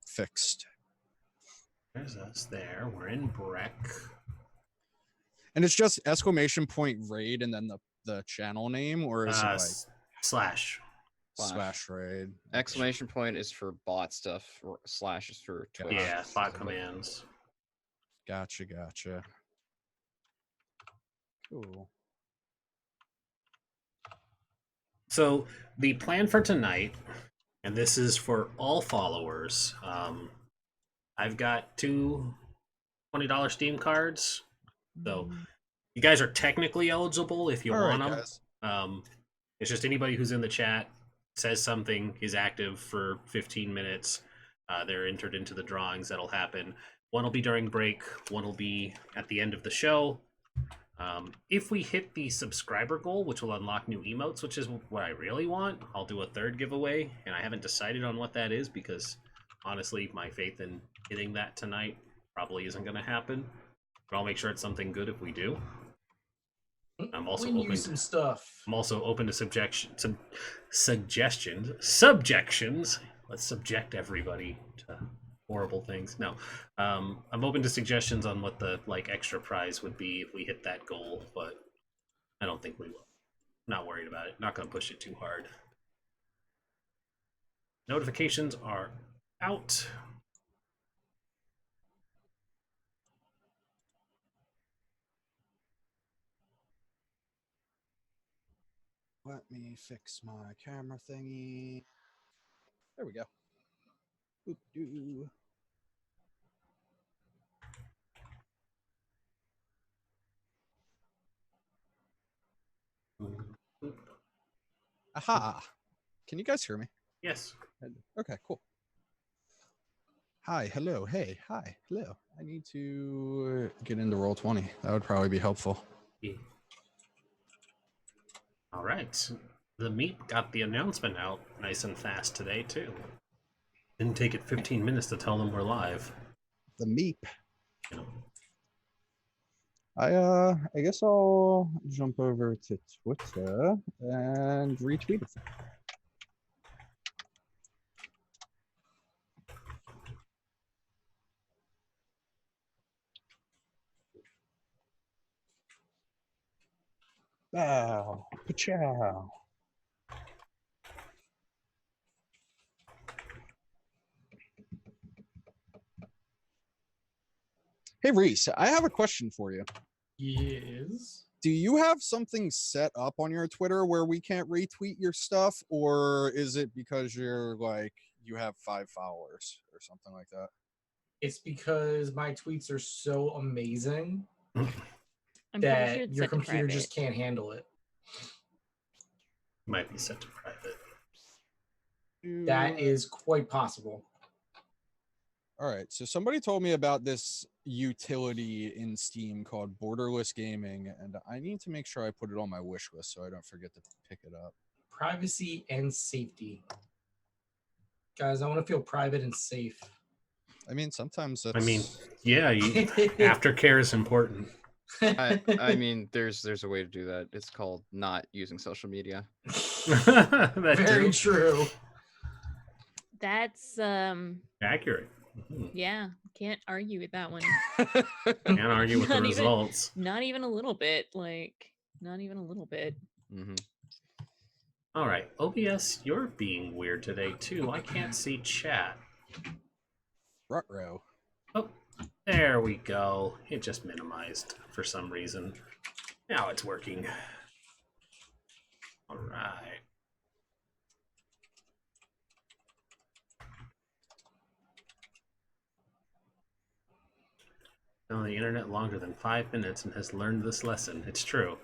fixed. There's us there. We're in Breck. And it's just !raid and then the channel name, or is it like slash raid? Exclamation point is for bot stuff. Slash is for Twitch. Yeah, bot commands. Gotcha. Cool. So the plan for tonight, and this is for all followers, I've got 2 $20 Steam cards. So you guys are technically eligible if you want them. Guys. It's just anybody who's in the chat, says something, is active for 15 minutes. They're entered into the drawings that'll happen. One will be during break. One will be at the end of the show. If we hit the subscriber goal, which will unlock new emotes, which is what I really want, I'll do a 3rd giveaway. And I haven't decided on what that is because, honestly, my faith in hitting that tonight probably isn't going to happen. But I'll make sure it's something good if we do. I'm also open some stuff. I'm also open to subjections. Let's subject everybody to horrible things. No, I'm open to suggestions on what the extra prize would be if we hit that goal, but I don't think we will. Not worried about it. Not going to push it too hard. Notifications are out. Let me fix my camera thingy. There we go. Oop-doo. Aha! Can you guys hear me? Yes. Okay, cool. Hi, hello, hey, hi, hello. I need to get into Roll20. That would probably be helpful. Yeah. All right. The Meep got the announcement out nice and fast today, too. Didn't take it 15 minutes to tell them we're live. The Meep. You know. I guess I'll jump over to Twitter and retweet it. Bow, pachow. Hey, Rhys, I have a question for you. Yes. Do you have something set up on your Twitter where we can't retweet your stuff, or is it because you're you have 5 followers or something like that? It's because my tweets are so amazing I'm that pretty sure your computer just can't handle it. Might be set to private. That is quite possible. All right, so somebody told me about this utility in Steam called Borderless Gaming, and I need to make sure I put it on my wish list so I don't forget to pick it up. Privacy and safety. Guys, I want to feel private and safe. I mean, sometimes that's... I mean, yeah, aftercare is important. I mean, there's a way to do that. It's called not using social media. Very true. That's accurate. Yeah, can't argue with that one. Can't argue with the results. Not even a little bit. Not even a little bit. Mm-hmm. All right, OBS, you're being weird today too. I can't see chat. Ruh-roh. Oh, there we go. It just minimized for some reason. Now it's working. All right. Been on the internet longer than 5 minutes and has learned this lesson. It's true.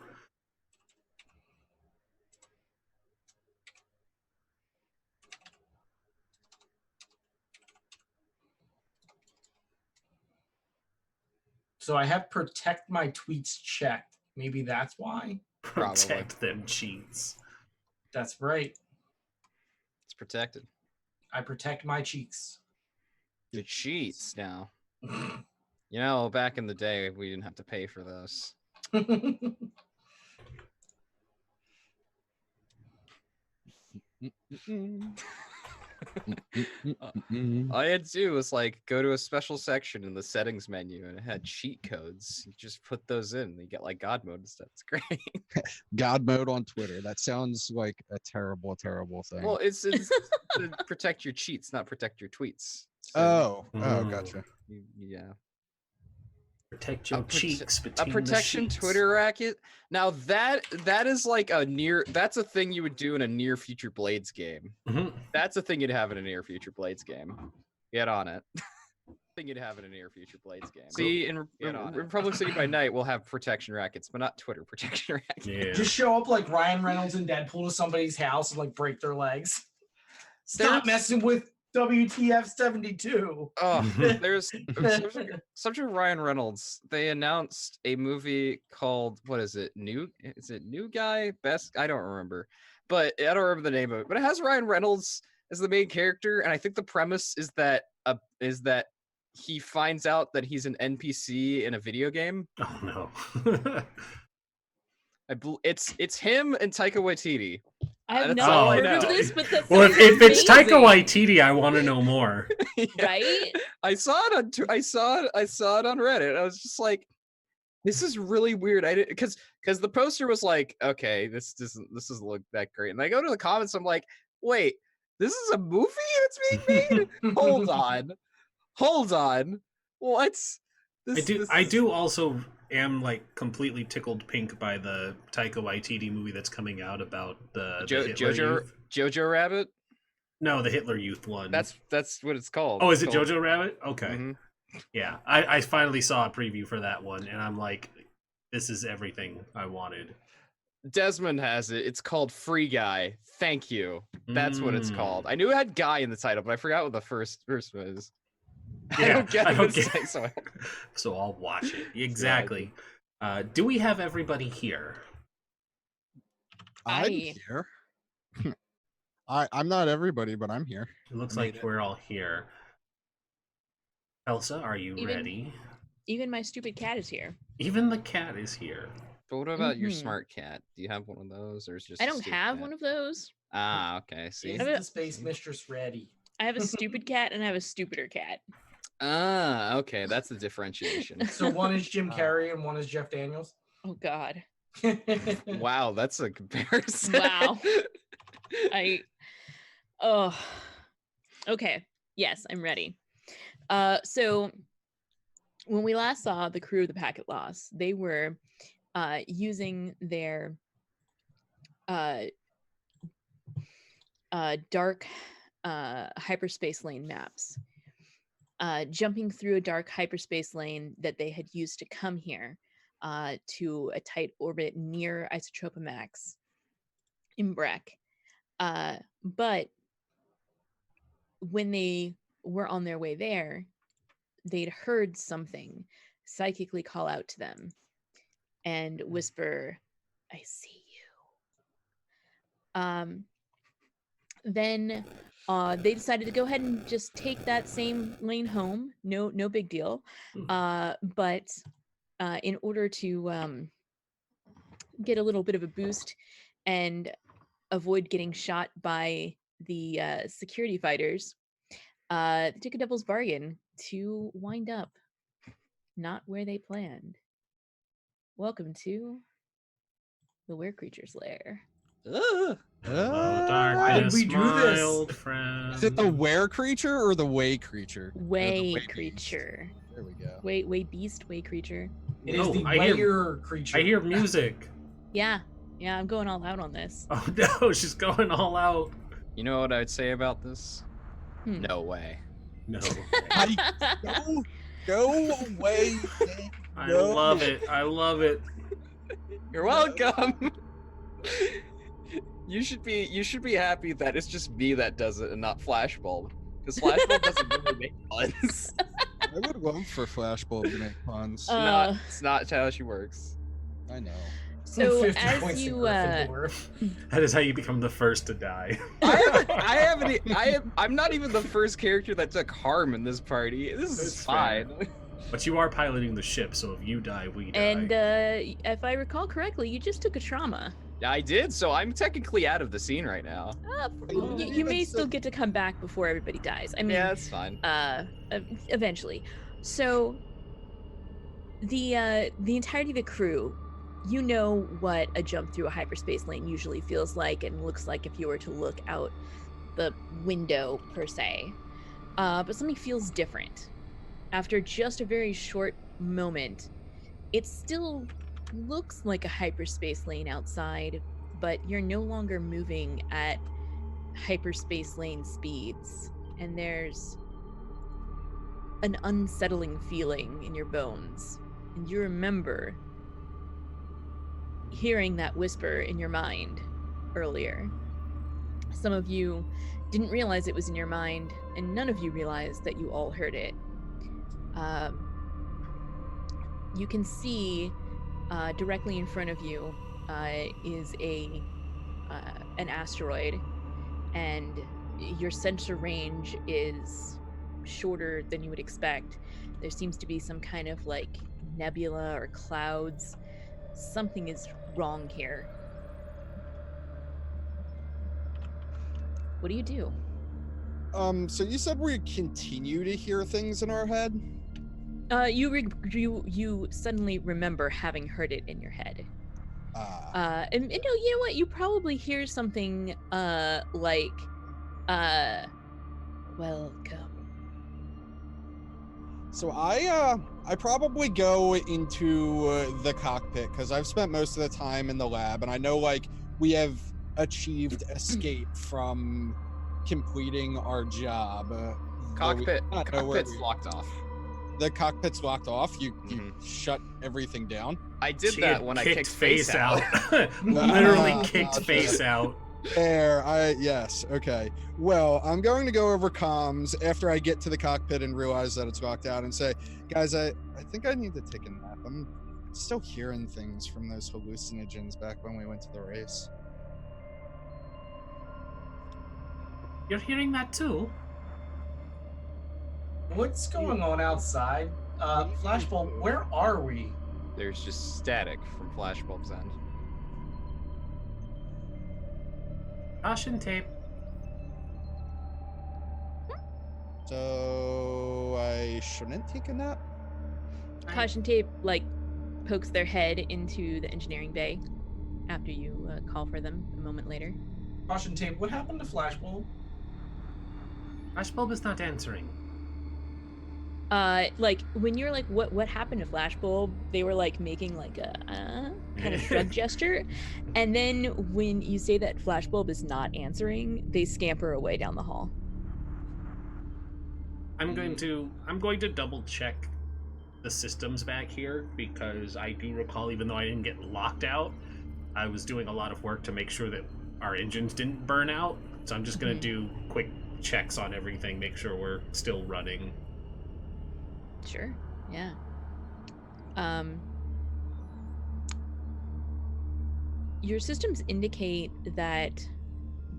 So I have protect my tweets checked. Maybe that's why. Protect them cheats. That's right. It's protected. I protect my cheeks. The cheats now. You know, back in the day, we didn't have to pay for this. All I had to do was like go to a special section in the settings menu, and it had cheat codes. You just put those in, and you get like God mode and stuff. It's great. God mode on Twitter. That sounds like a terrible, terrible thing. Well, it's to protect your cheats, not protect your tweets. oh, Mm. gotcha. Yeah. Protect your cheeks A between protection the sheets. Twitter racket. Now that is like that's a thing you would do in a near future Blades game. Mhm. That's a thing you'd have in a near future Blades game. Get on it. Thing you'd have in a near future Blades game. See, in Republic City by Night, we'll have protection rackets, but not Twitter protection rackets. Yeah. Just show up like Ryan Reynolds and Deadpool to somebody's house and like break their legs. Stop messing with WTF 72. Oh, there's subject of Ryan Reynolds. They announced a movie called Is it New Guy? Best? I don't remember, but I don't remember the name of it. But it has Ryan Reynolds as the main character, and I think the premise is that he finds out that he's an NPC in a video game. Oh no. It's him and Taika Waititi. I have That's no all I idea know. this, but that Well, sounds if it's Taika amazing, Waititi, I want to know more. right? I saw it on I saw it on Reddit. I was just like, this is really weird. I didn't because the poster was like, okay, this doesn't look that great. And I go to the comments, I'm like, wait, this is a movie that's being made? Hold on. What's this? I do also am like completely tickled pink by the Taika Waititi movie that's coming out about the Hitler Youth. Jojo Rabbit. No, the Hitler Youth one. That's what it's called. Oh, is it called... Jojo Rabbit? Okay. Mhm. Yeah, I finally saw a preview for that one, and I'm like, this is everything I wanted. Desmond has it. It's called Free Guy. Thank you. That's what it's called. I knew it had guy in the title, but I forgot what the first was. Yeah, I don't get it. it. So So I'll watch it. Exactly. Do we have everybody here? I'm here. I'm not everybody, but I'm here. It looks Made like it. we're all here. Elsa, are you ready? Even my stupid cat is here. Even the cat is here. But what about your Mhm. smart cat? Do you have one of those, or is it just? I a don't stupid have cat? one of those. Ah, okay. See. Is the space mistress ready? I have a stupid cat and I have a stupider cat. Ah, okay. That's the differentiation. So one is Jim Carrey and one is Jeff Daniels. Oh God. Wow, that's a comparison. Wow. Oh. Okay. Yes, I'm ready. So when we last saw the crew of the Packet Lost, they were using their dark hyperspace lane maps, jumping through a dark hyperspace lane that they had used to come here to a tight orbit near Isotropomax in Breck. But when they were on their way there, they'd heard something psychically call out to them and whisper, "I see you." Then they decided to go ahead and just take that same lane home. No big deal. But in order to get a little bit of a boost and avoid getting shot by the security fighters, they took a devil's bargain to wind up not where they planned. Welcome to the Were Creature's lair. Hello, Why did darkness, we do my this? old friend. Is it the Were Creature or the Way Creature? Way Beast. creature. There we go. Way beast, way creature. It is Oh, the I hear- layer creature. I hear music. Yeah, I'm going all out on this. Oh no, she's going all out. You know what I would say about this? Hmm. No way. No. Go away. I No. love it. I love it. You're welcome. You should be happy that it's just me that does it and not Flashbulb, because Flashbulb doesn't really make puns. I would love for Flashbulb to make puns. It's not how she works. I know. So 50 as points to you Gryffindor. That is how you become the first to die. I'm not even the first character that took harm in this party. This is That's fine. But you are piloting the ship, so if you die, we die. and if I recall correctly, you just took a trauma. I did, so I'm technically out of the scene right now. You may still get to come back before everybody dies. I mean, Yeah, that's fine. Eventually. So the entirety of the crew, you know what a jump through a hyperspace lane usually feels like and looks like if you were to look out the window per se. But something feels different. After just a very short moment, it still looks like a hyperspace lane outside, but you're no longer moving at hyperspace lane speeds, and there's an unsettling feeling in your bones. And you remember hearing that whisper in your mind earlier. Some of you didn't realize it was in your mind, and none of you realized that you all heard it. You can see directly in front of you is an asteroid, and your sensor range is shorter than you would expect. There seems to be some kind of like nebula or clouds. Something is wrong here. What do you do? So you said we continue to hear things in our head? You suddenly remember having heard it in your head. And you know what? You probably hear something like, welcome. So I probably go into the cockpit because I've spent most of the time in the lab, and I know like we have achieved escape from completing our job. Cockpit's locked off. The cockpit's locked off. You shut everything down. I did that when I kicked face out. Literally kicked face out. There, yes, okay. Well, I'm going to go over comms after I get to the cockpit and realize that it's locked out and say, guys, I think I need to take a nap. I'm still hearing things from those hallucinogens back when we went to the race. You're hearing that too? What's going on outside? Flashbulb, where are we? There's just static from Flashbulb's end. Caution tape. So I shouldn't take a nap? Caution tape like pokes their head into the engineering bay after you call for them a moment later. Caution tape, what happened to Flashbulb? Flashbulb is not answering. Like when you're like, what happened to Flashbulb? They were like making like a kind of shrug gesture, and then when you say that Flashbulb is not answering, they scamper away down the hall. I'm going to double check the systems back here because I do recall, even though I didn't get locked out, I was doing a lot of work to make sure that our engines didn't burn out. So I'm just going to do quick checks on everything, make sure we're still running. Sure. Yeah. Your systems indicate that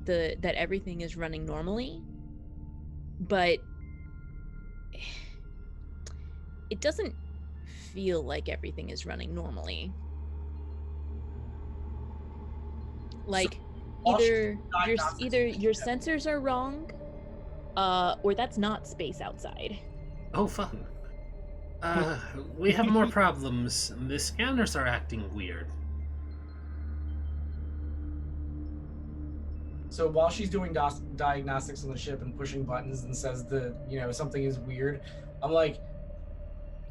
that everything is running normally, but it doesn't feel like everything is running normally. Like either your sensors are wrong, or that's not space outside. Oh, fun. We have more problems. The scanners are acting weird. So while she's doing diagnostics on the ship and pushing buttons and says something is weird, I'm like,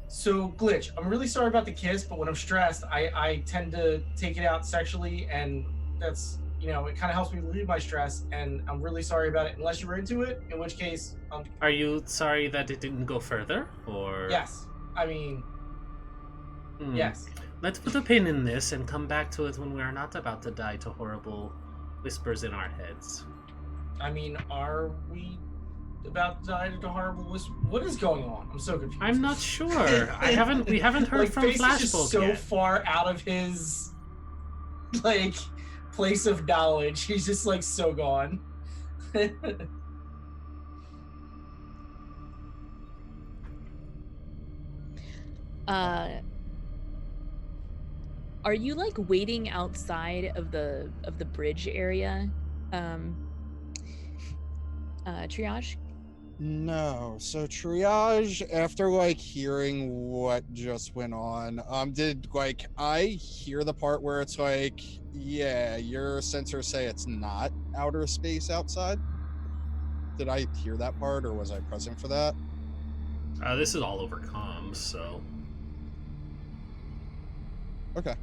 so Glitch, I'm really sorry about the kiss, but when I'm stressed, I tend to take it out sexually, and that's, it kind of helps me relieve my stress, and I'm really sorry about it, unless you were into it, in which case... Are you sorry that it didn't go further, or...? Yes. I mean... Yes. Let's put a pin in this and come back to it when we are not about to die to horrible whispers in our heads. I mean, are we about to die to horrible whispers? What is going on? I'm so confused. I'm not sure. We haven't heard from Face Flashbulb is just so yet. far out of his place of knowledge. He's just so gone. Are you like waiting outside of the bridge area? Triage? No. So triage, after like hearing what just went on, did like I hear the part where it's like, yeah, your sensors say it's not outer space outside? Did I hear that part, or was I present for that? This is all over comms, so Okay.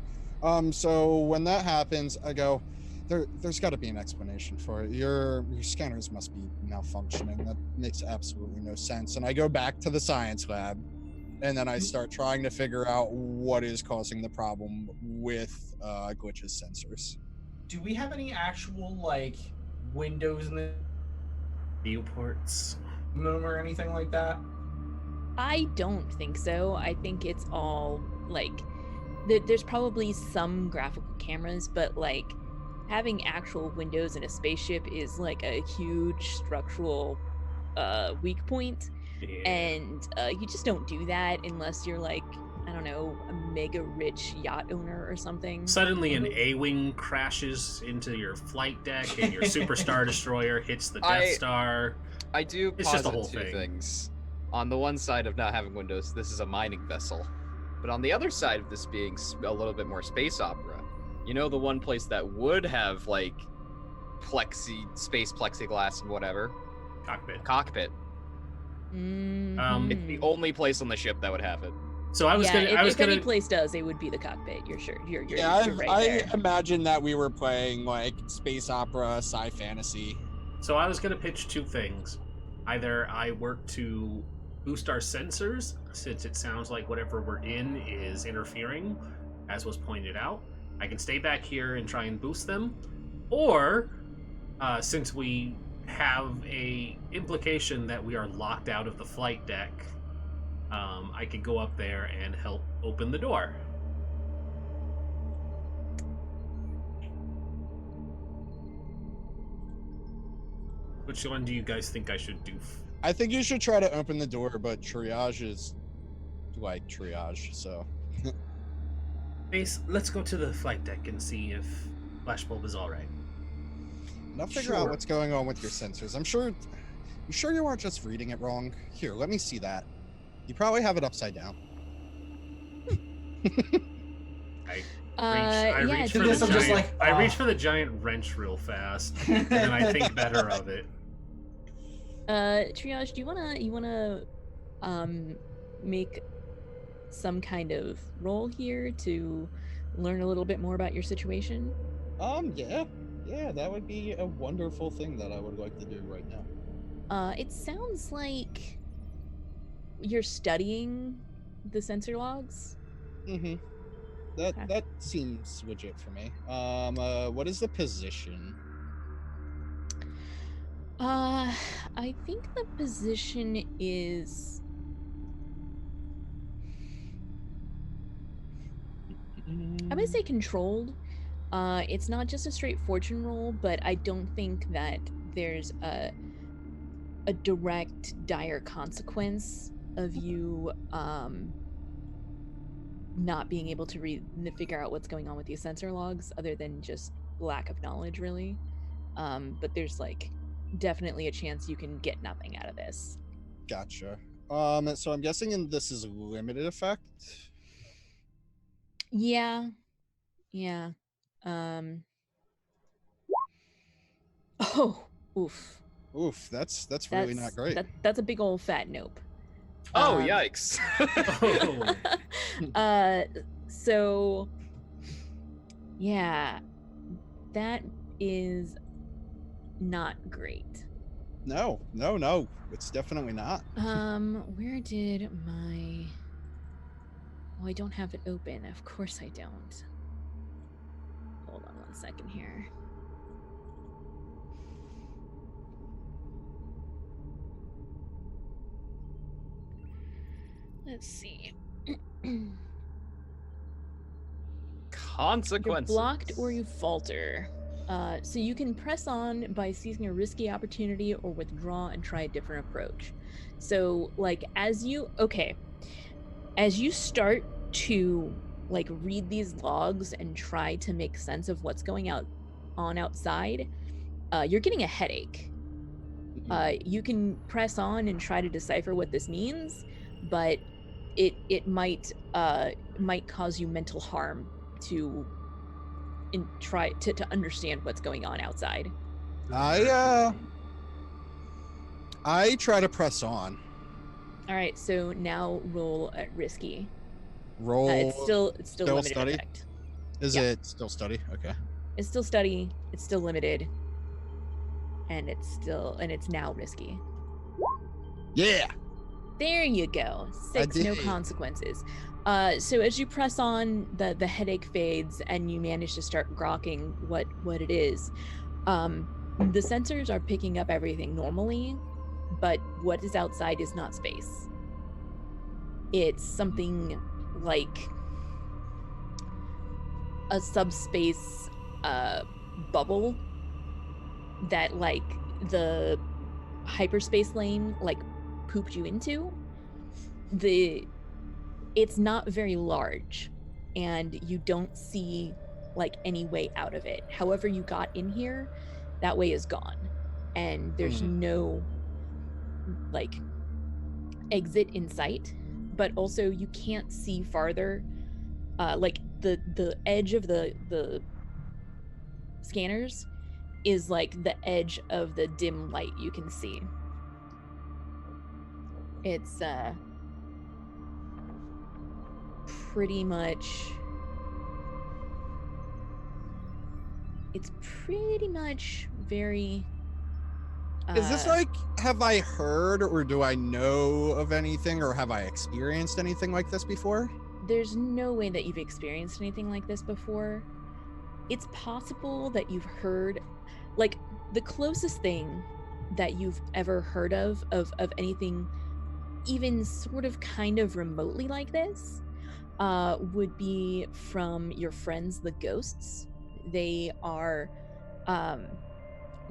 So when that happens, I go, there's got to be an explanation for it. Your scanners must be malfunctioning. That makes absolutely no sense. And I go back to the science lab, and then I start trying to figure out what is causing the problem with Glitch's sensors. Do we have any actual like windows in the viewports. room or anything like that? I don't think so. I think it's all like there's probably some graphical cameras, but like having actual windows in a spaceship is like a huge structural weak point. Yeah. And you just don't do that unless you're like, I don't know, a mega rich yacht owner or something. Suddenly an A-wing crashes into your flight deck and your Superstar Destroyer hits the Death Star. I do It's just the posit whole two thing. things. On the one side of not having windows, this is a mining vessel. But on the other side of this being a little bit more space opera, you know, the one place that would have like space plexiglass and whatever? Cockpit. It's the only place on the ship that would have it. So I was if any place does, it would be the cockpit. You're sure. You're right I there. imagine that we were playing like space opera, sci fantasy. So I was gonna pitch two things. Either I work to boost our sensors, since it sounds like whatever we're in is interfering, as was pointed out. I can stay back here and try and boost them. Or, since we have a implication that we are locked out of the flight deck, I could go up there and help open the door. Which one do you guys think I should do? I think you should try to open the door, but triage is like triage, so. Base, let's go to the flight deck and see if Flashbulb is alright. Now figure out what's going on with your sensors. You sure you aren't just reading it wrong? Here, let me see that. You probably have it upside down. I reach for the giant wrench real fast, and then I think better of it. Triage, do you wanna make some kind of roll here to learn a little bit more about your situation? Yeah, that would be a wonderful thing that I would like to do right now. It sounds like you're studying the sensor logs. Mm-hmm. That seems legit for me. What is the position? I think the position is I'm gonna say controlled. It's not just a straight fortune roll, but I don't think that there's a direct dire consequence of you not being able to figure out what's going on with these sensor logs, other than just lack of knowledge, really. But there's like definitely a chance you can get nothing out of this. Gotcha. So I'm guessing this is limited effect. Yeah. Oh, oof. Oof, that's really not great. That's a big old fat nope. Oh, yikes. So yeah, that is not great. No, it's definitely not. Where did my... Oh, I don't have it open. Of course I don't. Hold on 1 second here. Let's see. Consequences. You're blocked or you falter. So you can press on by seizing a risky opportunity or withdraw and try a different approach. So like as you start to like read these logs and try to make sense of what's going on outside, you're getting a headache. You can press on and try to decipher what this means, but it might cause you mental harm to try to understand what's going on outside. I try to press on. All right, so now roll at risky. Roll. It's still limited study? effect. Is yeah. it still study? Okay. It's still study. It's still limited, and it's now risky. Yeah. There you go. 6, no consequences. So as you press on, the headache fades, and you manage to start grokking what it is. The sensors are picking up everything normally, but what is outside is not space. It's something like a subspace bubble that like the hyperspace lane like pooped you into. It's not very large, and you don't see like any way out of it. However you got in here, that way is gone, and there's no like exit in sight. But also you can't see farther. Like the edge of the scanners is like the edge of the dim light you can see. It's pretty much very Is this like, have I heard or do I know of anything, or have I experienced anything like this before? There's no way that you've experienced anything like this before. It's possible that you've heard, like, the closest thing that you've ever heard of anything even sort of kind of remotely like this would be from your friends, the ghosts. They are,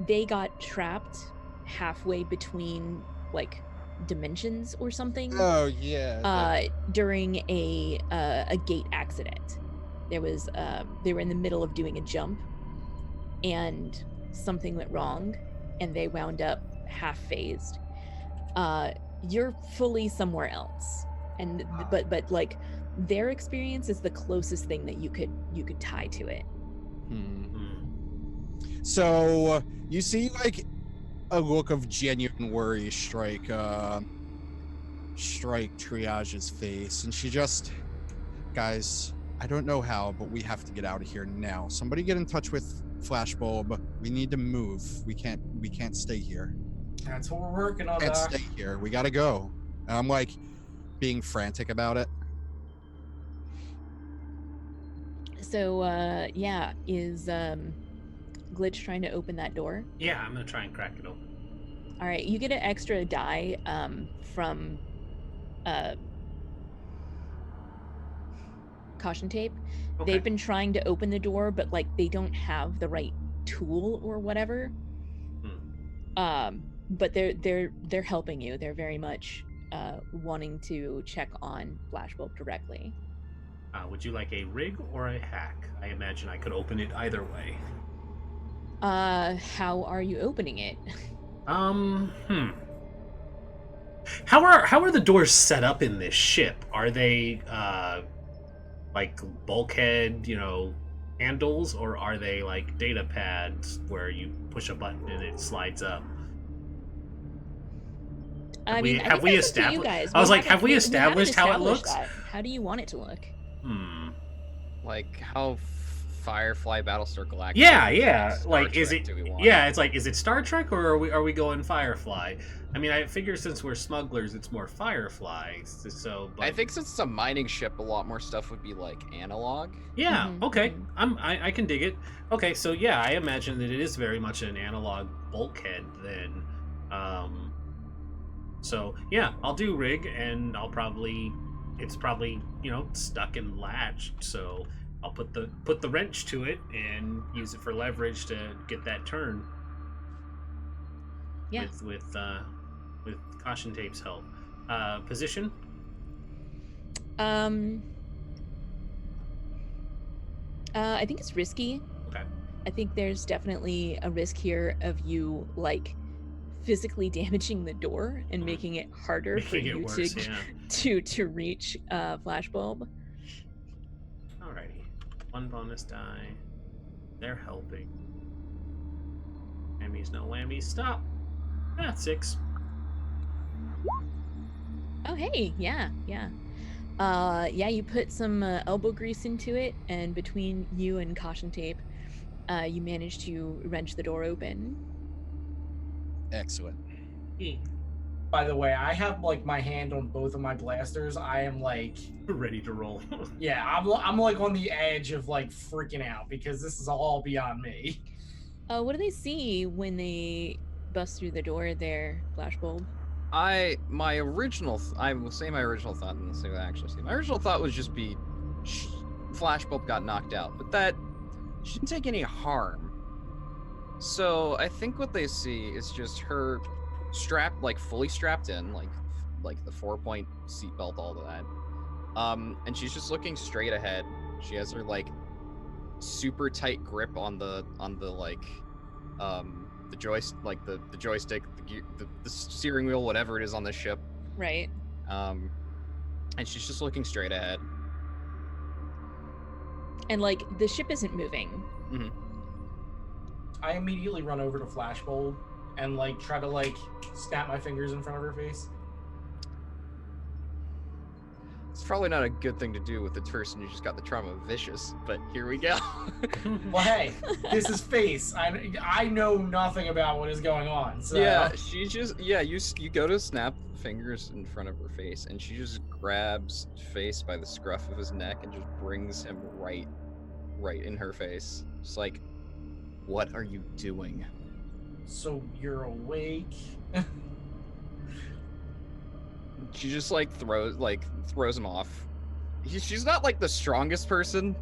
they got trapped halfway between, like, dimensions or something. Oh yeah. During a gate accident. There was they were in the middle of doing a jump, and something went wrong, and they wound up half phased. You're fully somewhere else, and but like their experience is the closest thing that you could tie to it. So you see like a look of genuine worry strike Triage's face, and she just, guys, I don't know how, but we have to get out of here now. Somebody get in touch with Flashbulb. We need to move. We can't stay here. That's what we're working on, Can't Doc. stay here. We gotta go. And I'm like being frantic about it. So yeah, is Glitch trying to open that door? Yeah, I'm gonna try and crack it open. All right, you get an extra die from caution tape. Okay. They've been trying to open the door, but like they don't have the right tool or whatever. But they're helping you. They're very much wanting to check on Flashbulb directly. Would you like a rig or a hack? I imagine I could open it either way. How are you opening it? How are the doors set up in this ship? Are they like bulkhead, handles, or are they like data pads where you push a button and it slides up? Have we established? I was like, have we established how it looks? How do you want it to look? Like how Firefly Battlestar Galactica. Yeah. Like, Trek is it? Do we want? Yeah, it's like, is it Star Trek or are we going Firefly? I mean, I figure since we're smugglers, it's more Firefly. So, but... I think since it's a mining ship, a lot more stuff would be like analog. Yeah. Mhm, Okay. I can dig it. Okay. So yeah, I imagine that it is very much an analog bulkhead then. So yeah, I'll do rig, and it's probably stuck and latched. So I'll put the wrench to it and use it for leverage to get that turn. Yeah. With caution tape's help. Position? I think it's risky. Okay. I think there's definitely a risk here of you like physically damaging the door and making it harder for Making it you worse, to yeah. to reach flashbulb. Alrighty. 1 bonus die. They're helping. Whammies, no whammies. Stop. 6. Oh hey, yeah. Yeah, you put some elbow grease into it, and between you and caution tape, you manage to wrench the door open. Excellent. By the way, I have like my hand on both of my blasters. I am like Ready to roll. yeah, I'm like on the edge of like freaking out because this is all beyond me. What do they see when they bust through the door there, Flashbulb? I will say my original thought and say what I actually see. My original thought was just be Flashbulb got knocked out, but that she didn't take any harm. So I think what they see is just her strapped, like fully strapped in, like the 4-point seatbelt, all of that. And she's just looking straight ahead. She has her like super tight grip on the like the joystick, like the joystick, the steering wheel, whatever it is on the ship. Right. And she's just looking straight ahead. And like the ship isn't moving. Mm-hmm. I immediately run over to Flashbulb and like try to like snap my fingers in front of her face. It's probably not a good thing to do with the person who just got the trauma of vicious, but here we go. Well, hey, this is face. I know nothing about what is going on. So. Yeah, she just you go to snap fingers in front of her face, and she just grabs Face by the scruff of his neck and just brings him right in her face. Just like, what are you doing? So you're awake? She just like throws him off. She's not like the strongest person.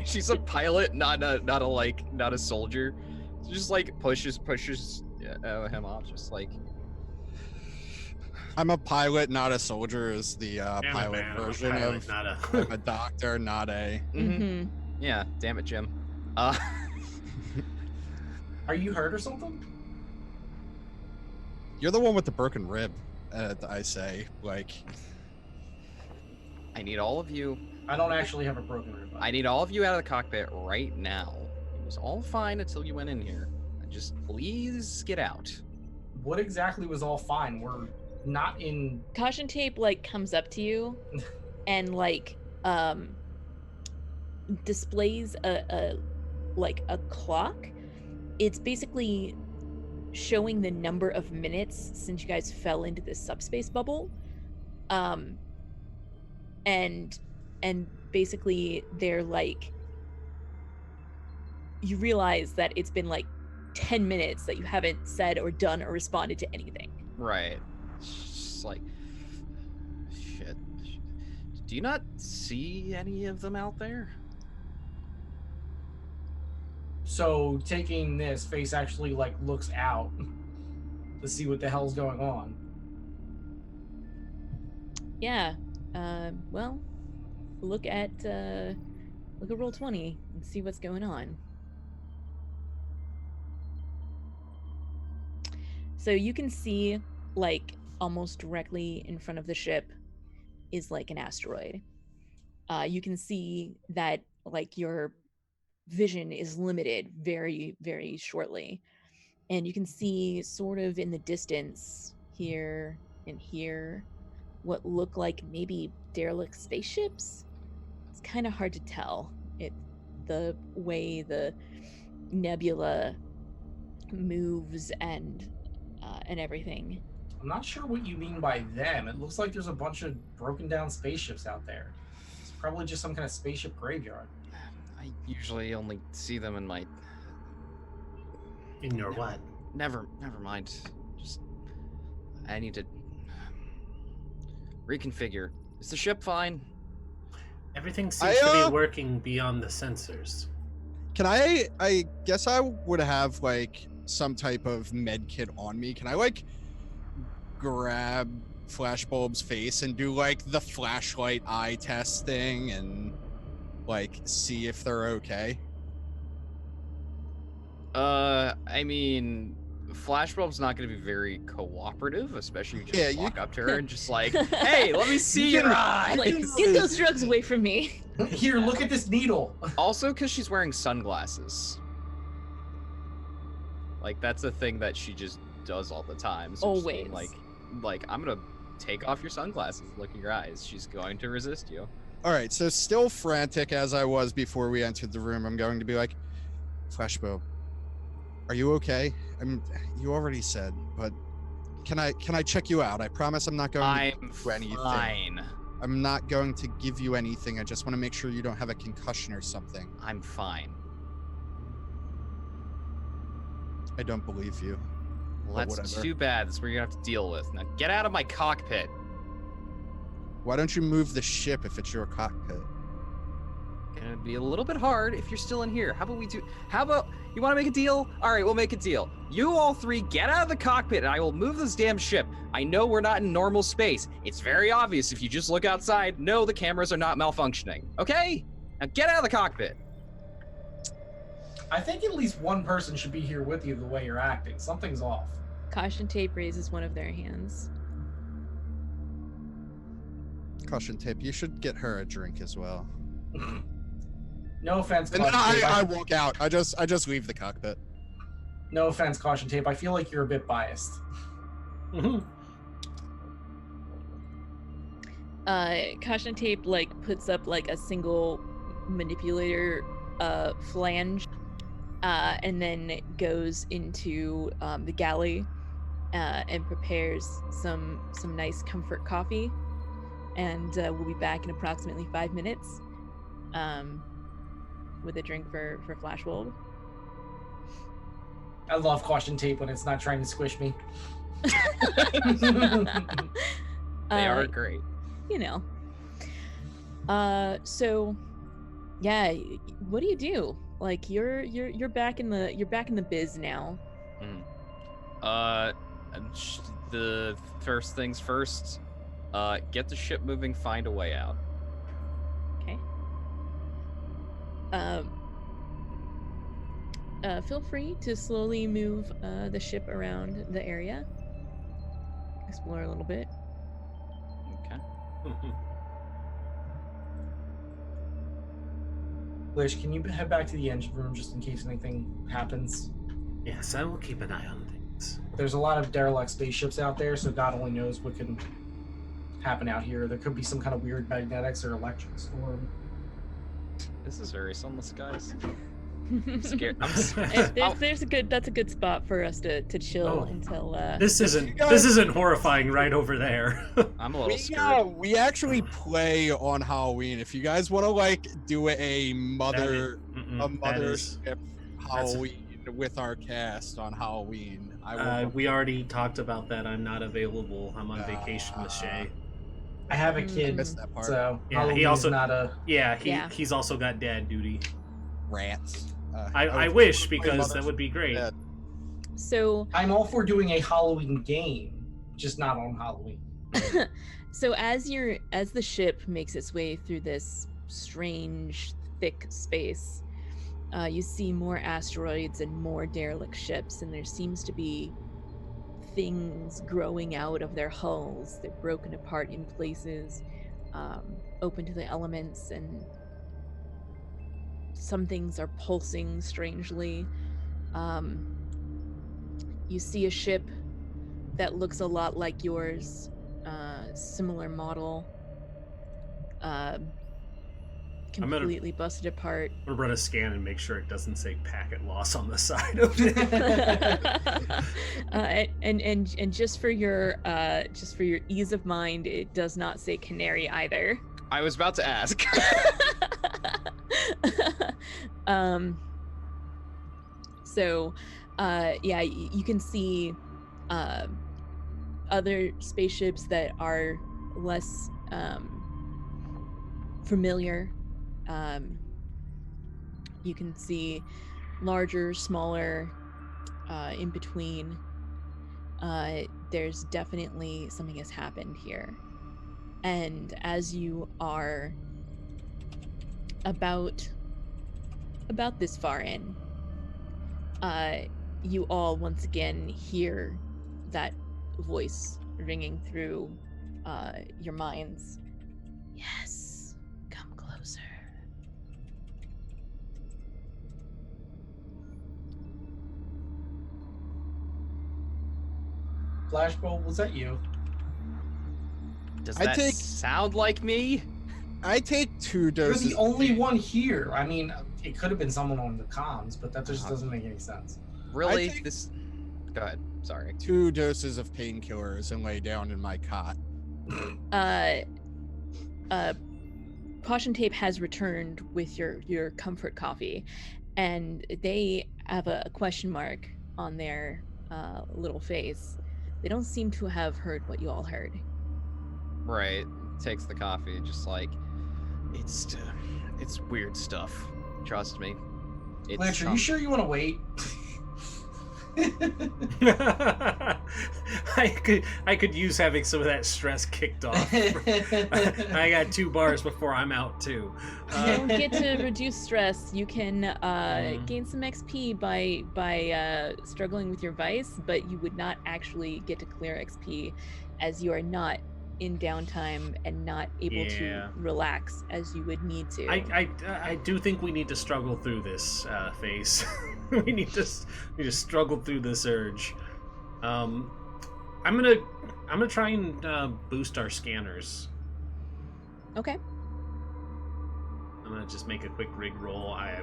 She's a pilot, not a soldier. She just like pushes him off, just like. I'm a pilot, not a soldier. Is the Damn it, pilot man, I'm a version pilot, of not a... I'm a doctor, not a. Mm-hmm. Yeah, damn it, Jim. Are you hurt or something? You're the one with the broken rib. I say, like. I need all of you. I don't actually have a broken rib. I need all of you out of the cockpit right now. It was all fine until you went in here. Just please get out. What exactly was all fine? We're not in. Caution tape like comes up to you and like displays a clock. It's basically showing the number of minutes since you guys fell into this subspace bubble. And basically they're like, you realize that it's been like 10 minutes that you haven't said or done or responded to anything. Right. It's just like, shit. Do you not see any of them out there? So taking this, Face actually like looks out to see what the hell's going on. Yeah. Well, look at roll 20 and see what's going on. So you can see like almost directly in front of the ship is like an asteroid. You can see that like your vision is limited very, very shortly. And you can see sort of in the distance here and here what look like maybe derelict spaceships. It's kind of hard to tell. The way the nebula moves and everything. I'm not sure what you mean by them. It looks like there's a bunch of broken down spaceships out there. It's probably just some kind of spaceship graveyard. I usually only see them in my... In your what? Never mind. Just... I need to... reconfigure. Is the ship fine? Everything seems to be working beyond the sensors. Can I guess I would have like some type of med kit on me. Can I like grab Flashbulb's face and do like the flashlight eye test thing and like see if they're okay? I mean, Flashbulb's not going to be very cooperative, especially if you just walk up to her and just like, hey, let me see your eyes. Like, get those drugs away from me. Here, look at this needle. Also, because she's wearing sunglasses. Like, that's a thing that she just does all the time. So just being Always. like, I'm gonna take off your sunglasses, look in your eyes. She's going to resist you. All right, so still frantic as I was before we entered the room, I'm going to be like, Flashbulb, are you okay? You already said, but can I check you out? I promise I'm not going to give you anything. Fine. I'm not going to give you anything. I just want to make sure you don't have a concussion or something. I'm fine. I don't believe you. Well, But that's whatever. too bad. That's what you're gonna have to deal with. Now get out of my cockpit. Why don't you move the ship if it's your cockpit? Gonna be a little bit hard if you're still in here. How about you want to make a deal? All right, we'll make a deal. You all three get out of the cockpit and I will move this damn ship. I know we're not in normal space. It's very obvious if you just look outside. No, the cameras are not malfunctioning. Okay? Now get out of the cockpit. I think at least one person should be here with you the way you're acting. Something's off. Caution Tape raises one of their hands. Caution Tape, you should get her a drink as well. No offense, And then Caution Tape. I walk out. I just leave the cockpit. No offense, Caution Tape. I feel like you're a bit biased. Caution Tape like puts up like a single manipulator flange, and then goes into the galley and prepares some nice comfort coffee, and we'll be back in approximately 5 minutes with a drink for Flashbulb. I love Caution Tape when it's not trying to squish me. They are great. You know. So yeah, what do you do? Like you're back in the biz now. The first things first, get the ship moving, find a way out. Okay. Feel free to slowly move the ship around the area. Explore a little bit. Okay. Lish, can you head back to the engine room just in case anything happens? Yes, I will keep an eye on things. There's a lot of derelict spaceships out there, so God only knows what can happen out here. There could be some kind of weird magnetics or electric storm. This is very sunless, guys. I'm scared. That's a good spot for us to chill until This isn't horrifying right over there. I'm a little scared. We actually play on Halloween. If you guys want to like do a mothership Halloween with our cast on Halloween, I will. We already talked about that. I'm not available. I'm on vacation with Shay. I have a kid, missed that part. so Yeah, Halloween he also is not a... he's also got dad duty. Rats. I wish, because that would be great. Yeah. So I'm all for doing a Halloween game, just not on Halloween. so as the ship makes its way through this strange thick space, you see more asteroids and more derelict ships, and there seems to be things growing out of their hulls. They're broken apart in places, open to the elements, and some things are pulsing strangely. You see a ship that looks a lot like yours, similar model, completely busted apart. I'm gonna run a scan and make sure it doesn't say packet loss on the side of it. And just for your ease of mind, it does not say canary either. I was about to ask. So yeah, you can see other spaceships that are less familiar. You can see larger, smaller, in between. There's definitely something has happened here. And as you are about this far in, you all once again hear that voice ringing through your minds. Yes, come closer. Flashbulb, was that you? Does I that take- sound like me? I take 2 You're doses. the only one here. I mean, it could have been someone on the comms, but that just Uh-huh. doesn't make any sense. Really? take- This. Go ahead. Sorry. 2 doses of painkillers and lay down in my cot. Caution Tape has returned with your comfort coffee, and they have a question mark on their little face. They don't seem to have heard what you all heard. Right. Takes the coffee, just like it's weird stuff. Trust me. It's Glitch, are you sure you want to wait? I could use having some of that stress kicked off. I got 2 bars before I'm out too. You don't get to reduce stress. You can gain some XP by struggling with your vice, but you would not actually get to clear XP, as you are not in downtime and not able to relax as you would need to. I do think we need to struggle through this phase. we need to struggle through this urge. I'm gonna try and boost our scanners. Okay. I'm gonna just make a quick rig roll. I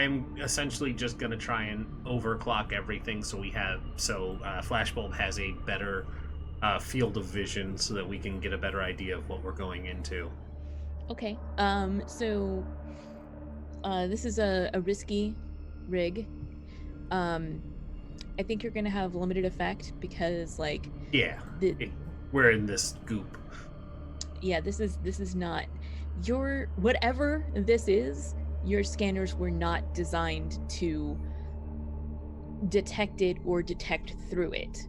am essentially just gonna try and overclock everything so Flashbulb has a better field of vision so that we can get a better idea of what we're going into. Okay. So this is a risky rig. I think you're gonna have limited effect because, like, we're in this goop. Yeah, this is not your whatever this is. Your scanners were not designed to detect it or detect through it.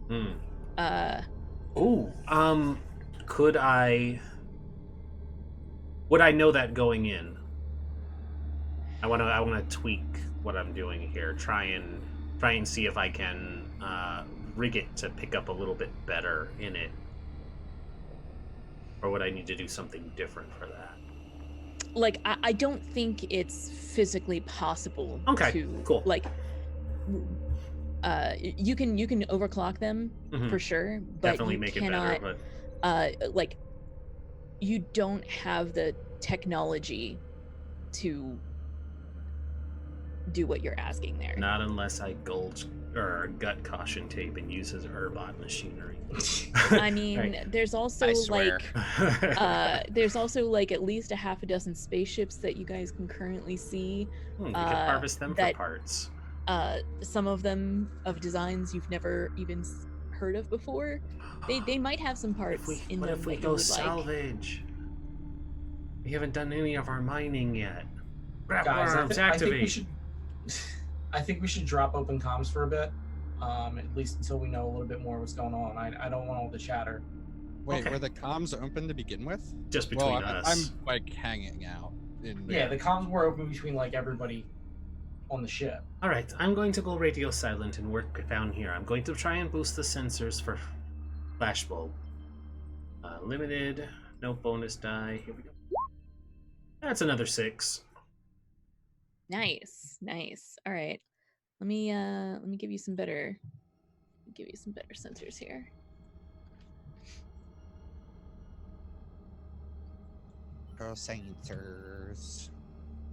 Would I know that going in? I want to tweak what I'm doing here. Try and see if I can rig it to pick up a little bit better in it, or would I need to do something different for that? Like, I don't think it's physically possible. Okay, to, cool. Like, you can overclock them for sure, but Definitely you make cannot. it better, but like, you don't have the technology to do what you're asking there. not unless I gut caution tape and use his Urbot machinery. I mean, Right. there's also I swear. there's also like at least a half a dozen spaceships that you guys can currently see. We could harvest them for that- parts. Some of them of designs you've never even heard of before. They might have some parts in What them if we that go you would like. salvage? We haven't done any of our mining yet. Grab Guys, arms, I think we activate. should. I think we should drop open comms for a bit, at least until we know a little bit more what's going on. I don't want all the chatter. Wait, Okay. were the comms open to begin with? Just between well, us. I'm like hanging out. Yeah, the comms were open between like everybody on the ship. All right, I'm going to go radio silent and work down here. I'm going to try and boost the sensors for Flashbulb. Limited, no bonus die. Here we go. That's another 6. Nice. All right. Let me give you some better sensors here. Oh, sensors.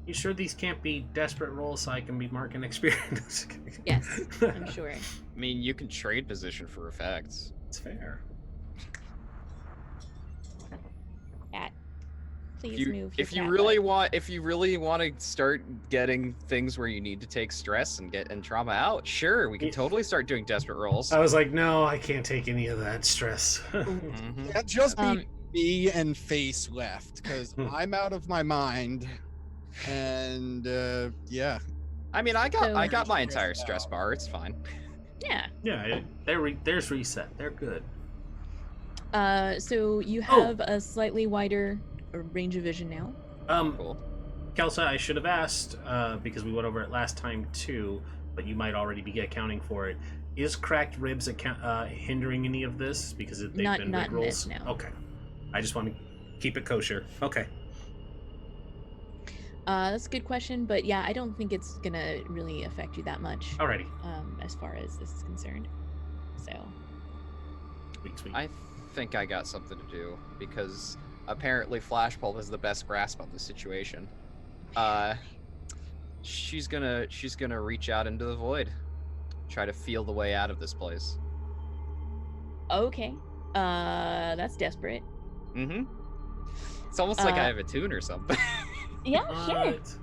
You sure these can't be desperate rolls so I can be marking experience? Yes, I'm sure. I mean, you can trade position for effects. It's fair. Cat, please move. If your you cat really butt. want to start getting things where you need to take stress and trauma out, sure, we can totally start doing desperate rolls. I was like, no, I can't take any of that stress. Mhm. Yeah, just be Um, me and face left, because I'm out of my mind. And yeah. I mean, I got So- my entire stress bar. It's fine. Yeah. Yeah, there's reset. They're good. So you Oh. have a slightly wider range of vision now. Cool. Kelsa, I should have asked because we went over it last time too, but you might already be accounting for it. Is cracked ribs hindering any of this because they've Not been in Rigrolls? this, no. Okay, I just want to keep it kosher. Okay. That's a good question, but yeah, I don't think it's gonna really affect you that much. Alrighty. As far as this is concerned. So. Sweet. I think I got something to do because apparently Flashbulb has the best grasp on the situation. She's gonna reach out into the void, try to feel the way out of this place. Okay. That's desperate. Mm-hmm. It's almost like I have a tune or something. Yeah, sure. What?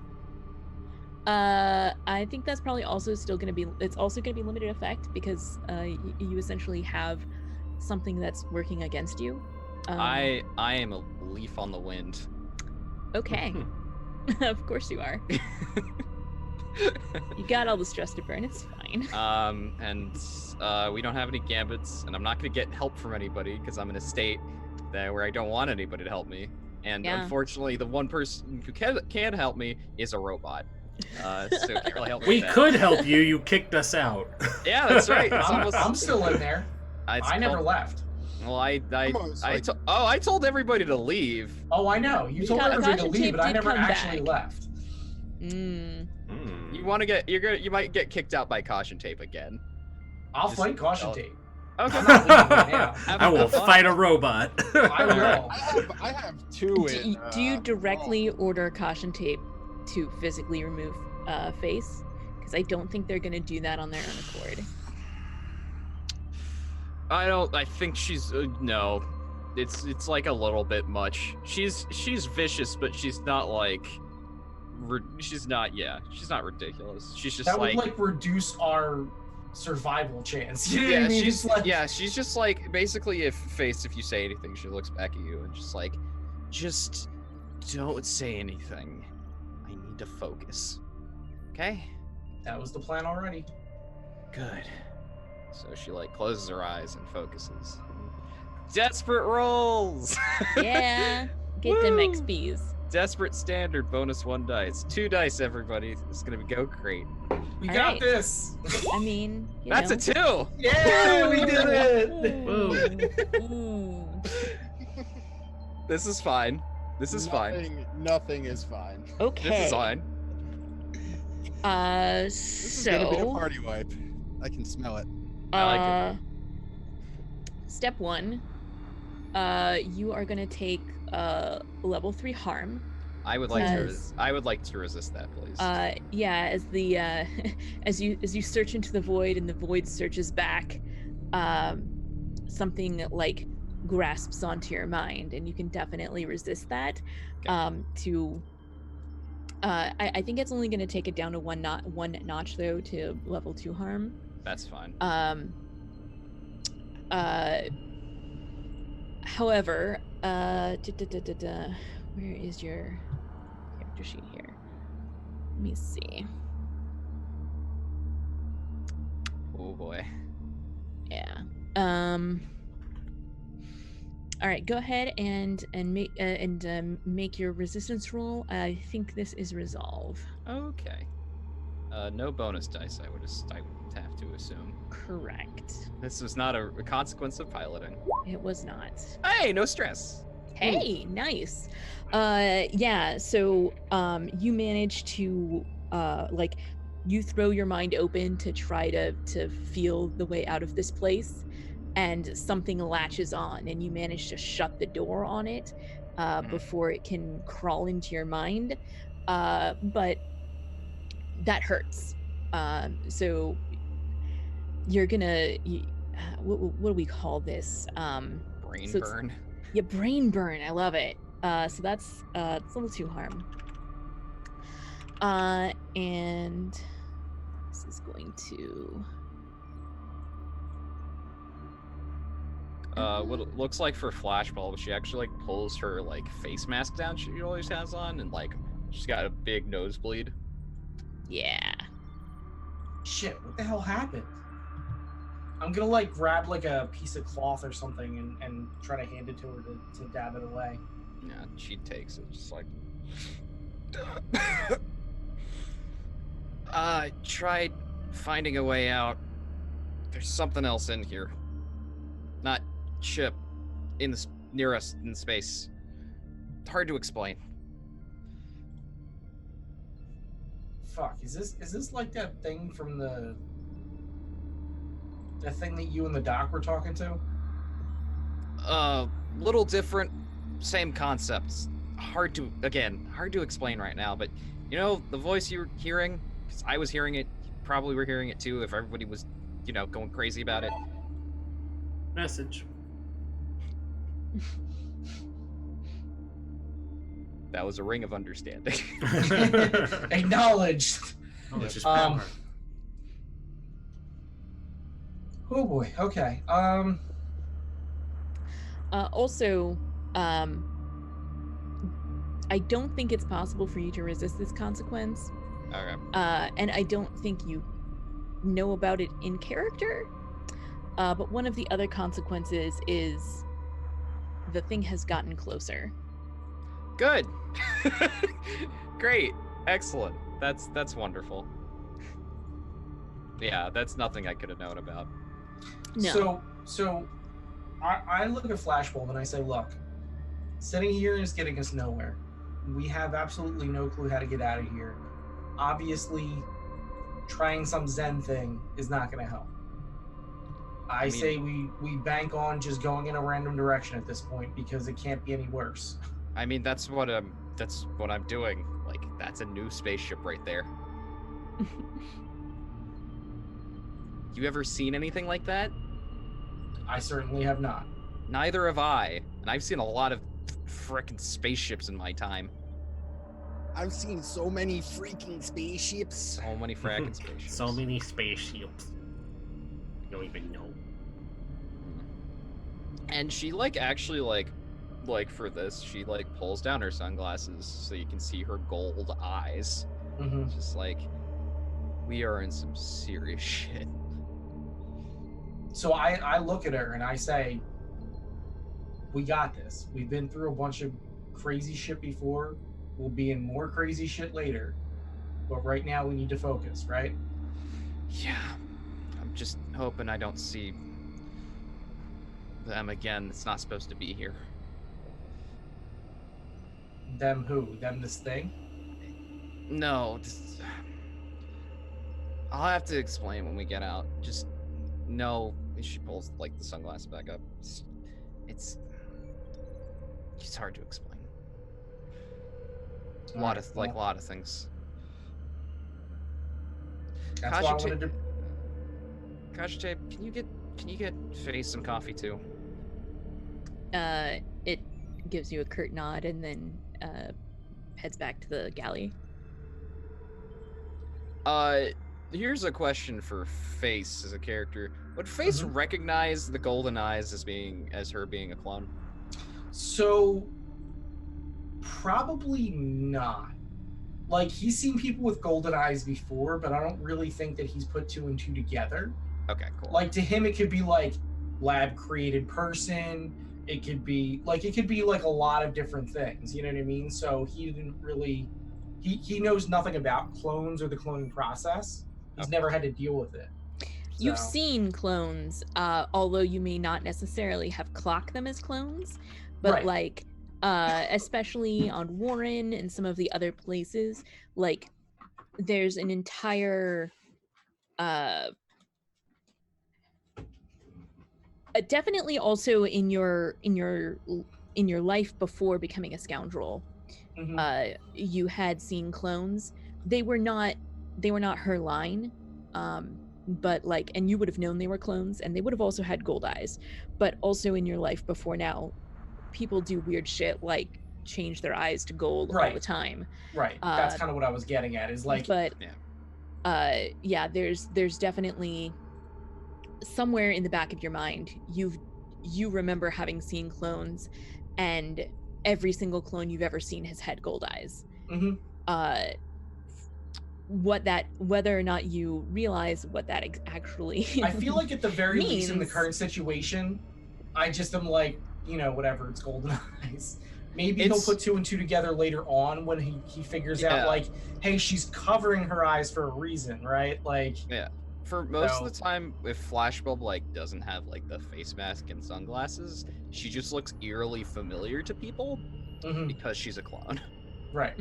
I think that's probably also still gonna be. It's also gonna be limited effect because you essentially have something that's working against you. I am a leaf on the wind. Okay. Of course you are. You got all the stress to burn. It's fine. And we don't have any gambits, and I'm not gonna get help from anybody because I'm in a state where I don't want anybody to help me. And Yeah. unfortunately, the one person who can help me is a robot. So can't really help me We with that. could help you. You kicked us out. Yeah, that's right. It's I'm, almost. I'm still in there. It's I never called- left. Well, Almost, like- I told everybody to leave. Oh, I know. You told Caution everybody to leave, tape but I did never come actually back. left. Mm. You want to get? You might get kicked out by caution tape again. I'll Just fight caution tell- tape. Okay. I'm not leaving right now. I will fight a robot. I will. I have two in. Do you directly order caution tape to physically remove face? Because I don't think they're gonna do that on their own accord. I don't. I think she's no. It's like a little bit much. She's vicious, but she's not like. She's not. Yeah, she's not ridiculous. She's just That like. would like reduce our survival chance. You know what Yeah, I mean? she's It's like, yeah, she's just like basically if you say anything, she looks back at you and just like, just don't say anything. I need to focus. Okay? That was the plan already. Good. So she like closes her eyes and focuses. Desperate rolls! Yeah, get them Woo! XPs. Desperate standard bonus 1 dice. 2 dice, everybody. It's gonna go great. We All got right. this. I mean, you That's know. a 2! Yeah, we did it. Ooh. This is fine. This is fine. Nothing is fine. Okay. This is fine. This is gonna be a So, party wipe. I can smell it. I like step 1, you are gonna take level 3 harm. I would like to. Because- I would like to resist that, please. Yeah, as the as you search into the void and the void searches back, something like grasps onto your mind, and you can definitely resist that. Okay. I think it's only going to take it down to one notch though to level 2 harm. That's fine. However, where is your character sheet here? Let me see. Oh boy. Yeah. All right. Go ahead and make your resistance roll. I think this is resolve. Okay. No bonus dice. I would have to assume. Correct. This was not a consequence of piloting. It was not. Hey, no stress. Hey, nice. Yeah. So, you manage to like, you throw your mind open to try to feel the way out of this place, and something latches on, and you manage to shut the door on it before it can crawl into your mind. But that hurts. So you're gonna. What do we call this? Brain so it's- burn. Yeah, brain burn. I love it. So that's it's level 2 harm. And this is going to. What it looks like for Flashbulb, she actually like pulls her like face mask down she always has on, and like she's got a big nosebleed. Yeah. Shit, what the hell happened? I'm gonna like grab like a piece of cloth or something and try to hand it to her to dab it away. Yeah, she takes it just like. Tried finding a way out. There's something else in here. Not ship in the near us in space. Hard to explain. Fuck, is this like that thing from that thing that you and the doc were talking to? Little different, same concepts. Hard to explain right now, but you know, the voice you're hearing, because I was hearing it, you probably were hearing it too if everybody was, you know, going crazy about it. Message. That was a ring of understanding. Acknowledged. Knowledge is power. Oh boy. Okay. Also, I don't think it's possible for you to resist this consequence. Okay. And I don't think you know about it in character. But one of the other consequences is the thing has gotten closer. Good. Great. Excellent. That's wonderful. Yeah, that's nothing I could have known about. No. So I look at Flashbulb and I say, look, sitting here is getting us nowhere. We have absolutely no clue how to get out of here. Obviously, trying some Zen thing is not going to help. I mean, say we bank on just going in a random direction at this point because it can't be any worse. I mean, that's what I'm doing. Like, that's a new spaceship right there. You ever seen anything like that? I certainly have not. Neither have I, and I've seen a lot of frickin' spaceships in my time. I've seen so many freaking spaceships. So many frickin' spaceships. So many spaceships. You don't even know. And she actually for this, she pulls down her sunglasses so you can see her gold eyes. Mm-hmm. Just we are in some serious shit. So I look at her and I say, we got this. We've been through a bunch of crazy shit before. We'll be in more crazy shit later. But right now we need to focus, right? Yeah. I'm just hoping I don't see them again. It's not supposed to be here. Them who? Them this thing? No. I'll have to explain when we get out. Just no. She pulls the sunglasses back up. It's hard to explain. A lot of things. That's why I wanted to. Kajite, can you get Faye some coffee too? It gives you a curt nod and then heads back to the galley. Here's a question for Face as a character. Would Face recognize the golden eyes as her being a clone? So, probably not. He's seen people with golden eyes before, but I don't really think that he's put two and two together. Okay, cool. To him, it could be lab created person. It could be a lot of different things. You know what I mean? So he didn't really. He knows nothing about clones or the cloning process. He's never had to deal with it. You've seen clones, although you may not necessarily have clocked them as clones, but right. Especially on Warren and some of the other places, there's an entire definitely also in your life before becoming a scoundrel. Mm-hmm. You had seen clones. They were not her line, but and you would have known they were clones, and they would have also had gold eyes. But also in your life before now, people do weird shit change their eyes to gold all the time. Right. That's kind of what I was getting at. Is but yeah, there's definitely somewhere in the back of your mind you remember having seen clones, and every single clone you've ever seen has had gold eyes. Mm-hmm. Whether or not you realize what that actually I feel at the very least in the means. current situation, I just am whatever, it's golden eyes. Maybe he'll put 2 and 2 together later on when he figures out, like, hey, she's covering her eyes for a reason, right? Like, yeah. For most of the time, if Flashbulb like doesn't have like the face mask and sunglasses, she just looks eerily familiar to people because she's a clone. Right.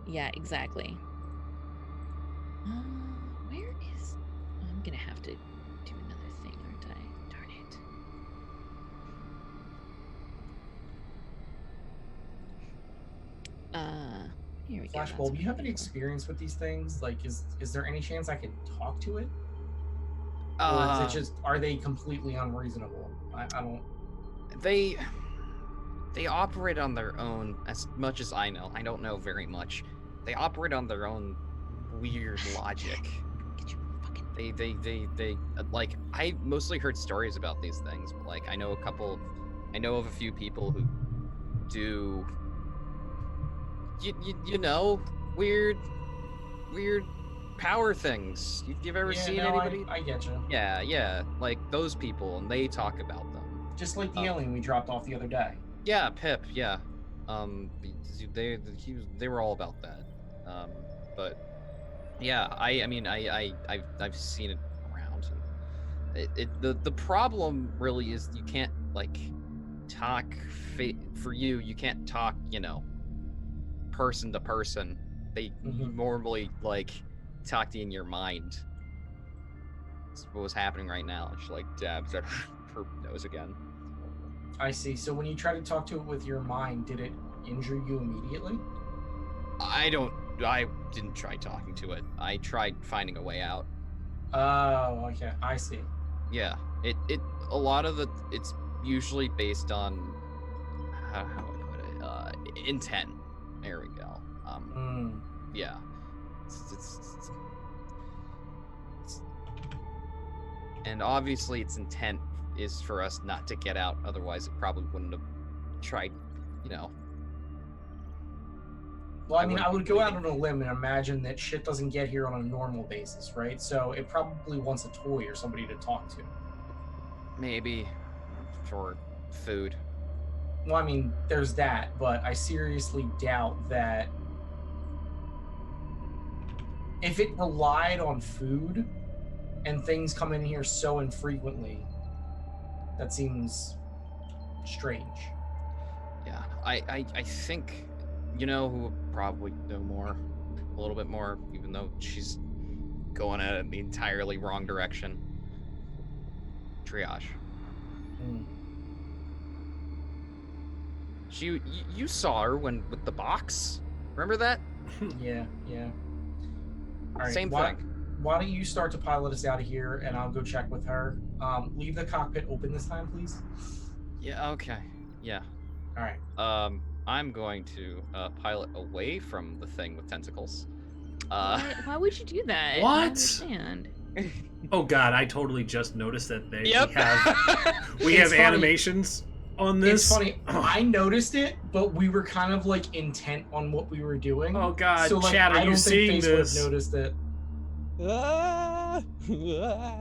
Yeah, exactly. Where is? I'm gonna have to do another thing, aren't I? Darn it. Here we go. Flashbulb, you have any experience with these things? Like, is there any chance I could talk to it? Or is it just, are they completely unreasonable? I don't... They operate on their own, as much as I know. I don't know very much. They operate on their own weird logic. They like, I mostly heard stories about these things, but like I know of a few people who do you know, weird power things. You've ever seen anybody? I get you. Yeah, like those people, and they talk about them. Just like the alien we dropped off the other day. Yeah, Pip. Yeah, they were all about that. But yeah, I've seen it around. The problem really is you can't like talk for you. You can't talk, you know, person to person. They normally like talk to you in your mind. That's what was happening right now. She like dabs at her nose again. I see. So when you try to talk to it with your mind, did it injure you immediately? I didn't try talking to it. I tried finding a way out. Oh, okay. I see. Yeah. A lot of it's usually based on how do I put it? Intent. There we go. Yeah. It's and obviously its intent is for us not to get out, otherwise it probably wouldn't have tried, you know. Well, I mean, I would go out on a limb and imagine that shit doesn't get here on a normal basis, right? So it probably wants a toy or somebody to talk to. Maybe for food. Well, I mean, there's that, but I seriously doubt that if it relied on food and things come in here so infrequently, that seems strange. Yeah, I think, you know who would probably know more, a little bit more, even though she's going at it in the entirely wrong direction. Triage. You saw her with the box. Remember that? Yeah. All right, Same thing. Why don't you start to pilot us out of here, and I'll go check with her. Leave the cockpit open this time, please. Yeah. Okay. Yeah. All right. I'm going to pilot away from the thing with tentacles. Why would you do that? What? I don't understand. Oh god, I totally just noticed that Yep. we have animations on this. It's funny. I noticed it, but we were kind of like intent on what we were doing. Oh god, so, like, Chad, are I don't you seeing think Facebook this? noticed it.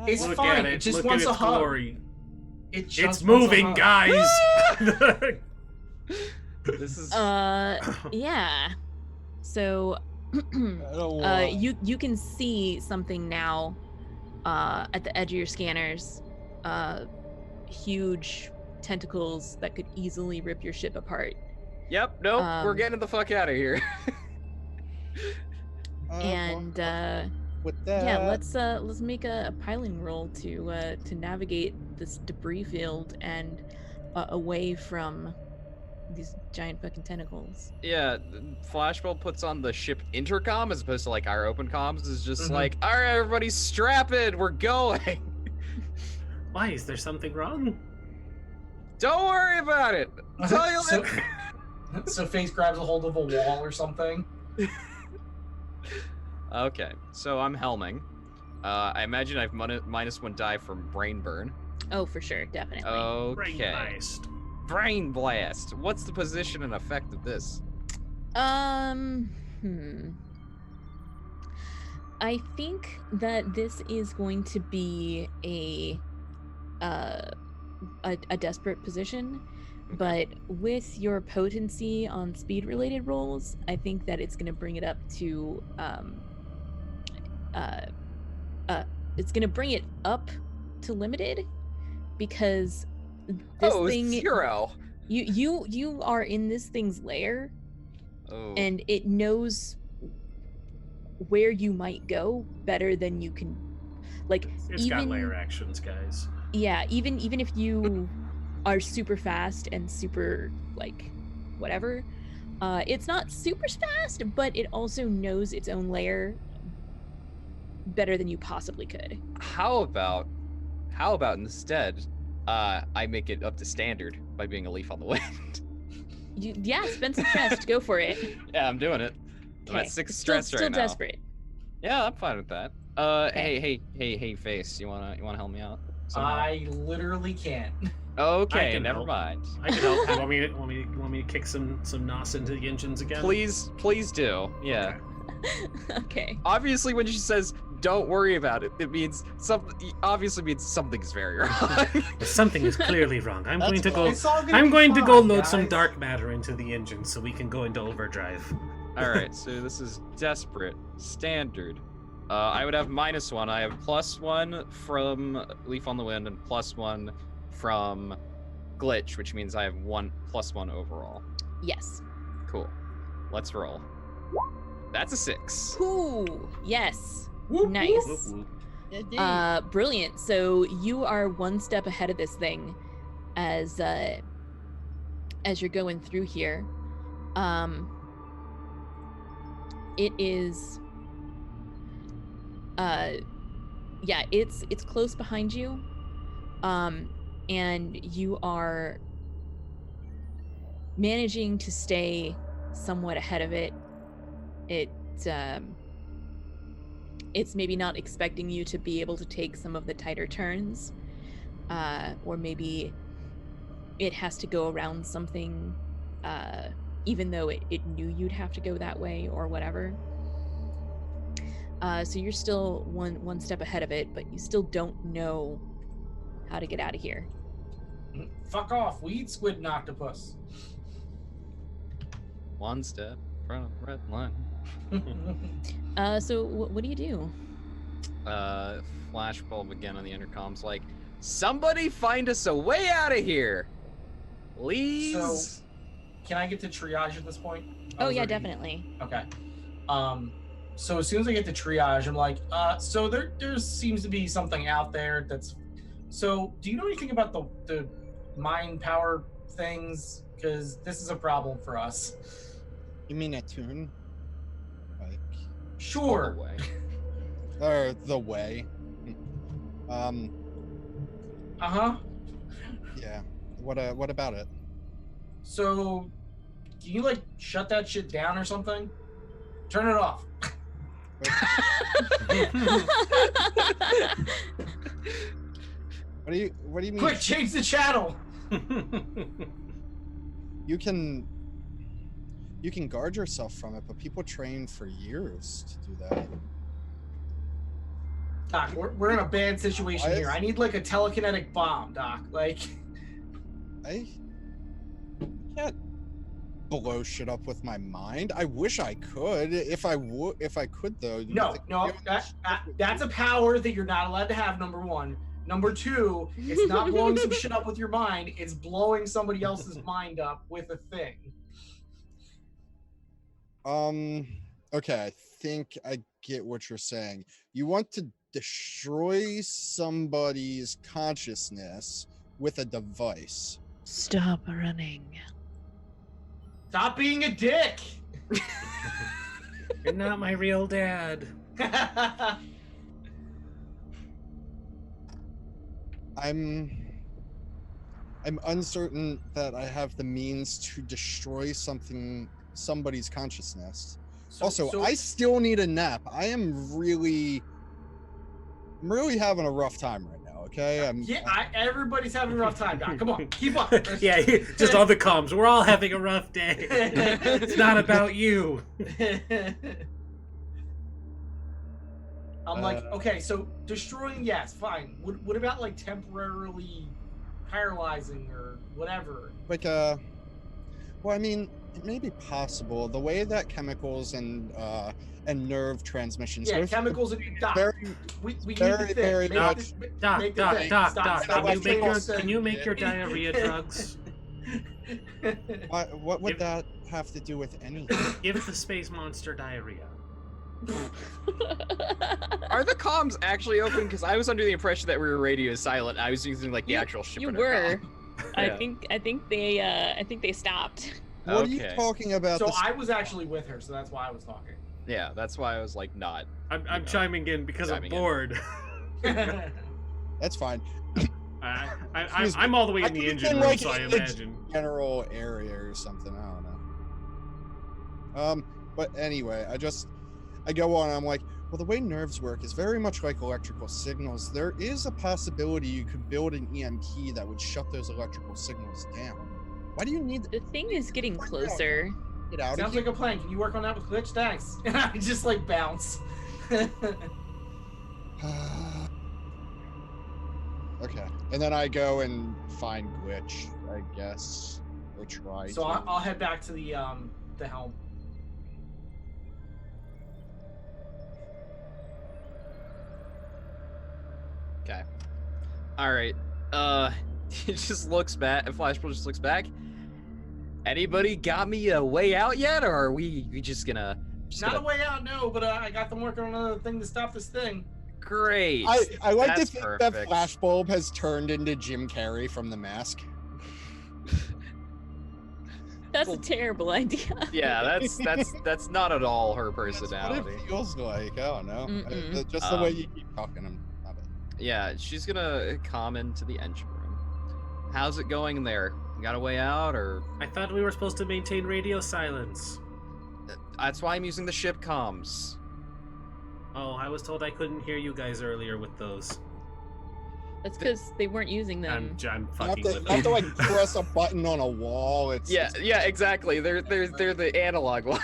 It's Look fine. at it. It just Look wants at a its hug. glory. It just It's wants a moving, hug. guys. This is. Yeah. So, you can see something now, at the edge of your scanners. Huge tentacles that could easily rip your ship apart. Yep. Nope. We're getting the fuck out of here. And with that, yeah, let's make a piloting roll to navigate this debris field and away from these giant fucking tentacles. Yeah, Flashbulb puts on the ship intercom as opposed to like our open comms. Is just like, all right, everybody, strap in. We're going. Why is there something wrong? Don't worry about it. I'll tell you later. So Face grabs a hold of a wall or something. Okay, so I'm helming. I imagine I've -1 die from brain burn. Oh, for sure, definitely. Okay. Brain blast. What's the position and effect of this? I think that this is going to be a a desperate position, but with your potency on speed related rolls, I think that it's going to bring it up to it's going to bring it up to limited, because this thing 0. you are in this thing's lair, Oh. and it knows where you might go better than you can. Like, It's got layer actions, guys. Yeah, even if you are super fast and super like whatever, it's not super fast, but it also knows its own layer better than you possibly could. How about instead, I make it up to standard by being a leaf on the wind? Yeah, spend some stress. Go for it. Yeah, I'm doing it. I'm Okay. at 6 Still stress right now. desperate. Yeah, I'm fine with that. Okay. Hey, face. You wanna help me out? Somehow? I literally can't. Okay, can never help. mind. I can help. Want me to kick some NOS into the engines again? Please do. Yeah. Okay. Obviously, when she says "don't worry about it," it means something. Obviously, means something's very wrong. Something is clearly wrong. I'm going to go. It's all gonna I'm be going to go fine, load some guys. dark matter into the engine so we can go into overdrive. All right, so this is desperate standard. I would have -1. I have +1 from Leaf on the Wind and +1 from Glitch, which means I have +1 overall. Yes. Cool. Let's roll. That's a 6. Ooh, yes. Whoop, Nice. whoop. Brilliant. So you are one step ahead of this thing as you're going through here. It is yeah, it's close behind you. And you are managing to stay somewhat ahead of it. It's maybe not expecting you to be able to take some of the tighter turns, or maybe it has to go around something, even though it knew you'd have to go that way or whatever. So you're still one step ahead of it, but you still don't know how to get out of here. Fuck off. We eat squid and octopus. One step in front of the red line. So what do you do? Flashbulb again on the intercoms, like, somebody find us a way out of here, please. So, can I get to triage at this point? I Oh was yeah, already- definitely. Okay. So as soon as I get to triage, I'm like, so there seems to be something out there that's. So, do you know anything about the mind power things? Because this is a problem for us. You mean a tune? Like, Sure. Go away. or the way? Uh-huh. Yeah. What about it? So, can you like shut that shit down or something? Turn it off. What do you mean? Quick, change the channel. You can guard yourself from it, but people train for years to do that. Doc, we're in a bad situation here. I need like a telekinetic bomb, Doc. Like, I can't blow shit up with my mind. I wish I could. If I could though. you no, think no, that's a power that you're not allowed to have. Number one. Number two, it's not blowing some shit up with your mind. It's blowing somebody else's mind up with a thing. Okay, I think I get what you're saying. You want to destroy somebody's consciousness with a device. Stop running. Stop being a dick. You're not my real dad. I'm uncertain that I have the means to destroy somebody's consciousness. Also, I still need a nap. I'm really having a rough time right now, okay? Everybody's having a rough time, Doc. Come on, keep up. Yeah, just on the comms. We're all having a rough day. It's not about you. I'm like, okay, so destroying, yes, fine. What about like temporarily paralyzing or whatever. Like well, I mean, it may be possible. The way that chemicals and nerve transmissions Yeah, go through chemicals and Doc. very, We need very, to think. very Make much- this- Doc, make the Doc, thing. Doc, Stop- Doc, stop can you make your diarrhea drugs? what would If- that have to do with anything? Give the space monster diarrhea. Are the comms actually open? Because I was under the impression that we were radio silent. I was using like the actual ship. You intercom. were. I Yeah. think they stopped. What are you Okay. talking about? So this- I was actually with her, so that's why I was talking. Yeah, that's why I was like not. I'm chiming in because I'm Chiming in. bored. That's fine. I'm all the way I in the think engine in, room, like, so I in- imagine. General area or something. I don't know. But anyway, I go on. I'm like, well, the way nerves work is very much like electrical signals. There is a possibility you could build an EMP that would shut those electrical signals down. Why do you need The thing is getting closer. it out? Sounds like a plan. Can you work on that with Glitch? Thanks. And I just like bounce. Okay, and then I go and find Glitch, I guess, or try. So to. I'll head back to the helm. Okay. All right. He just looks back. Flashpoint just looks back. Anybody got me a way out yet, or are we just gonna? Not a way out, no, but I got them working on another thing to stop this thing. Great. I like to That's think that perfect. Flashbulb has turned into Jim Carrey from The Mask. That's a terrible idea. Yeah, that's not at all her That's what personality. it feels like. I don't know. Mm-mm. Just the way you keep talking. I'm not a- Yeah, she's gonna come into the engine room. How's it going there? You got a way out, or I thought we were supposed to maintain radio silence. that's why I'm using the ship comms. Oh, I was told I couldn't hear you guys earlier with those. That's because they weren't using them. I'm You have fucking to, with you have to them. like press a button on a wall. Yeah, exactly. They're the analog one.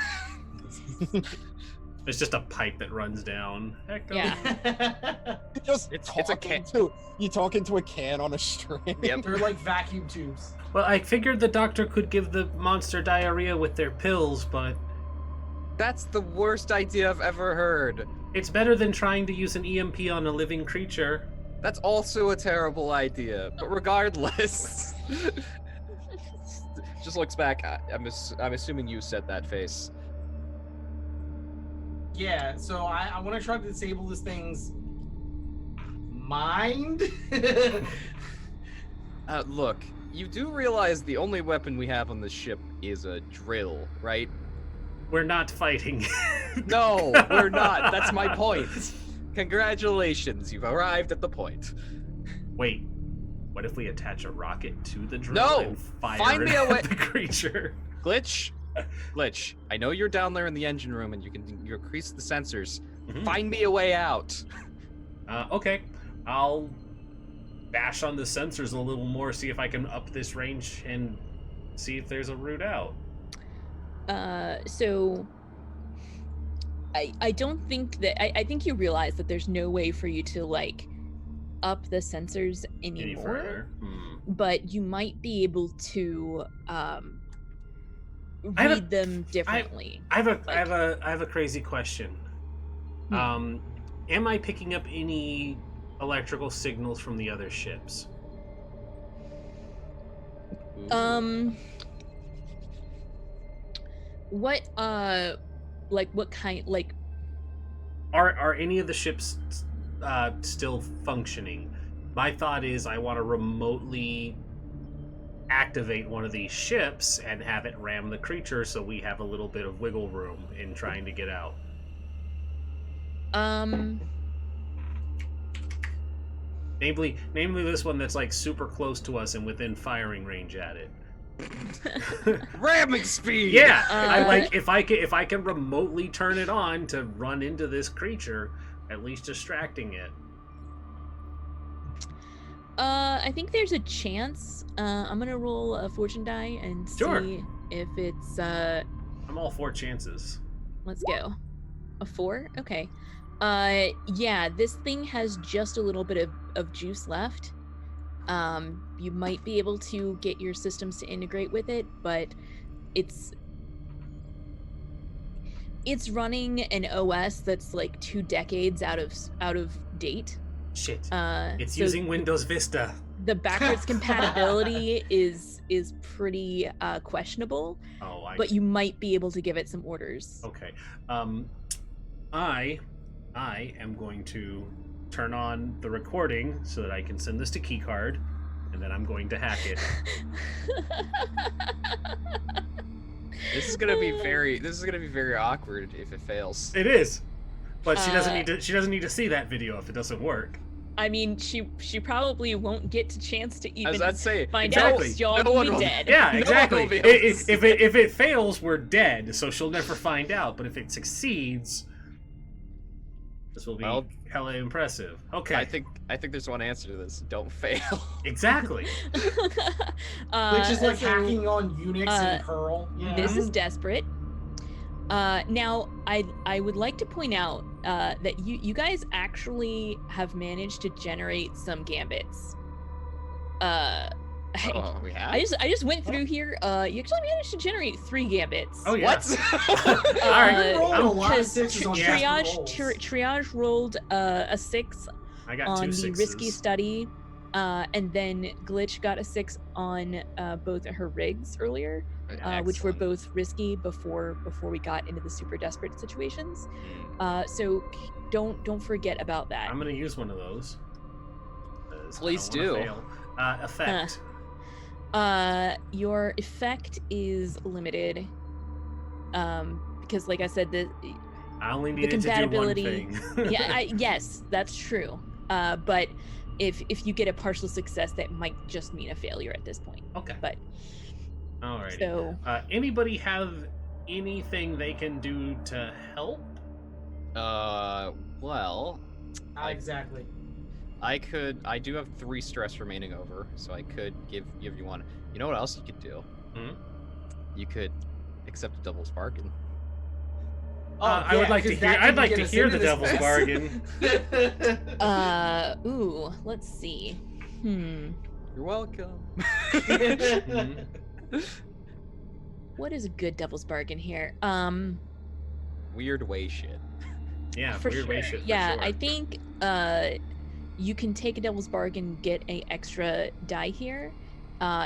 There's just a pipe that runs down. Echo. Yeah. You just It's a talking to you talk into a can on a string. Yep. They're like vacuum tubes. Well, I figured the doctor could give the monster diarrhea with their pills, but That's the worst idea I've ever heard. it's better than trying to use an EMP on a living creature. That's also a terrible idea. But regardless, just looks back. I'm assuming you said that face. Yeah, so I want to try to disable this thing's mind. Look, you do realize the only weapon we have on this ship is a drill, right? We're not fighting. No, we're not. That's my point. Congratulations, you've arrived at the point. Wait, what if we attach a rocket to the drill No! and fire Find it me a at way- the creature? Glitch, I know you're down there in the engine room and you increase the sensors. Mhm. Find me a way out. Okay, I'll bash on the sensors a little more, see if I can up this range and see if there's a route out. So I don't think that I think you realize that there's no way for you to like up the sensors Any anymore. further? But you might be able to I have a- read them differently. I have a crazy question. Hmm. Am I picking up any electrical signals from the other ships? What like what kind like Are any of the ships still functioning? My thought is I want to remotely activate one of these ships and have it ram the creature so we have a little bit of wiggle room in trying to get out. Namely this one that's like super close to us and within firing range at it. Ramming speed. Yeah, I Uh, like if I can remotely turn it on to run into this creature, at least distracting it. I think there's a chance. I'm gonna roll a fortune die and Sure. see if it's I'm all for chances. let's go. A 4? Okay. Yeah, this thing has just a little bit of juice left. You might be able to get your systems to integrate with it, but it's running an OS that's like 2 decades out of date. Shit. So It's using Windows Vista. the backwards compatibility is pretty questionable, but you might be able to give it some orders. Okay. I am going to turn on the recording so that I can send this to Keycard, and then I'm going to hack it. This is gonna be very awkward if it fails. It is, but she doesn't need to. She doesn't need to see that video if it doesn't work. I mean, she probably won't get a chance to even find exactly. out if y'all No will one be will- dead. Yeah, No exactly. one will be able to If it fails, we're dead, so she'll never find out. But if it succeeds, this will be hella impressive. Okay. I think there's one answer to this. Don't fail. Exactly. Which is like hacking on Unix and Perl. Yeah. This is desperate. Now, I would like to point out that you guys actually have managed to generate some gambits. We have. I just went through here. You actually managed to generate 3 gambits. Oh yeah. What? All right. You're rolling a lot of Because sixes on desperate rolls. triage rolled a 6 I got on 2 the 6s. risky study, and then Glitch got a 6 on both of her rigs earlier, which were Excellent. both risky before we got into the super desperate situations. So don't forget about that. I'm gonna use one of those. 'Cause I Please don't wanna do. fail. Effect. Your effect is limited, because like I said, I only the needed to do one compatibility. thing. Yes, that's true. But if you get a partial success, that might just mean a failure at this point. Okay. But Alrighty. so Anybody have anything they can do to help? Well, Not exactly. I do have 3 stress remaining over, so I could give you one. You know what else you could do? You could accept a devil's bargain. I would like to hear. I'd like to hear the devil's bargain. ooh, let's see. You're welcome. What is a good devil's bargain here? Weird way shit. Yeah, For weird sure. way shit. For Yeah, sure. I think you can take a devil's bargain, get a extra die here,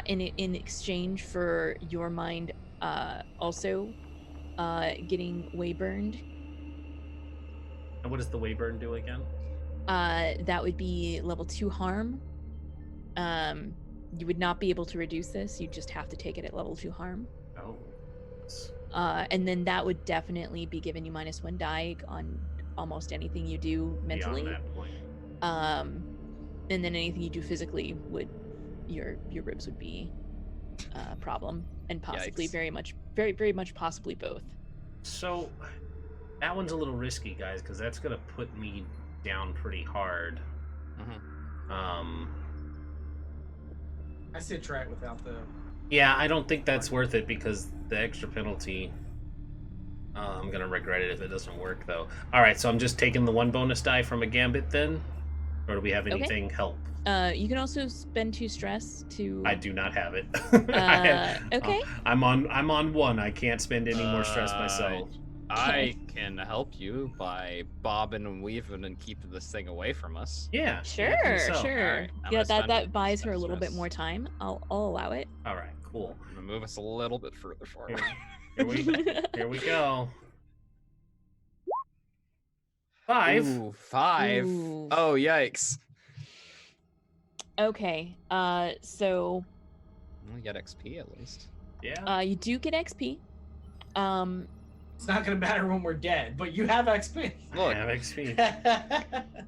in exchange for your mind also getting way burned. And what does the Wayburn do again? That would be level 2 harm. You would not be able to reduce this. You just have to take it at level 2 harm. Oh. It's- And then that would definitely be giving you -1 die on almost anything you do mentally. Beyond that point. And then anything you do physically would your ribs would be a problem, and possibly Yikes. very much possibly both. So that one's a little risky, guys, because that's gonna put me down pretty hard. I said try it without the. Yeah, I don't think that's worth it because the extra penalty. I'm gonna regret it if it doesn't work, though. All right, so I'm just taking the 1 bonus die from a gambit then, or do we have anything help? You can also spend 2 stress to. I do not have it. Okay. I'm on 1. I can't spend any more stress myself. I can help you by bobbing and weaving and keeping this thing away from us. Yeah. Sure, I think so. sure. Alright, I'm Yeah, gonna that spend buys her a some little bit stress. more time. I'll allow it. All right, cool. I'm gonna move us a little bit further forward. Here we go. 5. Ooh, 5. Ooh. Oh, yikes. Okay. So Well, we got XP at least. Yeah. you do get XP. It's not gonna matter when we're dead, but you have XP. Look, I have XP.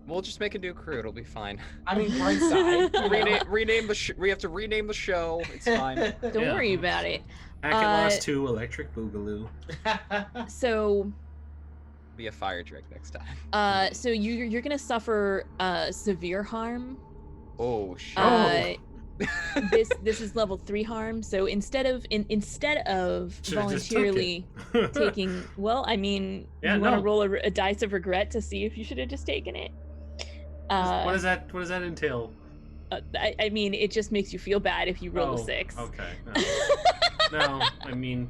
we'll just make a new crew. It'll be fine. I mean, bright side. you know. rename the. We have to rename the show. It's fine. Don't Yeah. worry about it. Packet Lost 2, Electric Boogaloo. So Be a fire drake next time. so you're gonna suffer severe harm. Oh shit. This is level 3 harm. So instead of Should've just voluntarily took it. taking, well, I mean, Yeah, you want to no. roll a dice of regret to see if you should have just taken it. What does that entail? I mean, it just makes you feel bad if you roll a 6. Okay. No, I mean,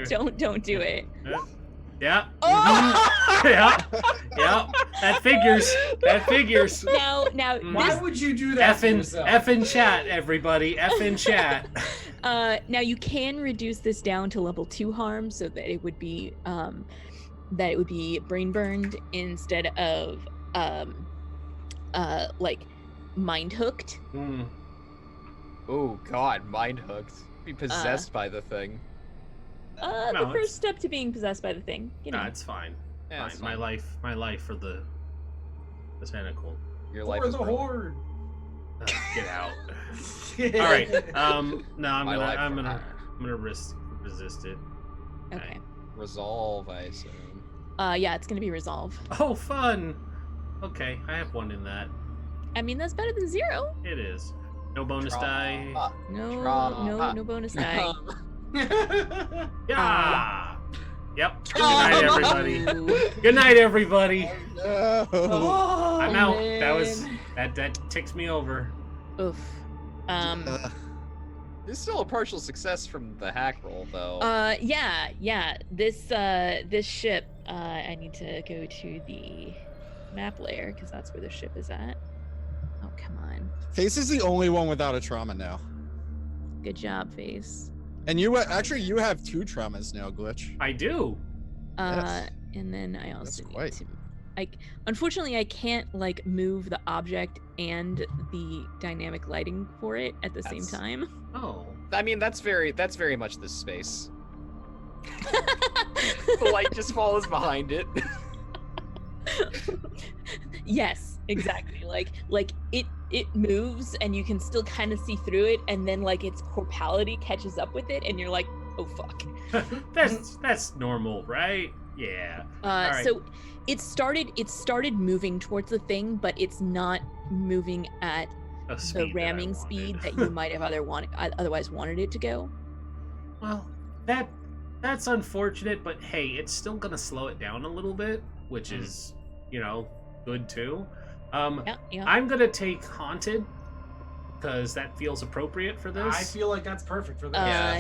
don't do it. Yeah. Oh! Yeah. Yeah. That figures. Now, Why would you do that to yourself? F in chat, everybody. F in chat. Now you can reduce this down to level 2 harm, so that it would be brain burned instead of like mind hooked. Oh God, mind hooked. Be possessed by the thing. No, The first step to being possessed by the thing. You know. No, it's fine. Yeah, Fine. it's My fine. life for the tentacle. Your life For is the ruined. horde. Get out. All right. No, I'm My life for gonna hire. resist it. Okay. Resolve, I assume. Yeah, it's gonna be resolve. Oh, fun. Okay, I have 1 in that. I mean, that's better than 0. It is. No bonus die. No bonus die. Yeah. Yep. Good night, everybody. Good night, everybody. No. Oh, I'm out. man. That ticks me over. Oof. It's still a partial success from the hack roll, though. Yeah. This ship. I need to go to the map layer because that's where the ship is at. Oh, come on. Face is the only one without a trauma now. Good job, Face. And you actually you have 2 traumas now, Glitch. I do. Yes. And then I also That's need quite. to. Unfortunately, I can't like move the object and the dynamic lighting for it at the same That's- time. Oh. I mean, that's very much this space. The light just follows behind it. Yes, exactly. Like it moves and you can still kind of see through it, and then like its corpality catches up with it, and you're like, oh fuck. That's normal, right? Yeah. Alright. So it started moving towards the thing, but it's not moving at A the speed that I ramming speed wanted. that you might have otherwise wanted it to go. Well, that's unfortunate, but hey, it's still gonna slow it down a little bit, which is, good too. Yeah. I'm gonna take Haunted, because that feels appropriate for this. I feel like that's perfect for this.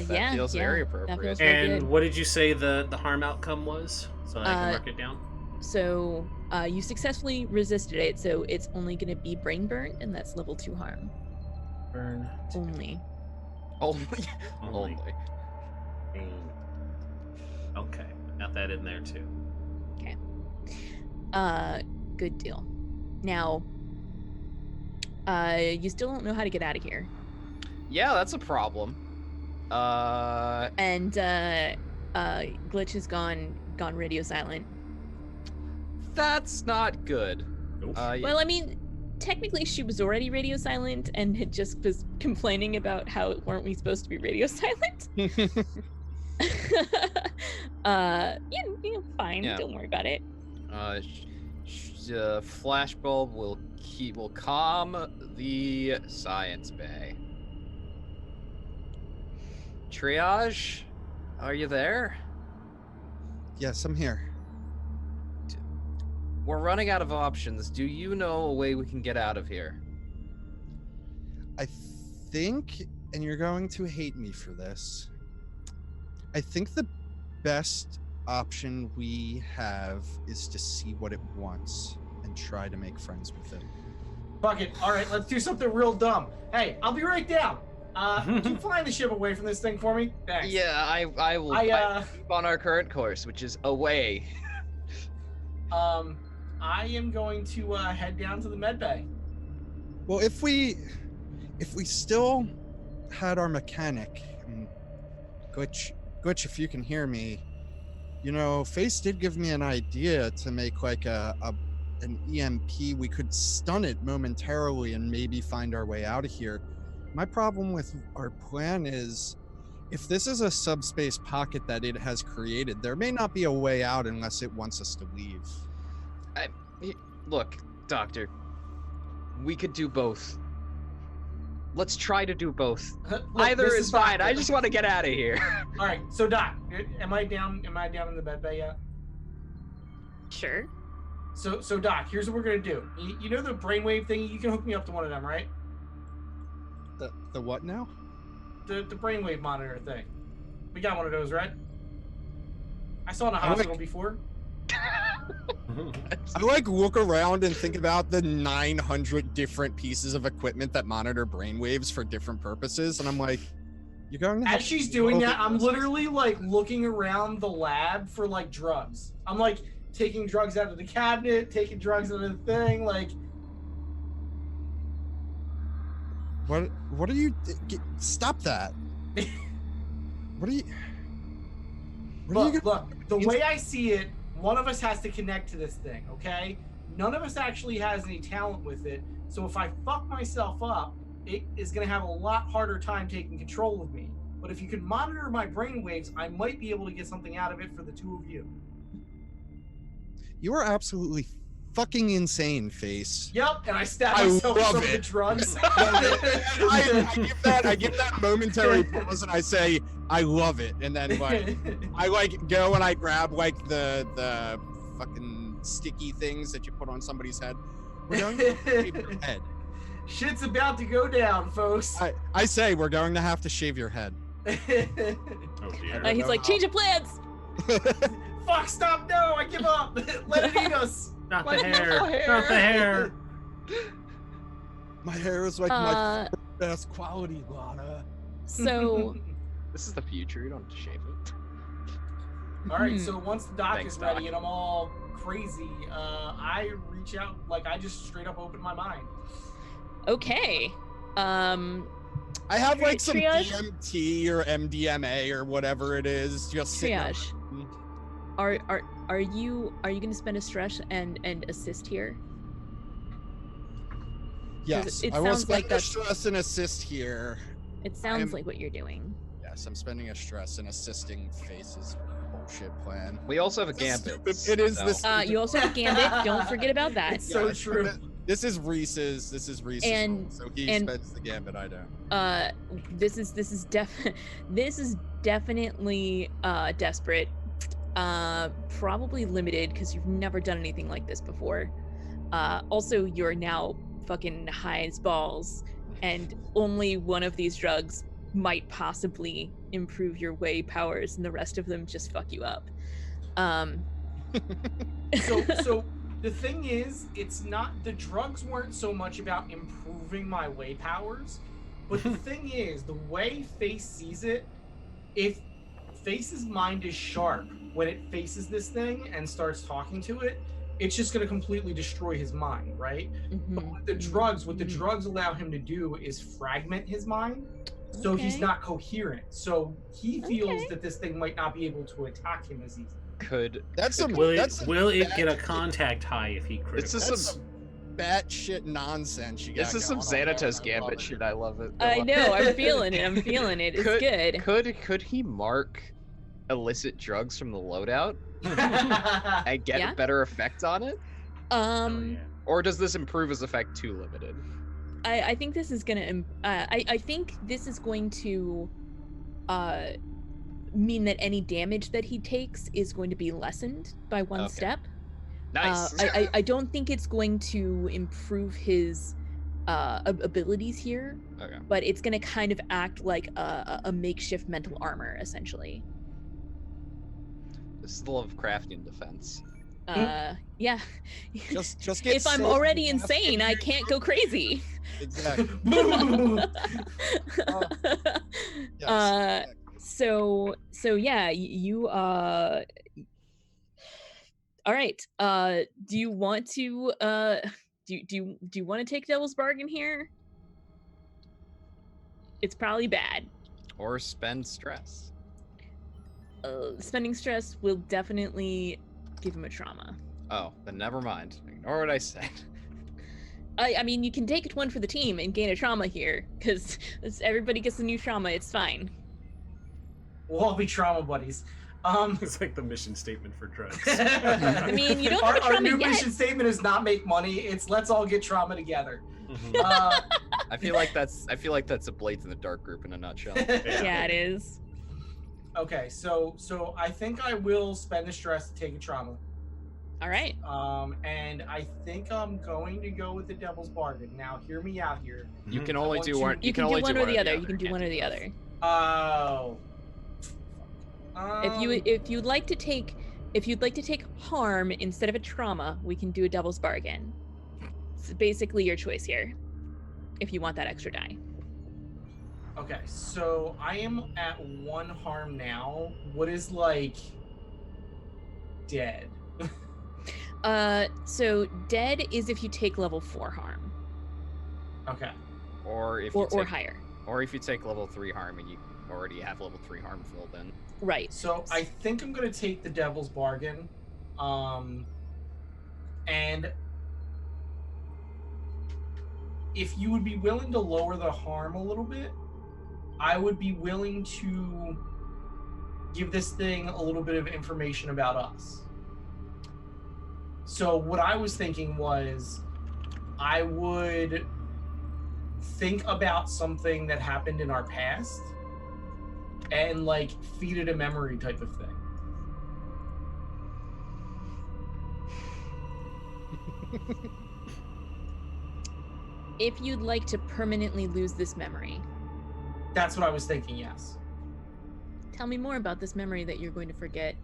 That feels very appropriate. That feels very And good. what did you say the harm outcome was? So that I can mark it down. So you successfully resisted it, so it's only going to be brain burn, and that's level 2 harm. Burn. Only. Only. Only. Pain. Okay, got that in there too. Good deal. Now, you still don't know how to get out of here. Yeah, that's a problem. And Glitch has gone radio silent. That's not good. Nope. Well, I mean, technically she was already radio silent and had just was complaining about how weren't we supposed to be radio silent? Fine. Yeah. Don't worry about it. Flashbulb will calm the science bay. Triage, are you there? Yes, I'm here. We're running out of options. Do you know a way we can get out of here? I think, and you're going to hate me for this, I think the best option we have is to see what it wants and try to make friends with it. Fuck it. All right, let's do something real dumb. Hey, I'll be right down. Keep flying the ship away from this thing for me. Thanks. Yeah, I will keep on our current course, which is away. I am going to head down to the med bay. Well, if we still had our mechanic, Glitch, if you can hear me, Face did give me an idea to make like an EMP. We could stun it momentarily and maybe find our way out of here. My problem with our plan is, if this is a subspace pocket that it has created, there may not be a way out unless it wants us to leave. Look, Doctor, we could do both. Let's try to do both. Look, Either this is fine. Doctor. I just want to get out of here. All right, so Doc, am I down in the med bay yet? Sure. So Doc, here's what we're gonna do. You know the brainwave thing? You can hook me up to one of them, right? The what now? The brainwave monitor thing. We got one of those, right? I saw it in a hospital before. I like look around and think about the 900 different pieces of equipment that monitor brainwaves for different purposes, and I'm like, you're going to As she's doing that, I'm literally like looking around the lab for like drugs. I'm like taking drugs out of the cabinet, taking drugs out of the thing, like. What are you? Stop that! What are you? Look, the way I see it, one of us has to connect to this thing, okay? None of us actually has any talent with it, so if I fuck myself up, it is going to have a lot harder time taking control of me. But if you can monitor my brainwaves, I might be able to get something out of it for the two of you. You are absolutely fucking insane, Face. Yep, and I stab myself with some of the drugs. I give that momentary pause and I say, I love it. And then like I like go and I grab like the fucking sticky things that you put on somebody's head. We're going to shave your head. Shit's about to go down, folks. I say we're going to have to shave your head. Oh dear. He's like, change of plans. Fuck, stop, no, I give up. Let it eat us. Not the hair. Not the hair. My hair is like my best quality, Lana. So This is the future. You don't have to shave it. All right, so once the doc Thanks, is ready Doc. and I'm all crazy, I reach out, like I just straight up open my mind. okay. I have like some Triage? DMT or MDMA or whatever it is. Just sitting on- Triage. Are you going to spend a stress and assist here? Yes, it I will sounds spend like a that's- stress and assist here. It sounds am- like what you're doing. Yes, I'm spending a stress and assisting Face's bullshit plan. We also have a This is gambit. stupid. It is so- this. You also have Gambit. Don't forget about that. It's so Yeah, true. This is Rhys's. And- role, so he and- spends the gambit. I don't. This is definitely desperate. Probably limited because you've never done anything like this before. Also, you're now fucking high as balls, and only one of these drugs might possibly improve your way powers, and the rest of them just fuck you up. So the thing is, it's not, the drugs weren't so much about improving my way powers, but the thing is, the way Face sees it, if Face's mind is sharp when it faces this thing and starts talking to it, it's just going to completely destroy his mind, right? But Mhm. with the drugs, what the drugs allow him to do is fragment his mind, so he's Okay. not coherent. So he feels Okay. that this thing might not be able to attack him as easily. Could That's some. Will that's it, some will it bad get a shit. contact high if he crits? This is That's some- some batshit nonsense you got. this is some going on there, Xanatos and I love gambit it. shit. I love it. I love know. I'm feeling it. I'm feeling it. It's good. Could he mark illicit drugs from the loadout Oh, and get Yeah. a better effect on it? Oh, yeah. Or does this improve his effect too limited? I think this is gonna. I think this is going to mean that any damage that he takes is going to be lessened by one Okay. step. Nice. I don't think it's going to improve his abilities here, Okay. but it's going to kind of act like a makeshift mental armor, essentially. This is the Lovecraftian defense. Yeah. Just get. If I'm safe already enough insane, to I do- can't go crazy. Exactly. Boom! Yes. So yeah, you all right. Do you want to do you want to take devil's bargain here? It's probably bad. Or spend stress. Spending stress will definitely give him a trauma. Oh, then never mind. Ignore what I said. I mean, you can take one for the team and gain a trauma here, because everybody gets a new trauma. It's fine. We'll all be trauma buddies. It's like the mission statement for drugs. I mean, you don't our, have a our trauma new yet. mission statement is not make money. It's let's all get trauma together. Mhm. I feel like that's a Blades in the Dark group in a nutshell. Yeah, it is. Okay, so I think I will spend the stress to take a trauma. All right. And I think I'm going to go with the devil's bargain. Now, hear me out here. You can I only want do to- one. You can do only one or the other. You You can do can't one or the both. other. Oh. If you'd like to take harm instead of a trauma, we can do a devil's bargain. It's basically your choice here. If you want that extra die. Okay, so I am at 1 harm now. What is like dead? So dead is if you take level 4 harm Okay. Or if or you take, higher. or if you take level 3 harm and you already have level 3 harm filled in. Right. So I think I'm gonna take the devil's bargain. And if you would be willing to lower the harm a little bit, I would be willing to give this thing a little bit of information about us. So what I was thinking was I would think about something that happened in our past and like feed it a memory type of thing. If you'd like to permanently lose this memory, That's what I was thinking, yes. tell me more about this memory that you're going to forget.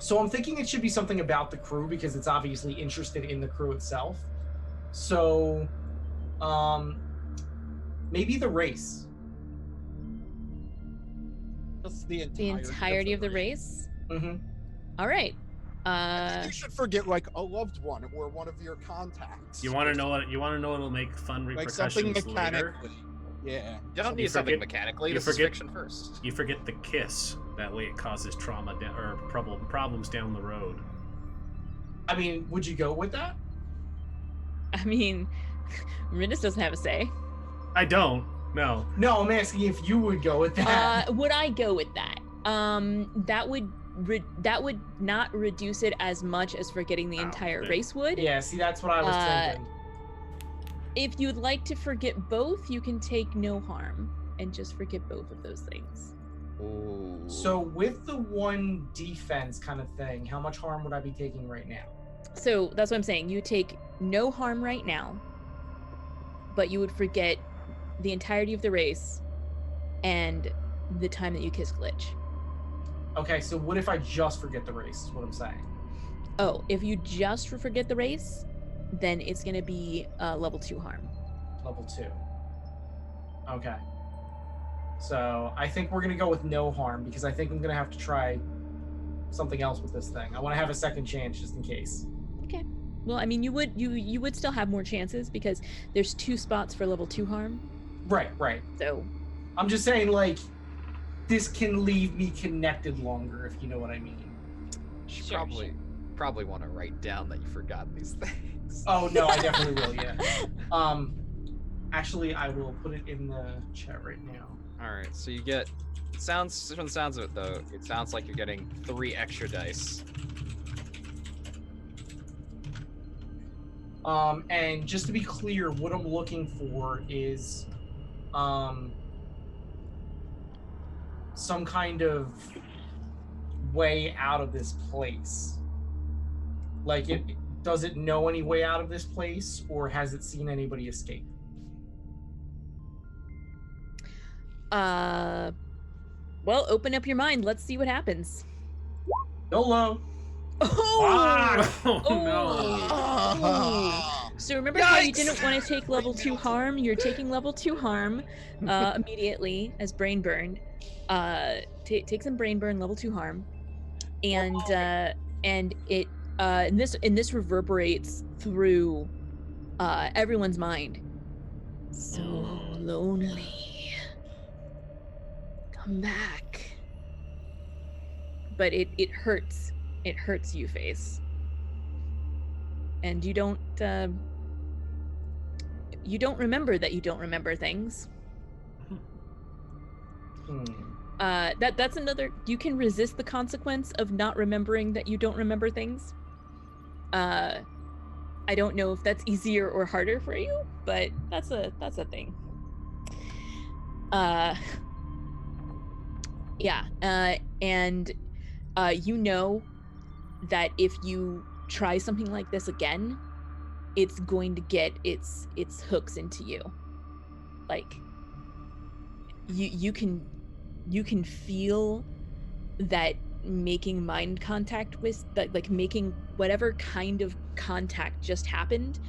So I'm thinking it should be something about the crew because it's obviously interested in the crew itself. So, maybe the race. Just the The entirety of the race? Mm-hmm. All right. You should forget like a loved one or one of your contacts. You want to know what? You want to know what'll make fun like something repercussions later? mechanically. Yeah. You don't You need something forget- mechanically. you This is forget- fiction first. You forget the kiss. That way, it causes trauma or problems down the road. I mean, would you go with that? I mean, Rhys doesn't have a say. I don't. No. No, I'm asking if you would go with that. Would I go with that? That would not reduce it as much as forgetting the Oh, entire then- race would. Yeah, see, that's what I was thinking. If you'd like to forget both, you can take no harm and just forget both of those things. Ooh. So with the 1 defense kind of thing, how much harm would I be taking right now? So that's what I'm saying. You take no harm right now, but you would forget the entirety of the race and the time that you kiss Glitch. Okay, so what if I just forget the race, is what I'm saying. Oh, if you just forget the race, then it's going to be level 2 harm. Level 2. Okay. So I think we're going to go with no harm because I think I'm going to have to try something else with this thing. I want to have a second chance just in case. Okay. Well, I mean, you would still have more chances because there's 2 spots for level 2 harm. Right. So, I'm just saying, like, this can leave me connected longer, if you know what I mean. You Sure, probably want to write down that you forgot these things. Oh, no, I definitely will, yeah. Actually, I will put it in the chat right now. All right, so you get. Sounds from the sounds of it though, it sounds like you're getting 3 extra dice. And just to be clear, what I'm looking for is some kind of way out of this place. Like, does it know any way out of this place, or has it seen anybody escape? Well, open up your mind. Let's see what happens. YOLO! Oh! Oh, Oh. no. Ah. So remember how you Yikes! didn't want to take level 2 harm? You're taking level 2 harm immediately as brain burn. Take some brain burn, level 2 harm, and it and this reverberates through everyone's mind. So lonely. Come back. But it hurts. It hurts you, Face. And you don't remember that you don't remember things. That's another. You can resist the consequence of not remembering that you don't remember things. I don't know if that's easier or harder for you, but that's a thing. Yeah. And you know that if you try something like this again, it's going to get its hooks into you. Like you can feel that making mind contact with that, like making whatever kind of contact just happened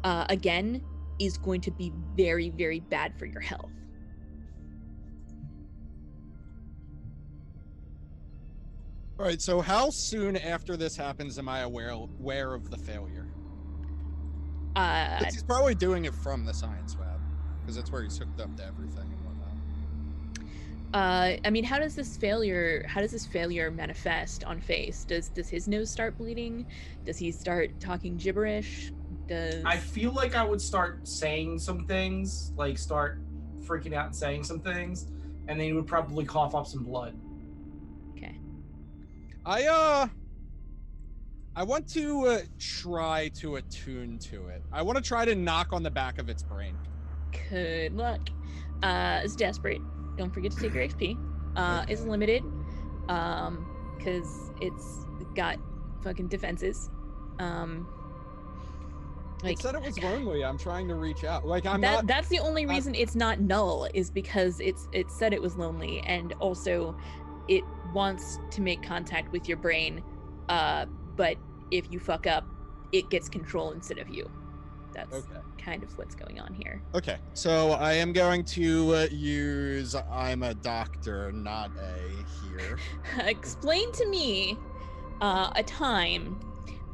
again is going to be very, very bad for your health. All right, so how soon after this happens am I aware of the failure? He's probably doing it from the science lab, because that's where he's hooked up to everything and whatnot. I mean, how does this failure manifest on face? Does his nose start bleeding? Does he start talking gibberish? I feel like I would start saying some things, like start freaking out and saying some things, and then he would probably cough up some blood. Okay. I want to try to attune to it. I want to try to knock on the back of its brain. Good luck. It's desperate. Don't forget to take your XP. It's limited. Because it's got fucking defenses. Like, it said it was lonely. I'm trying to reach out. Like that's the only reason it's not null, is because it said it was lonely, and also it wants to make contact with your brain. But if you fuck up, it gets control instead of you. That's okay. Kind of what's going on here. Okay, so I am going to use I'm a doctor, not a here. Explain to me a time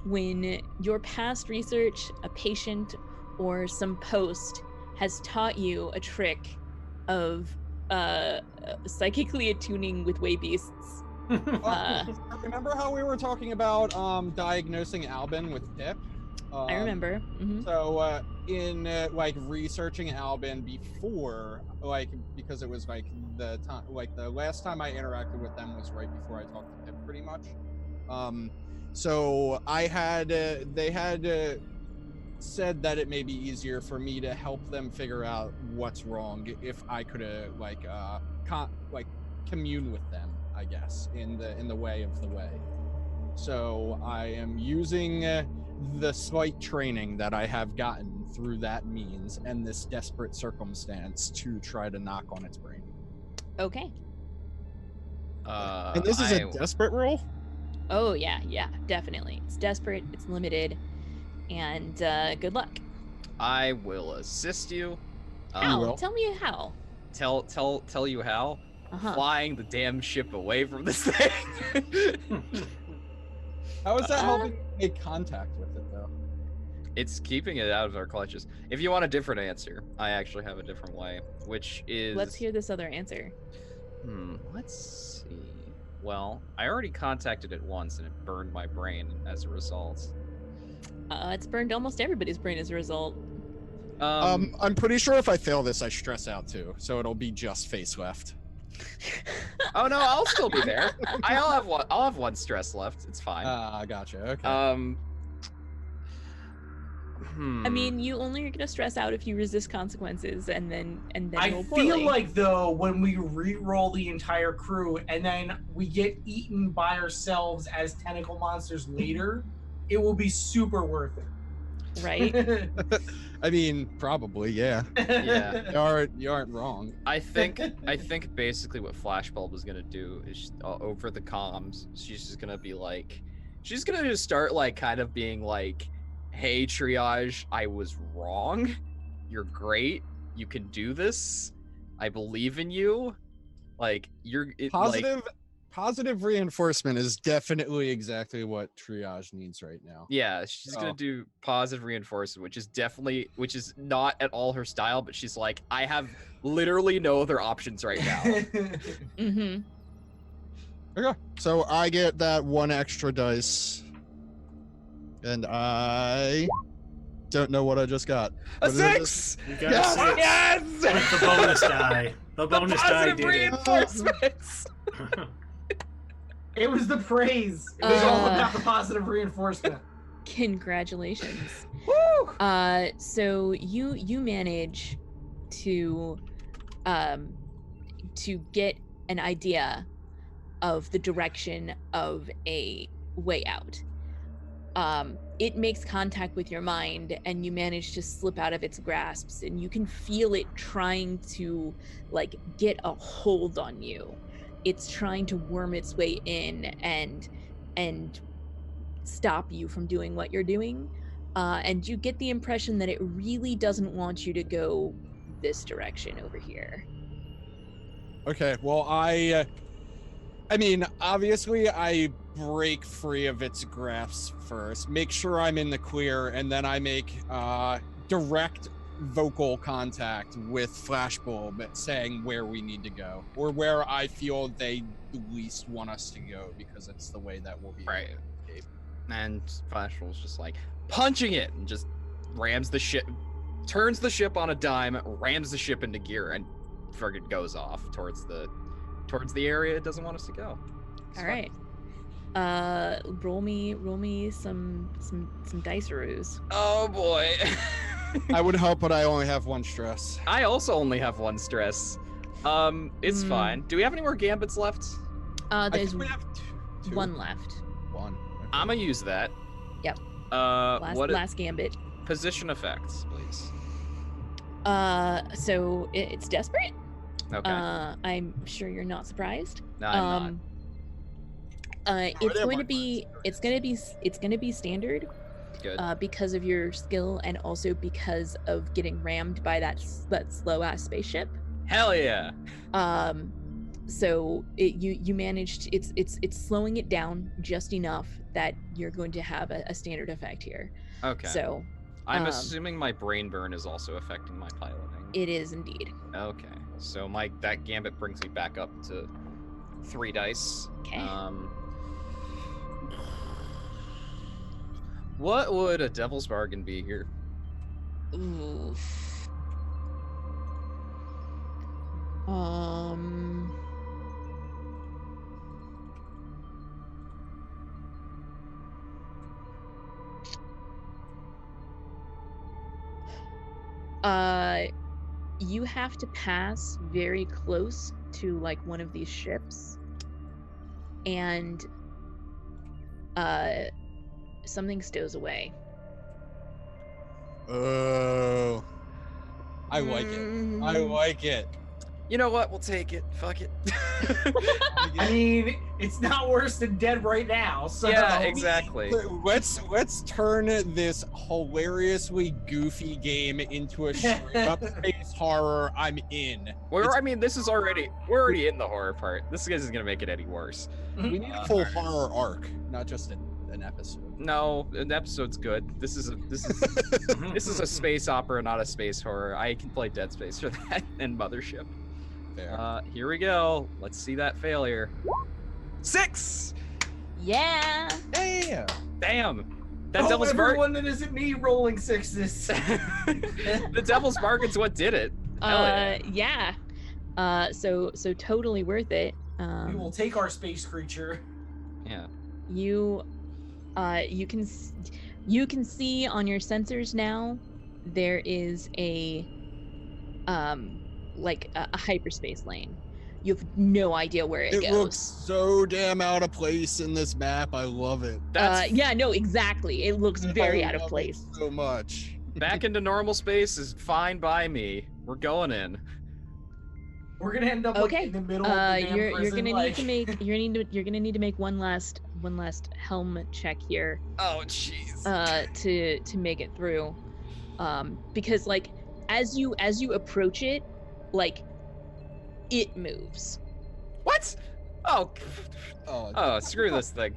when your past research, a patient, or some post has taught you a trick of psychically attuning with way beasts. Remember how we were talking about diagnosing Albin with Pip? I remember. Mm-hmm. So in like researching Albin before, like, because it was like the time, like the last time I interacted with them was right before I talked to Pip, pretty much. So I had they had said that it may be easier for me to help them figure out what's wrong if I could commune with them, I guess, in the way of the way. So I am using the slight training that I have gotten through that means and this desperate circumstance to try to knock on its brain. Okay. And this is a desperate roll? Oh yeah, definitely. It's desperate, it's limited, and good luck. I will assist you. How? Tell me how. Tell you how? Uh-huh. Flying the damn ship away from this thing. How is that helping make contact with it, though? It's keeping it out of our clutches. If you want a different answer, I actually have a different way, which is... Let's hear this other answer. Let's see. Well, I already contacted it once, and it burned my brain as a result. It's burned almost everybody's brain as a result. I'm pretty sure if I fail this, I stress out too, so it'll be just face left. Oh no, I'll still be there. I'll have one stress left. It's fine. Gotcha. Okay. I mean, you only are gonna stress out if you resist consequences, and then I roll poorly. feel like though when we re-roll the entire crew and then we get eaten by ourselves as tentacle monsters later, it will be super worth it. Right? I mean, probably, yeah. Yeah. You aren't wrong. I think basically what Flashbulb is gonna do is over the comms, she's just gonna be like, she's gonna just start like kind of being like, "Hey, Triage, I was wrong. You're great. You can do this. I believe in you. Like Positive reinforcement is definitely exactly what Triage needs right now. Yeah, she's gonna do positive reinforcement, which is not at all her style, but she's like, I have literally no other options right now. Mm-hmm. Okay, so I get that one extra dice, and I don't know what I just got. A 6! You got a 6. Yes! With the bonus die. The bonus die did it. Reinforcements! It was the praise. It was all about the positive reinforcement. Congratulations. Woo! So you manage to get an idea of the direction of a way out. It makes contact with your mind, and you manage to slip out of its grasps, and you can feel it trying to like get a hold on you. It's trying to worm its way in and stop you from doing what you're doing. And you get the impression that it really doesn't want you to go this direction over here. Okay, well, I mean, obviously, I break free of its grasp first, make sure I'm in the clear, and then I make direct vocal contact with Flashbulb saying where we need to go, or where I feel they least want us to go, because it's the way that we'll be Right. able to escape. And Flashbulb's just like punching it and just rams the ship, turns the ship on a dime, rams the ship into gear, and friggin' goes off towards the area it doesn't want us to go. It's All fine. right. Roll me some dice-a-roos. Oh boy. I would help, but I only have 1 stress. I also only have 1 stress. It's fine. Do we have any more gambits left? I There's think we have two. one left. 1. Okay. I'm gonna use that. Yep. What Last gambit. position effects, please? So it's desperate. Okay. I'm sure you're not surprised. No, I'm not. It's gonna be standard. Good. Because of your skill and also because of getting rammed by that slow ass spaceship. Hell yeah. So you managed. It's slowing it down just enough that you're going to have a standard effect here. Okay. So I'm assuming my brain burn is also affecting my piloting. it is indeed. Okay. So that gambit brings me back up to 3 dice. Okay. What would a devil's bargain be here? Oof. You have to pass very close to like one of these ships, and something stows away. Oh, I like it. I like it. You know what? We'll take it. Fuck it. I mean, it's not worse than dead right now. So Yeah, exactly. Let's turn this hilariously goofy game into a straight-up space horror. I'm in. We're already in the horror part. This isn't gonna make it any worse. We need a full horror arc, not just an episode. No, an episode's good. This is a space opera, not a space horror. I can play Dead Space for that and Mothership. Fair. Here we go. Let's see that failure. 6! Yeah. Yeah. Damn. That Oh, devil's bargain. everyone that isn't me rolling 6s. The devil's bargain's what did it. Hell Yeah. So totally worth it. We will take our space creature. Yeah. You can see on your sensors now there is a like a hyperspace lane. You have no idea where it It goes. looks so damn out of place in this map. I love it. Yeah, no, exactly. It looks very I out of love it place. so much. Back into normal space is fine by me. We're going in. We're gonna end up like, Okay. in the middle of the damn You're prison, gonna like... you're gonna need to make one last helm check here Oh jeez. to make it through, because like as you approach it, like it moves. What? Oh. Oh, Oh, screw this thing.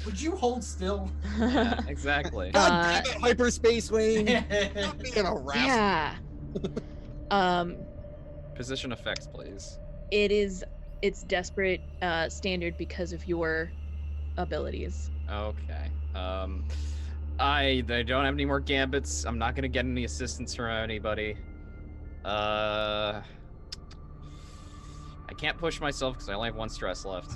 Would you hold still? Yeah, exactly. God damn it, hyperspace lane. Stop being a rascal. Yeah. Position effects, please. It's desperate standard because of your abilities. Okay. I don't have any more gambits. I'm not gonna get any assistance from anybody. I can't push myself because I only have 1 stress left.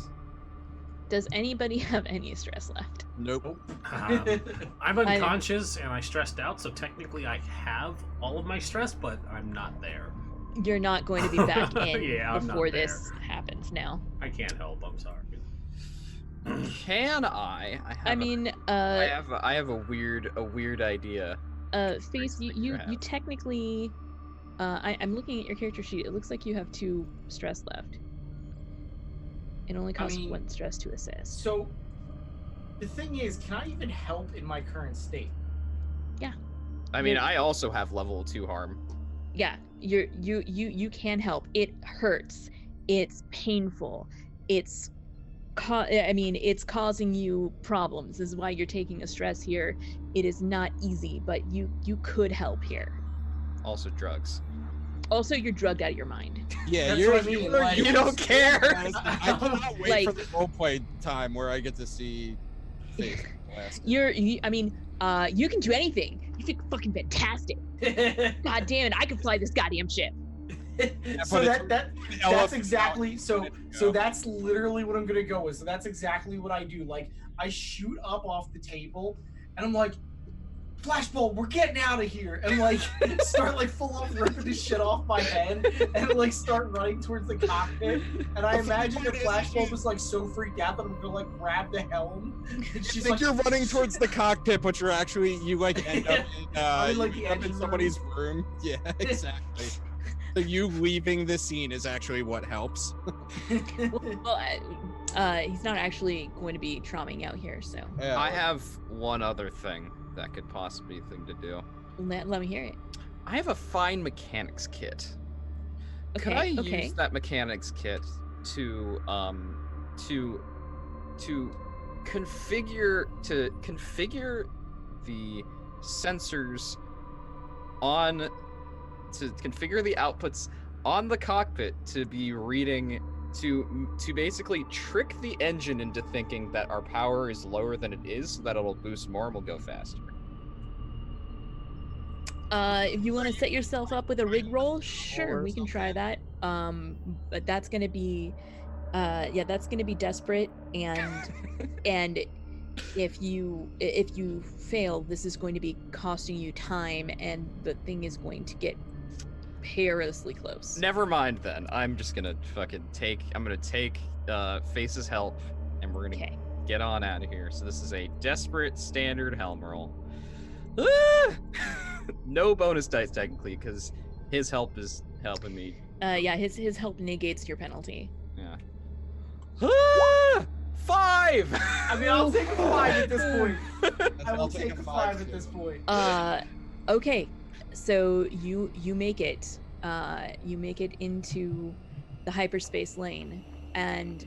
Does anybody have any stress left? Nope. I'm unconscious and I stressed out, so technically I have all of my stress, but I'm not there. You're not going to be back in Yeah, I'm not before this happens. happens now. I can't help. I'm sorry. Can I? I mean, I have a weird idea. Face, you technically, I'm looking at your character sheet. It looks like you have 2 stress left. It only costs 1 stress to assist. So, the thing is, can I even help in my current state? Yeah. I mean, I also have level 2 harm. Yeah, you can help. It hurts. It's painful. It's causing you problems. This is why you're taking a stress here. It is not easy, but you could help here. Also drugs. Also, you're drugged out of your mind. Yeah, That's you're, what I mean, like- You don't care. I cannot wait Like- for the roleplay time where I get to see Faith last. You can do anything. You think fucking fantastic. God damn it, I can fly this goddamn ship. So but that's elephant exactly so go. that's literally what I'm gonna go with. So that's exactly what I do. Like, I shoot up off the table and I'm like, Flashbulb, we're getting out of here, and like start like full on ripping this shit off my head and like start running towards the cockpit. And I imagine that Flashbulb was like so freaked out that I'm gonna like grab the helm. And You she's think like, you're running towards the cockpit, but you're actually you like end up in, I'm in, like, you the end up in engine somebody's room. Yeah, exactly. So you leaving the scene is actually what helps. Well, he's not actually going to be tromming out here, so Yeah. I have one other thing that could possibly be a thing to do. let me hear it. I have a fine mechanics kit. Could Okay, I okay. use that mechanics kit to configure the sensors on to configure the outputs on the cockpit to be reading to basically trick the engine into thinking that our power is lower than it is so that it'll boost more and we'll go faster. If you want to set yourself up with a rig roll, sure, we can try that. But that's gonna be, that's gonna be desperate, and if you fail, this is going to be costing you time, and the thing is going to get perilously close. Never mind then. I'm just gonna fucking take Face's help and we're gonna Okay. get on out of here. So this is a desperate standard helm roll. Ah! No bonus dice technically, because his help is helping me. His help negates your penalty. Yeah. Ah! 5! I mean, I'll take a 5 at this point. I I'll will take take a a 5 5 at this point. Okay, so you make it. You make it into the hyperspace lane, and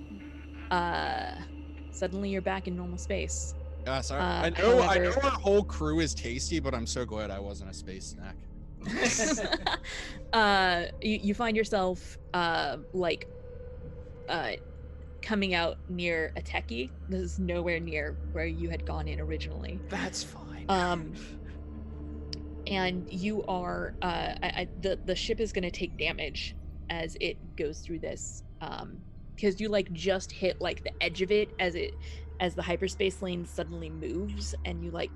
suddenly you're back in normal space. Gosh, I know however- our whole crew is tasty, but I'm so glad I wasn't a space snack. You find yourself coming out near a techie. This is nowhere near where you had gone in originally. That's fine. And you are the ship is going to take damage as it goes through this, because you like just hit like the edge of it as the hyperspace lane suddenly moves, and you like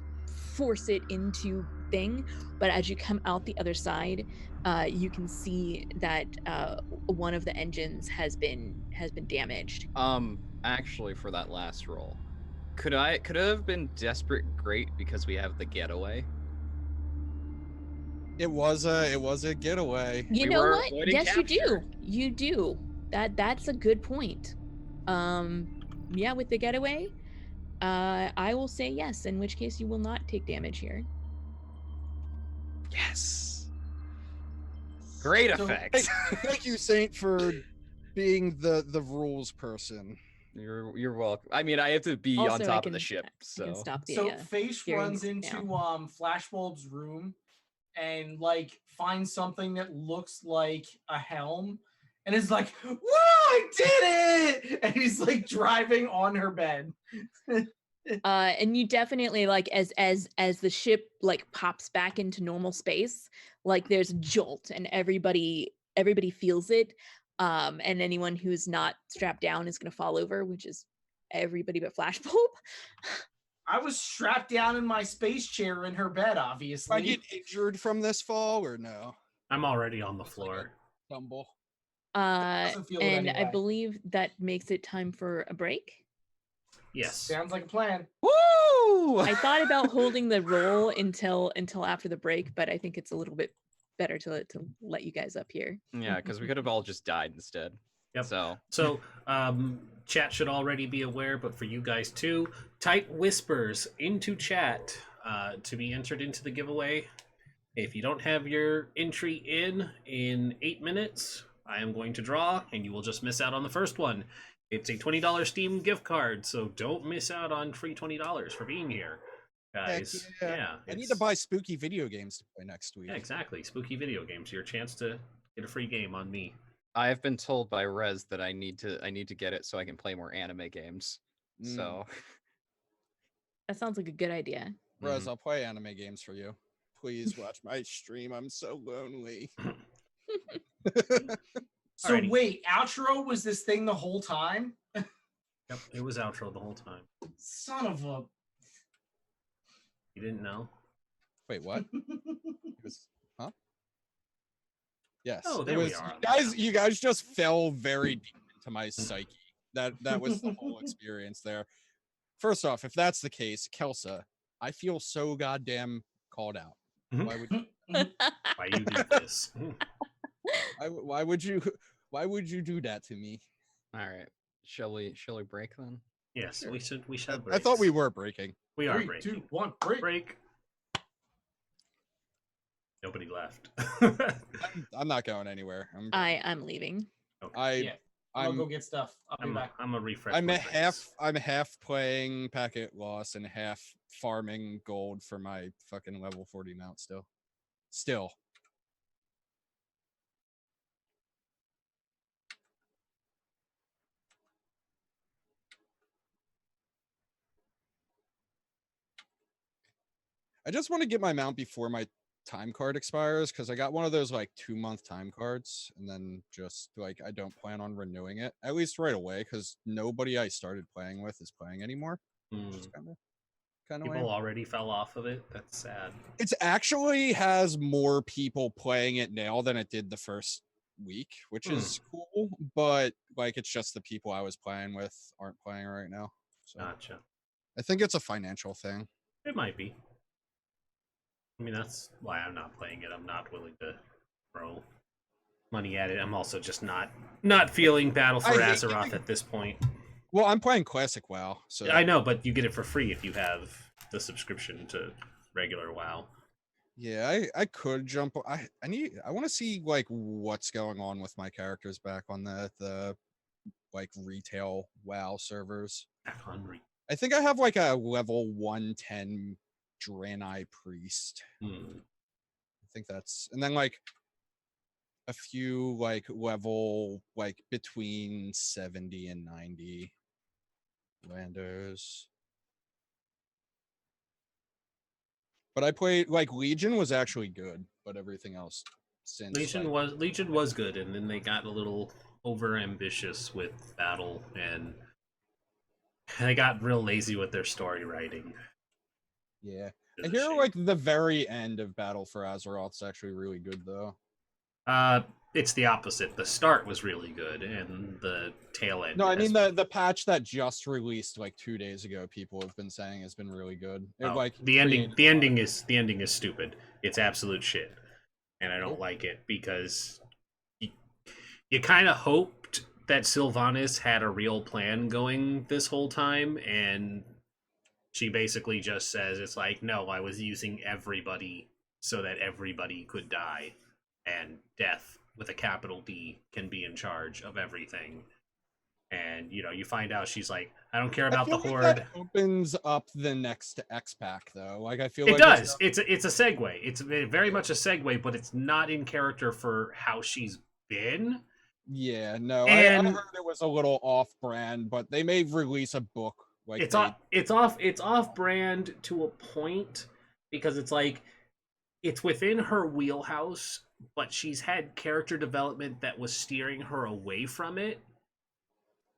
force it into thing. But as you come out the other side, you can see that one of the engines has been damaged. Actually, for that last roll, could it have been desperate great because we have the getaway? It was a getaway. You We know were what? avoiding Yes, capture. you do. That's a good point. Yeah, with the getaway, I will say yes. In which case, you will not take damage here. Yes. Great So- effects. Thank you, Saint, for being the rules person. You're welcome. I mean, I have to be Also, on I top of can- the ship, I can so stop the. So Face hearing runs it into now. Flashbulb's room and like finds something that looks like a helm and is like, "Whoa, I did it!" And he's like driving on her bed. And you definitely like as the ship like pops back into normal space, like there's a jolt and everybody feels it. And anyone who's not strapped down is gonna fall over, which is everybody but Flashbulb. I was strapped down in my space chair in her bed, Did I obviously. get injured from this fall or no? I'm already on the floor. Stumble. Doesn't feel it And I anyway. believe that makes it time for a break. Yes. Sounds like a plan. Woo! I thought about holding the roll until after the break, but I think it's a little bit better to let you guys up here. Yeah, because we could have all just died instead. Yep. So Chat should already be aware, but for you guys too, type whispers into chat to be entered into the giveaway. If you don't have your entry in 8 minutes, I am going to draw, and you will just miss out on the first one. It's a $20 Steam gift card, so don't miss out on free $20 for being here, guys. Heck Yeah, I need to buy spooky video games to play next week. Yeah, exactly. Spooky video games. Your chance to get a free game on me. I have been told by Rez that I need to get it so I can play more anime games. So That sounds like a good idea. Rez, I'll play anime games for you. Please watch my stream. I'm so lonely. So Alrighty. wait, outro was this thing the whole time? Yep, it was outro the whole time. Son of a. You didn't know? Wait, what? It was, huh? Yes. Oh, it there we was, are. you guys just fell very deep into my psyche. That was the whole experience there. First off, if that's the case, Kelsa, I feel so goddamn called out. Why Why you do this? why would you do that to me? all right, shall we break then? Yes, we should break. I thought we were breaking. We are 3, breaking. 2, 1, break. Break. Nobody left. I'm not going anywhere. I'm leaving. Yeah, I'll go get stuff. I'll be back. I'm a refresh. I'm my I'm brains. half playing Packet Loss and half farming gold for my fucking level 40 mount still. I just want to get my mount before my time card expires because I got one of those like 2-month time cards, and then just like I don't plan on renewing it at least right away because nobody I started playing with is playing anymore. Which is kind of People lame. already fell off of it. That's sad. It actually has more people playing it now than it did the first week, which is cool. But like, it's just the people I was playing with aren't playing right now. So Gotcha. I think it's a financial thing. It might be. I mean, that's why I'm not playing it. I'm not willing to throw money at it. I'm also just not feeling Battle for Azeroth at this point. Well, I'm playing Classic WoW, so I know, but you get it for free if you have the subscription to regular WoW. yeah, I could jump. I want to see like what's going on with my characters back on the like retail WoW servers. Back on I think I have like a level 110 Draenei Priest. I think that's, and then like a few like level like between 70 and 90 Landos. But I played like Legion was actually good, but everything else since Legion was good, and then they got a little over ambitious with battle, and they got real lazy with their story writing. Yeah, I hear like the very end of Battle for Azeroth's actually really good though. It's the opposite. The start was really good, and the tail end. No, I mean the patch that just released like 2 days ago. People have been saying has been really good. Like the ending is stupid. It's absolute shit, and I don't like it because you kind of hoped that Sylvanas had a real plan going this whole time, and she basically just says it's like, no, I was using everybody so that everybody could die, and death with a capital D can be in charge of everything. And you find out she's like, I don't care about the Horde. That opens up the next X pack though. Like I feel it like does. It's a segue. It's very much a segue, but it's not in character for how she's been. Yeah, no, And I heard it was a little off-brand, but they may release a book like it's off brand to a point, because it's like it's within her wheelhouse, but she's had character development that was steering her away from it.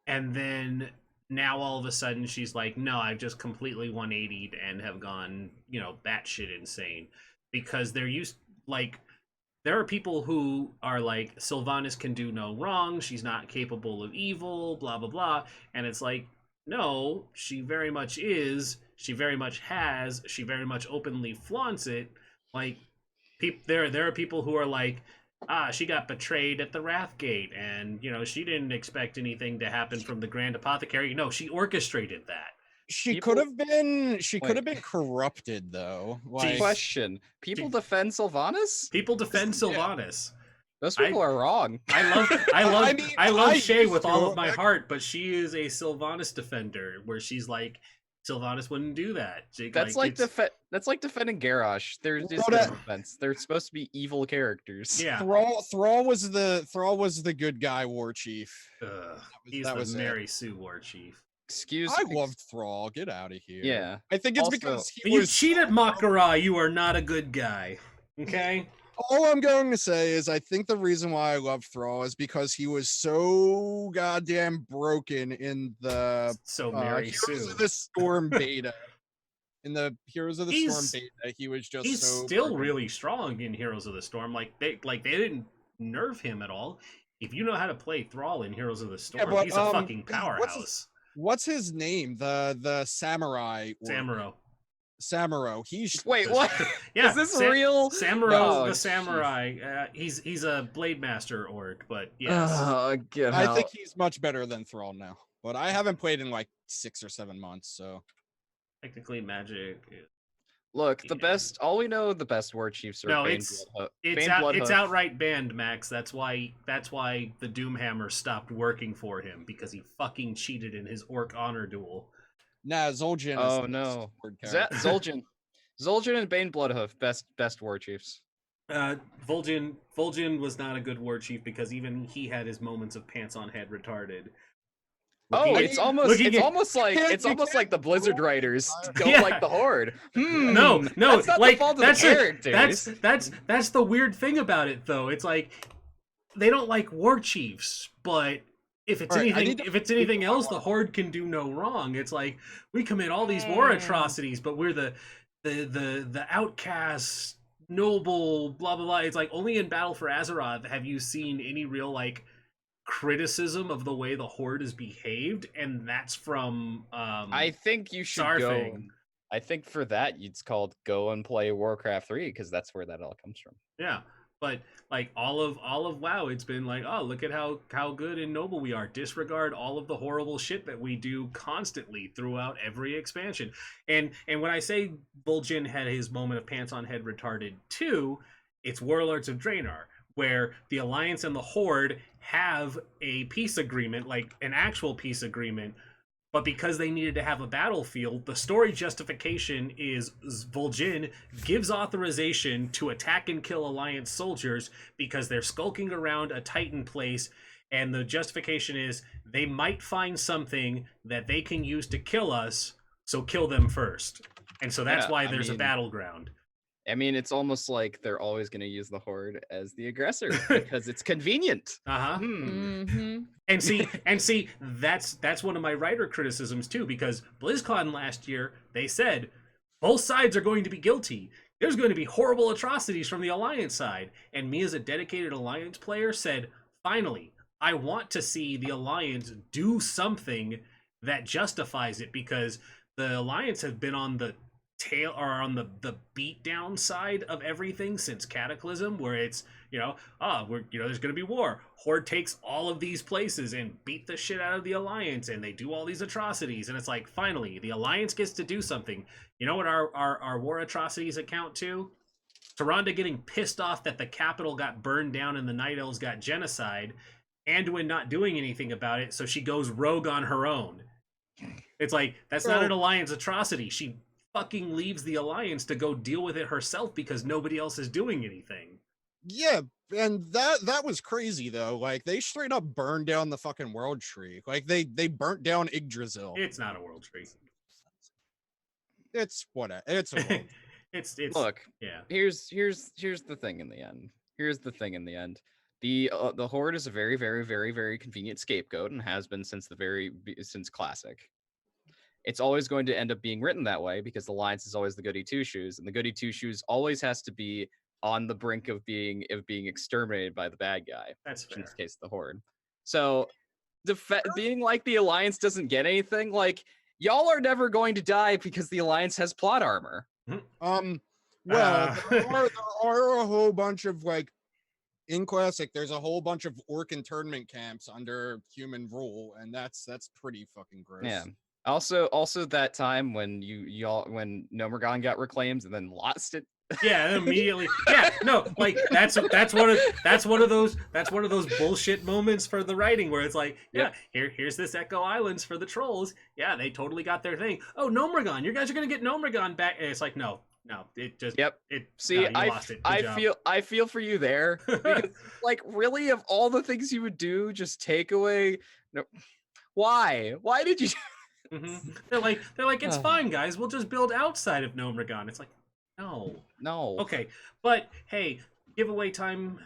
And then now all of a sudden she's like, no, I've just completely 180'd and have gone, batshit insane. Because they're used, like, there are people who are like, Sylvanas can do no wrong, she's not capable of evil, blah blah blah, and it's like, no, she very much is, she very much has, she very much openly flaunts it. Like, there are people who are like, she got betrayed at the Wrathgate, and she didn't expect anything to happen from the Grand Apothecary. No, she orchestrated that. She People- could have been. She could Wait. have been corrupted, though. Jeez. Like, Question: People defend Sylvanas? People defend Sylvanas. Those people are wrong. I love Shay with all of my used to. heart, but she is a Sylvanas defender, where she's like, Sylvanas wouldn't do that. That's like it's- that's like defending Garrosh. There's just Well, no that- offense. They're supposed to be evil characters. yeah. Thrall was the good guy war chief. He's that the was it. Mary Sue war chief. Excuse me. I loved Thrall. Get out of here. Yeah. I think it's Also- because he You was. cheated, Makara. You are not a good guy. Okay. All I'm going to say is I think the reason why I love Thrall is because he was so goddamn broken in the So Mary Heroes Sue. of the Storm beta. In the Heroes of the Storm He's- beta, he was just He's so still broken. really strong in Heroes of the Storm. They didn't nerf him at all. If you know how to play Thrall in Heroes of the Storm, but, he's a fucking what's powerhouse. What's his name? The samurai orc. Samuro. Samuro. He's Wait, what? Yeah, Is this real? Samuro, Oh, the jeez. samurai. He's a blade master orc, but yes. Oh, get I out. think he's much better than Thrall now. But I haven't played in like 6 or 7 months, so Technically, magic. Look, the Yeah. best. All we know, the best war chiefs are No, Bane it's- Bloodhoof. It's Bane it's Bloodhoof. outright banned, Max. That's why the Doomhammer stopped working for him, because he fucking cheated in his orc honor duel. nah, Zul'jin is Oh, the best no. word Is that character. Zul'jin? Zul'jin and Bane Bloodhoof, best war chiefs. Vol'jin was not a good war chief because even he had his moments of pants on head retarded. Oh, Looking- it's almost looking it's at- almost like can't- it's you almost like the Blizzard Riders don't Yeah. like the Horde. No, that's not like the fault of that's the a- characters. that's the weird thing about it, though. It's like they don't like war chiefs, but if it's Alright, I anything, need to- if it's anything else, the Horde can do no wrong. It's like we commit all these war atrocities, but we're the outcasts, noble, blah blah blah. It's like only in Battle for Azeroth have you seen any real like criticism of the way the Horde is behaved, and that's from I think you should go. Sarfing. I think for that it's called go and play Warcraft 3 because that's where that all comes from. Yeah, but like all of WoW, it's been like, oh, look at how good and noble we are. Disregard all of the horrible shit that we do constantly throughout every expansion. And when I say Vol'jin had his moment of pants on head retarded too, it's Warlords of Draenor, where the Alliance and the Horde have a peace agreement, like an actual peace agreement. But because they needed to have a battlefield, the story justification is Vol'jin gives authorization to attack and kill Alliance soldiers because they're skulking around a Titan place, and the justification is they might find something that they can use to kill us, so kill them first. And so that's Yeah, why I there's a mean- battleground. I mean, it's almost like they're always going to use the Horde as the aggressor because it's convenient. Uh-huh. Mm-hmm. And see, that's one of my writer criticisms too, because BlizzCon last year, they said both sides are going to be guilty. There's going to be horrible atrocities from the Alliance side. And me as a dedicated Alliance player said, finally, I want to see the Alliance do something that justifies it, because the Alliance have been on the tail, or on the beat down side of everything since Cataclysm, where it's, there's gonna be war. Horde takes all of these places and beat the shit out of the Alliance, and they do all these atrocities, and it's like, finally, the Alliance gets to do something. You know what our war atrocities account to? Tyrande getting pissed off that the capital got burned down and the Night Elves got genocide, Anduin not doing anything about it, so she goes rogue on her own. It's like, that's not an Alliance atrocity. She fucking leaves the Alliance to go deal with it herself because nobody else is doing anything. Yeah, and that was crazy though. Like they straight up burned down the fucking world tree. Like they burnt down Yggdrasil. It's not a world tree. It's whatever. It's a world. it's Look, yeah. here's the thing in the end. Here's the thing in the end. The Horde is a very, very, very, very convenient scapegoat and has been since since Classic. It's always going to end up being written that way because the Alliance is always the goody two shoes, and the goody two shoes always has to be on the brink of being exterminated by the bad guy. That's In fair. this case, the Horde. So, being like the Alliance doesn't get anything, like y'all are never going to die because the Alliance has plot armor. Well, Uh. there are a whole bunch of like in Classic. There's a whole bunch of orc internment camps under human rule, and that's pretty fucking gross. Yeah. Also that time when when Nomergon got reclaimed and then lost it. Yeah, immediately. Yeah, no, like that's one of those bullshit moments for the writing where it's like, yeah, here's this Echo Islands for the trolls. Yeah, they totally got their thing. Oh, Nomergon, you guys are gonna get Nomergon back. And it's like, no, it just See, no, you lost it. Good job. I feel for you there because like really of all the things you would do, just take away. No, why did you? They're like it's fine, guys. We'll just build outside of Nomergon. It's like. No. Okay, but hey, giveaway time.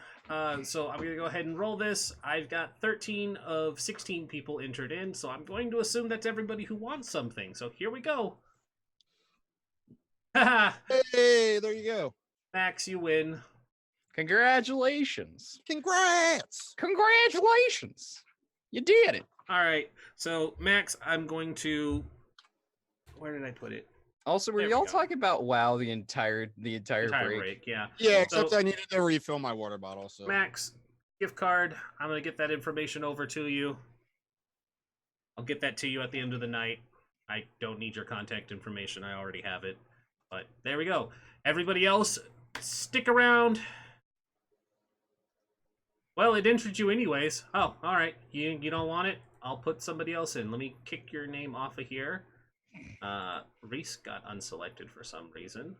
So I'm gonna go ahead and roll this. I've got 13 of 16 people entered in, so I'm going to assume that's everybody who wants something. So here we go. Hey, there you go. Max, you win. Congratulations! Congrats! You did it. All right. So Max, I'm going to. Where did I put it? Also, were y'all talking about WoW the entire break? Yeah. Yeah, except I needed to refill my water bottle. So Max, gift card. I'm gonna get that information over to you. I'll get that to you at the end of the night. I don't need your contact information. I already have it. But there we go. Everybody else, stick around. Well, it entered you anyways. Oh, all right. You don't want it? I'll put somebody else in. Let me kick your name off of here. Rhys got unselected for some reason.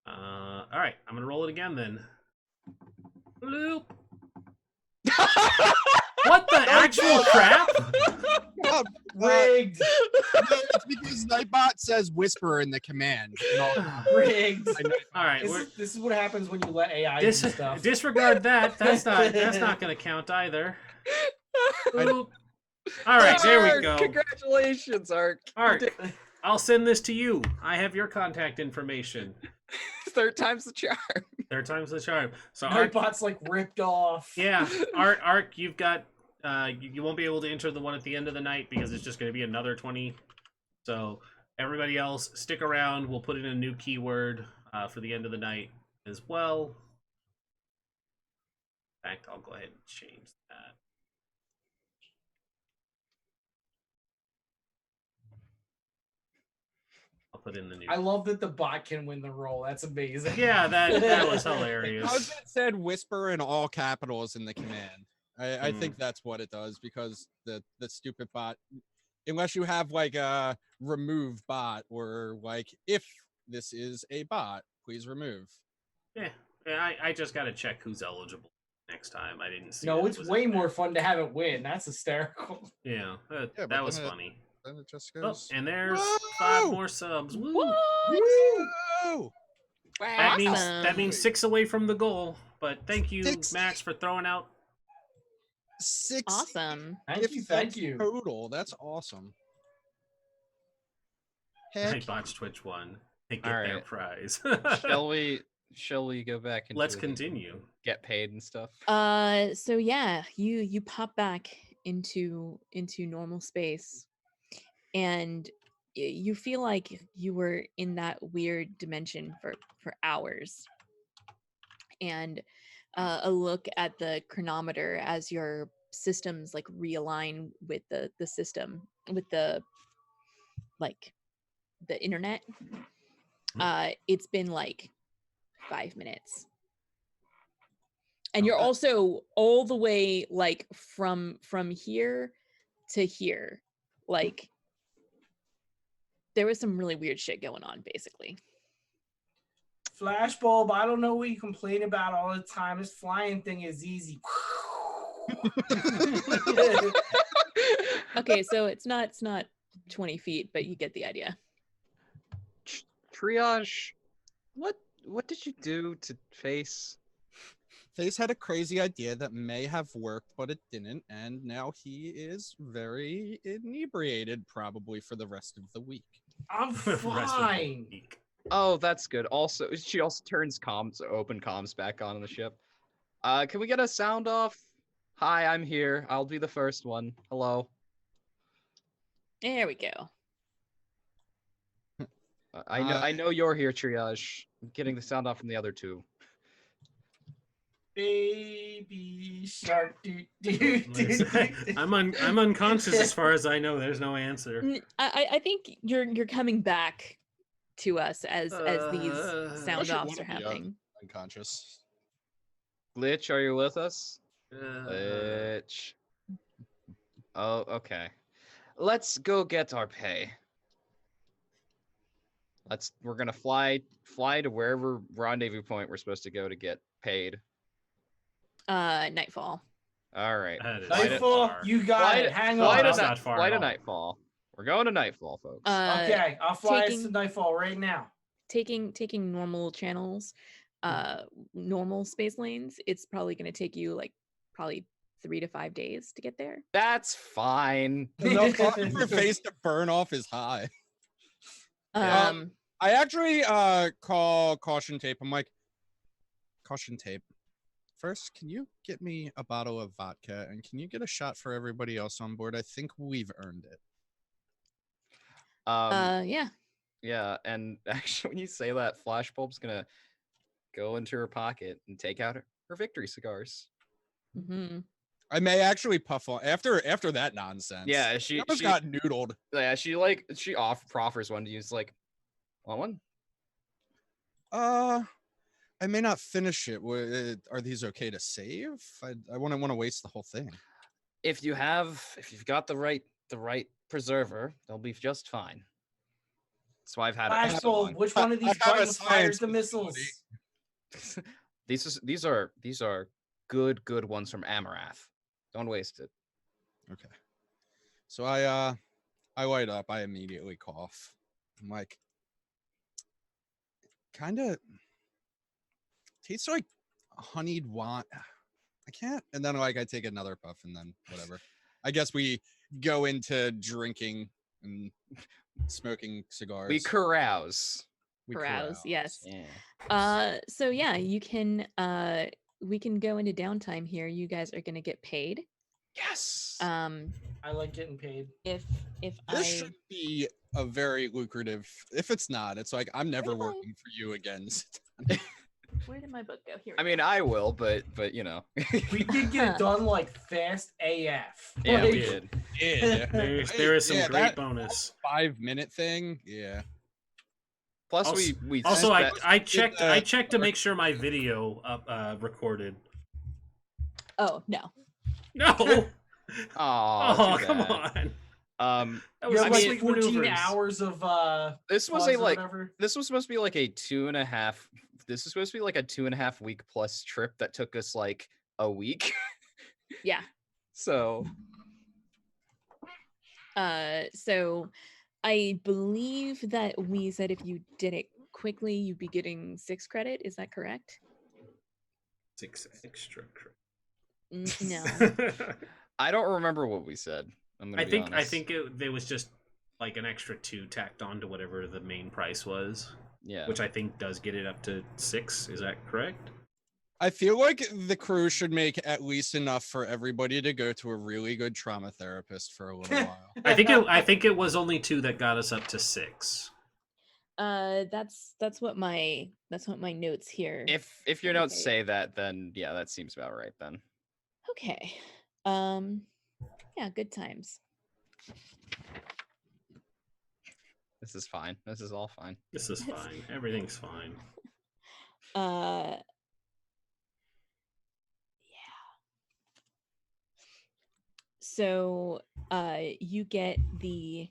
All right, I'm gonna roll it again then. Bloop. What the actual crap? Rigged. No, it's because Nightbot says whisper in the command. Rigged. All right, this is what happens when you let AI do stuff. Disregard that. That's not gonna count either. Bloop. All right, there we go. Congratulations, Ark. Ark, I'll send this to you. I have your contact information. Third time's the charm. Third time's the charm. So Nightbot's like ripped off. Yeah, Ark, you've got. You won't be able to enter the one at the end of the night because it's just going to be another 20. So everybody else, stick around. We'll put in a new keyword for the end of the night as well. In fact, I'll go ahead and change that. I'll put in the new. I love that the bot can win the role. That's amazing. Yeah, that was hilarious. How's that said whisper in all capitals in the command? I think that's what it does because the stupid bot, unless you have like a remove bot or like if this is a bot, please remove. Yeah, I just got to check who's eligible next time. I didn't see. No, it's way more fun to have it win. That's hysterical. Yeah, that was funny. Then it just Oh, goes. and there's Whoa! 5 more subs. Woo! Woo! That means 6 away from the goal. But thank you, 6. Max, for throwing out. 6 Awesome. Thank you. total. That's awesome. I Heck, botched Twitch 1. They get All their right. prize. Shall we go back and Let's continue. get paid and stuff? So yeah, you pop back into normal space, and you feel like you were in that weird dimension for hours. And a look at the chronometer as your systems like realign with the system, with the internet. It's been like 5 minutes. And you're also all the way like from here to here. Like there was some really weird shit going on, basically. Flashbulb, I don't know what you complain about all the time. This flying thing is easy. Okay, so it's not 20 feet, but you get the idea. Triage, what did you do to Face? Face had a crazy idea that may have worked, but it didn't, and now he is very inebriated, probably for the rest of the week. I'm The rest of the fine. week. Oh, that's good. Also, she also turns open comms back on the ship. Can we get a sound off? Hi, I'm here. I'll be the first one. Hello. There we go. I know you're here, Triage. I'm getting the sound off from the other two. Baby shark. I'm unconscious as far as I know. There's no answer. I think you're coming back to us as these sound Actually, offs one are of the, happening. Unconscious. Glitch, are you with us? Glitch. Oh, okay. Let's go get our pay. We're gonna fly to wherever rendezvous point we're supposed to go to get paid. Nightfall. All right. That is Nightfall, far. you got it. Hang Fly on. to That's not far fly at to all. Nightfall. We're going to Nightfall, folks. Okay, I'll fly us to taking- Nightfall right now. Taking normal channels, normal space lanes, it's probably going to take you like probably 3 to 5 days to get there. That's fine. The time for face to burn off is high. Yeah. I actually call Caution Tape. I'm like, Caution Tape. First, can you get me a bottle of vodka and can you get a shot for everybody else on board? I think we've earned it. Yeah. Yeah, and actually, when you say that, Flashbulb's gonna go into her pocket and take out her victory cigars. Hmm. I may actually puff on after that nonsense. Yeah, she almost got noodled. Yeah, she proffers one to use. Like, want one? I may not finish it. Are these okay to save? I wouldn't want to waste the whole thing. If you've got the right preserver, they'll be just fine. So I've had it. Flashbulb, which one of these I have a buttons fires the science missiles? These are good ones from Amarath. Don't waste it. Okay. So I light up. I immediately cough. I'm like, kind of tastes like honeyed wine. I can't. And then like I take another puff and then whatever. I guess we go into drinking and smoking cigars. We carouse. We Carouse, yes. Yeah. So yeah, you can we can go into downtime here. You guys are gonna get paid. Yes. I like getting paid. If This should be a very lucrative. If it's not, it's like I'm never Wait, wait. working for you again. where did my book go? Here. I mean, I will, but you know. We did get it done like fast AF. Yeah, Like, we did. Yeah. There is some Yeah, great that- bonus. 5-minute thing. Yeah. Plus, Also- we Also, spent- I checked to make sure my video recorded. Oh no. No. Aw, Oh, too come bad. on. That You was have I like mean, 14 maneuvers. hours of This was pause a or like whatever. this was supposed to be like a 2.5. This is supposed to be like a 2.5 week plus trip that took us like a week. Yeah. So So I believe that we said if you did it quickly, you'd be getting 6 credit. Is that correct? 6 extra. No. I don't remember what we said. I'm gonna be I honest. think there was just like an extra 2 tacked on to whatever the main price was, Yeah. which I think does get it up to 6. Is that correct? I feel like the crew should make at least enough for everybody to go to a really good trauma therapist for a little while. I think it was only 2 that got us up to 6. That's what my notes here. If your notes Okay. say that, then yeah, that seems about right then. Okay. Yeah, good times. This is fine. This is all fine. This is fine. Everything's fine. Yeah. So you get the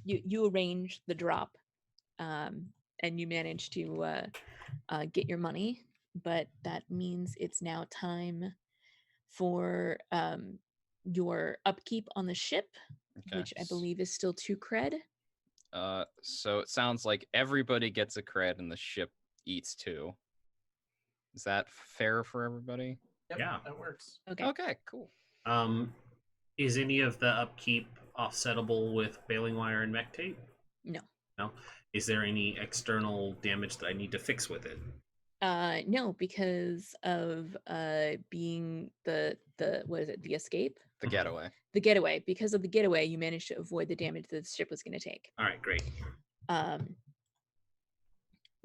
you arrange the drop, and you manage to get your money, but that means it's now time for your upkeep on the ship, Okay. which I believe is still 2 cred. So it sounds like everybody gets a cred and the ship eats 2. Is that fair for everybody? Yep, Yeah. that works. Okay. Okay, cool. Is any of the upkeep offsettable with baling wire and mech tape? No. No. Is there any external damage that I need to fix with it? No, because of being the what is it, the escape? The getaway. The getaway. Because of the getaway, you managed to avoid the damage that the ship was going to take. All right, great.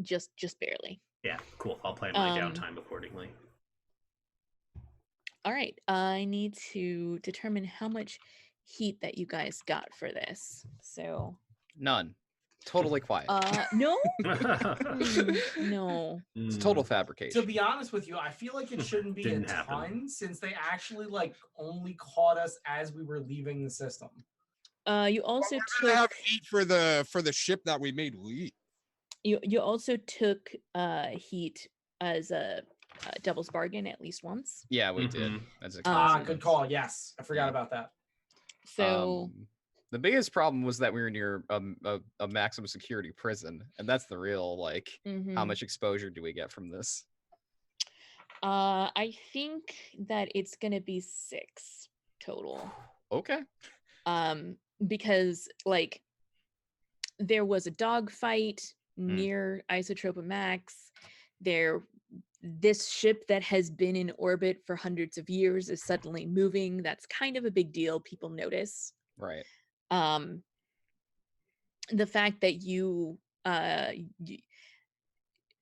Just barely. Yeah, cool. I'll plan my downtime accordingly. All right. I need to determine how much heat that you guys got for this. So None. Totally quiet. no. No. It's total To fabrication. be honest with you, I feel like it shouldn't be a Didn't happen. ton since they actually like only caught us as we were leaving the system. You also We're gonna have took heat for the ship that we made leave. you also took heat as a devil's bargain at least once. Yeah, we did. That's a Ah, Good call. Yes, I forgot about that. So the biggest problem was that we were near a maximum security prison, and that's the real like how much exposure do we get from this? I think that it's gonna be 6 total. Okay. Because like there was a dogfight near Isotropa Max. This ship that has been in orbit for hundreds of years is suddenly moving. That's kind of a big deal. People notice. Right. The fact that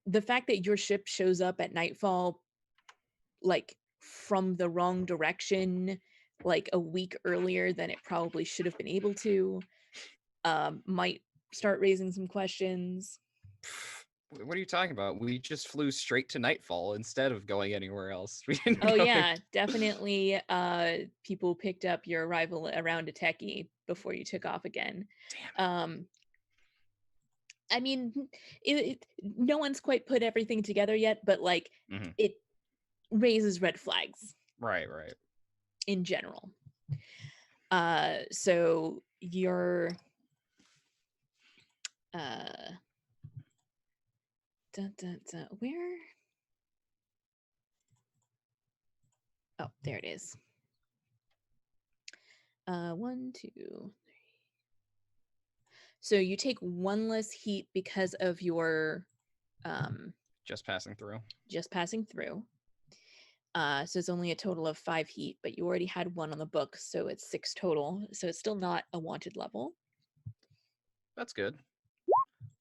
the fact that your ship shows up at nightfall, like from the wrong direction, like a week earlier than it probably should have been able to, might start raising some questions. What are you talking about? We just flew straight to nightfall instead of going anywhere else. We didn't Oh go yeah, definitely. People picked up your arrival around a techie before you took off again. I mean, no one's quite put everything together yet, but like it raises red flags. Right. In general. So you're where? Oh, there it is. 1, 2, 3. So you take 1 less heat because of your Just passing through. So it's only a total of 5 heat, but you already had 1 on the book, so it's 6 total. So it's still not a wanted level. That's good.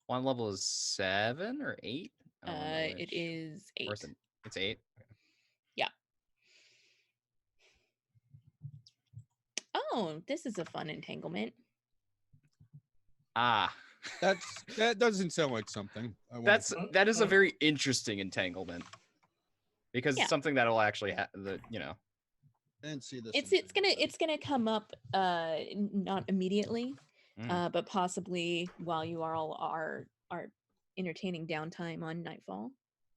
One level is 7 or 8? It is 8. Or is it, it's 8? Yeah. Oh, this is a fun entanglement. Ah. That doesn't sound like something. That is a very interesting entanglement. Because Yeah. it's something that'll actually I didn't see this. It's gonna come up not immediately, but possibly while you all are entertaining downtime on nightfall.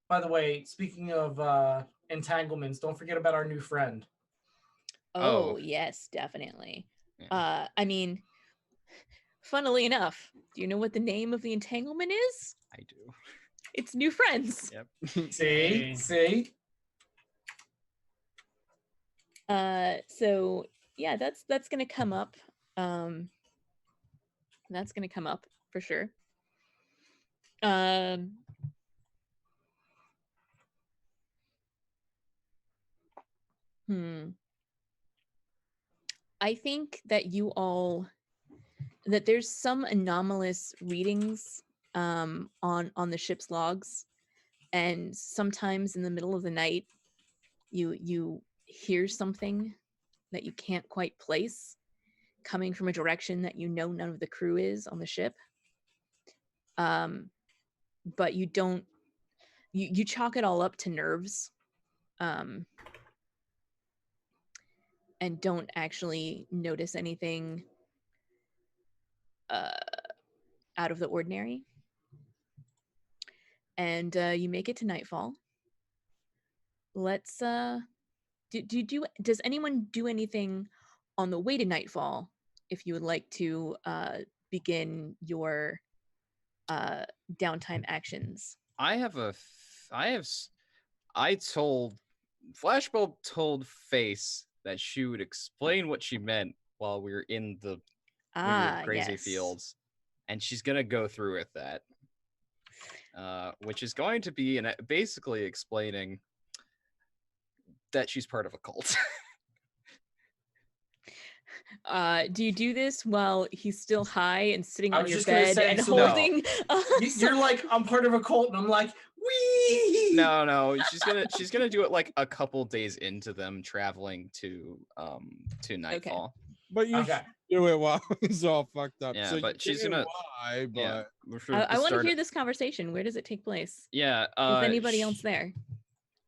By the way, speaking of entanglements, don't forget about our new friend. Oh yes, definitely. Yeah. I mean, funnily enough, do you know what the name of the entanglement is? I do. It's new friends. Yep. See? So yeah, that's gonna come up. That's gonna come up for sure. I think that there's some anomalous readings on the ship's logs, and sometimes in the middle of the night you hear something that you can't quite place coming from a direction that none of the crew is on the ship, but you don't you chalk it all up to nerves, and don't actually notice anything out of the ordinary. And you make it to nightfall. Let's does anyone do anything on the way to nightfall if you would like to begin your downtime actions? Flashbulb told Face that she would explain what she meant while we were in the crazy yes. fields, and she's gonna go through with that, which is going to be basically explaining that she's part of a cult. Do you do this while he's still high and sitting I on was your just gonna bed say, and so no. holding? You're like, I'm part of a cult, and I'm like, wee. No, she's gonna do it like a couple days into them traveling to Nightfall. But you Okay. should do it while he's all fucked up. Yeah, So but you she's say gonna- why, but Yeah, I want to hear this conversation. Where does it take place? Yeah, Is anybody else there?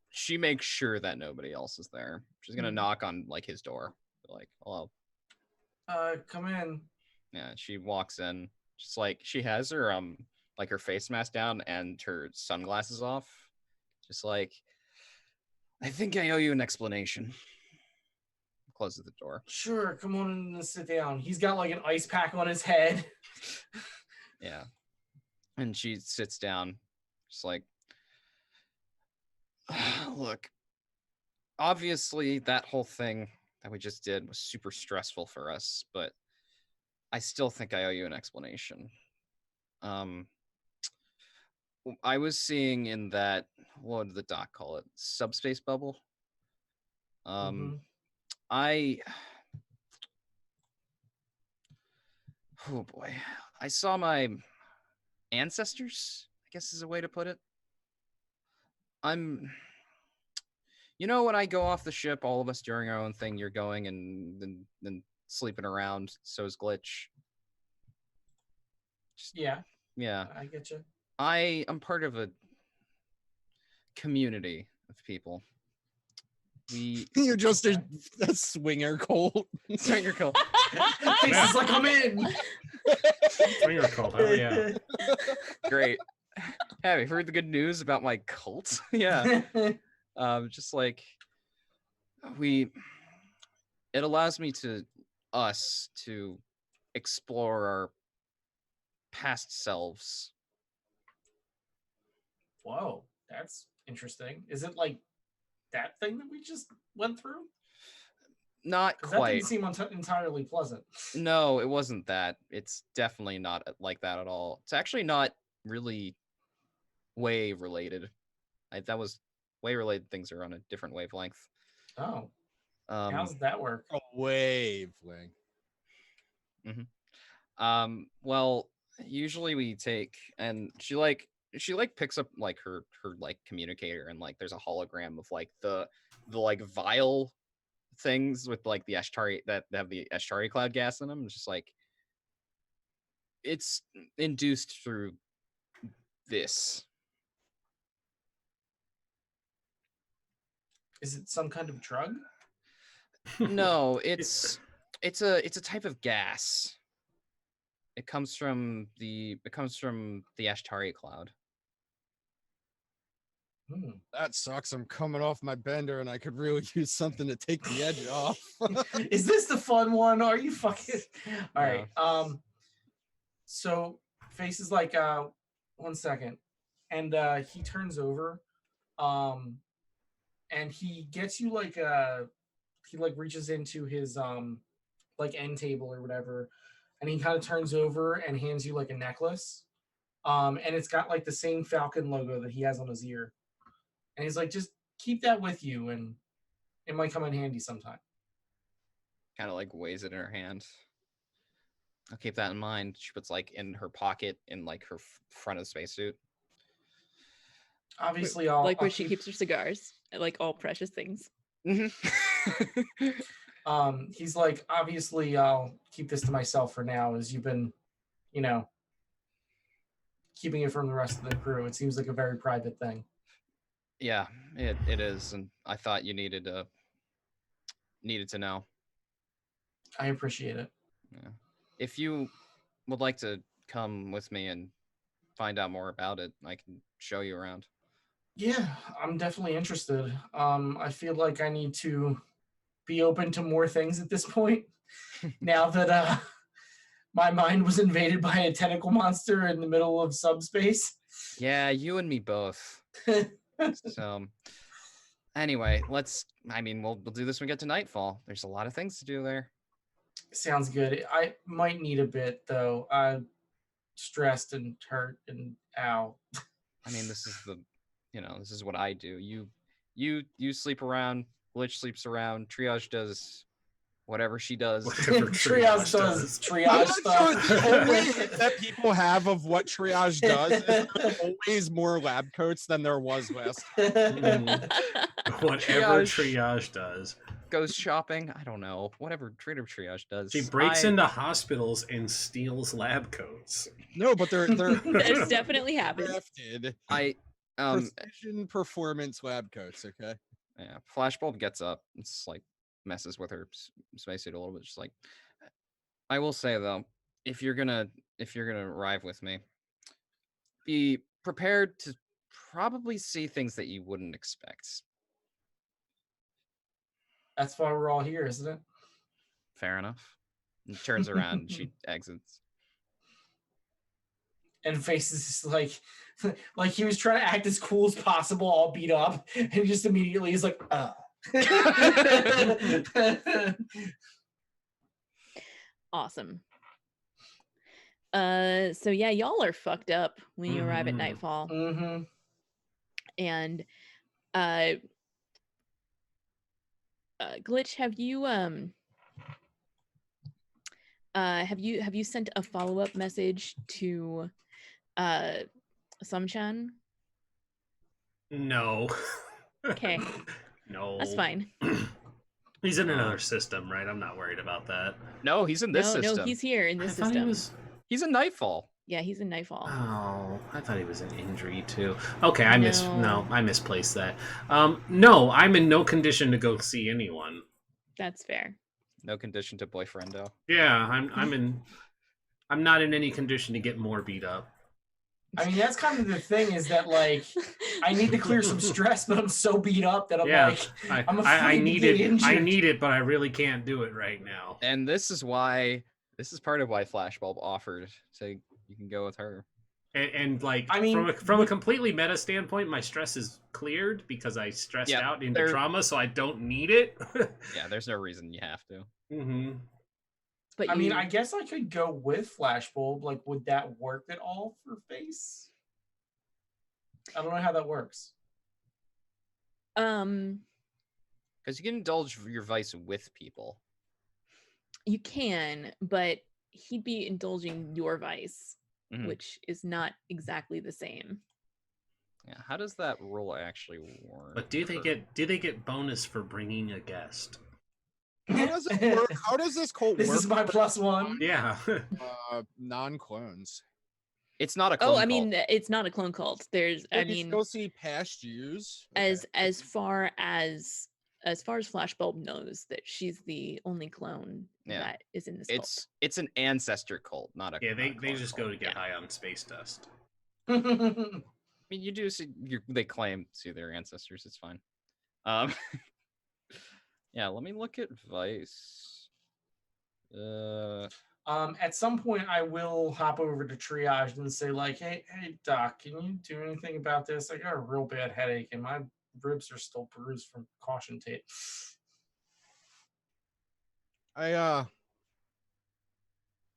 She makes sure that nobody else is there. She's gonna Mhm. knock on like his door, like, hello. Come in. Yeah, she walks in, just like she has her like her face mask down and her sunglasses off, just like, I think I owe you an explanation. Closes the door. Sure, come on in and sit down. He's got like an ice pack on his head. Yeah, and she sits down, just like, look, obviously that whole thing that we just did was super stressful for us, but I still think I owe you an explanation. I was seeing in that, what did the doc call it? Subspace bubble. Mhm. Oh boy, I saw my ancestors, I guess is a way to put it. When I go off the ship, all of us doing our own thing, you're going and then sleeping around, so is Glitch. Yeah, Yeah. I get you. I am part of a community of people. you're just a swinger cult. Swinger cult. Face is like, I'm in. Swinger cult. Oh yeah. Great. Have you heard the good news about my cult? Yeah. Just like it allows us to explore our past selves. Whoa, that's interesting. Is it like that thing that we just went through? Not 'Cause that quite. didn't seem entirely pleasant. No, it wasn't that. It's definitely not like that at all. It's actually not really way related. That was way related things are on a different wavelength. Oh, how's that work? A wavelength. Well, usually we take, and she picks up like her like communicator, and like there's a hologram of like the like vial things with like the Ashtari that have the Ashtari cloud gas in them. It's just like, it's induced through this. Is it some kind of drug? No, it's a type of gas. It comes from the Ashtari cloud. That sucks. I'm coming off my bender and I could really use something to take the edge off. Is this the fun one? Are you fucking all No. right? So Face is like, 1 second, and he turns over, and he gets you like he like reaches into his like end table or whatever, and he kind of turns over and hands you like a necklace, and it's got like the same Falcon logo that he has on his ear, and he's like, just keep that with you, and it might come in handy sometime. Kind of like weighs it in her hand. I'll keep that in mind. She puts like in her pocket in like her front of the spacesuit. Obviously, I'll Like where she keeps her cigars, like all precious things. He's like, obviously, I'll keep this to myself for now, as you've been, keeping it from the rest of the crew. It seems like a very private thing. Yeah, it is, and I thought you needed to know. I appreciate it. Yeah. If you would like to come with me and find out more about it, I can show you around. Yeah, I'm definitely interested. I feel like I need to be open to more things at this point. Now that my mind was invaded by a tentacle monster in the middle of subspace. Yeah, you and me both. So, anyway, we'll do this when we get to Nightfall. There's a lot of things to do there. Sounds good. I might need a bit though. I'm stressed and hurt and ow. I mean, this is this is what I do. You sleep around. Glitch sleeps around. Triage does whatever she does. Whatever Triage does I'm triage not stuff. sure the only hint that people have of what triage does is there's always more lab coats than there was last time. Whatever triage does. Goes shopping. I don't know. Whatever Trader Triage does. She breaks into hospitals and steals lab coats. No, but they're That's definitely happened. crafted precision performance lab coats, okay? Yeah, Flashbulb gets up. It's like messes with her spacesuit a little bit. Just like, I will say though, if you're gonna arrive with me, be prepared to probably see things that you wouldn't expect. That's why we're all here, isn't it? Fair enough. And turns around and she exits. And faces like he was trying to act as cool as possible, all beat up, and just immediately is like, Awesome. So yeah, y'all are fucked up when you arrive at nightfall. Mm-hmm. And Glitch, have you sent a follow-up message to Sumchan? No. Okay. No. That's fine. He's in another system, right? I'm not worried about that. No, he's in this system. No, he's here in this I thought system. He's in Nightfall. Yeah, he's in Nightfall. Oh, I thought he was in Injury too. Okay, I misplaced that. No, I'm in no condition to go see anyone. That's fair. No condition to boyfriendo. Yeah, I'm not in any condition to get more beat up. I mean, that's kind of the thing, is that like I need to clear some stress, but I'm so beat up that I'm afraid I need to get it. injured. I need it, but I really can't do it right now. And this is part of why Flashbulb offered, so you can go with her. And like, I mean, from a completely meta standpoint, my stress is cleared because I stressed out into trauma, so I don't need it. Yeah, there's no reason you have to. Mm-hmm. But I mean, I guess I could go with Flashbulb. Like, would that work at all for Face? I don't know how that works. Because you can indulge your vice with people. You can, but he'd be indulging your vice, which is not exactly the same. Yeah, how does that rule actually work? But do they get bonus for bringing a guest? How does it work? How does this cult work? This is my +1. Yeah. Non-clones. It's not a clone cult. It's not a clone cult. There's, Go see past use. Okay. As far as Flashbulb knows, that she's the only clone that is in this cult. It's an ancestor cult, not a they just go to get high on space dust. I mean, you do see they claim to their ancestors. It's fine. Yeah, let me look at Vice. At some point, I will hop over to Triage and say, like, hey, Doc, can you do anything about this? I got a real bad headache, and my ribs are still bruised from caution tape. I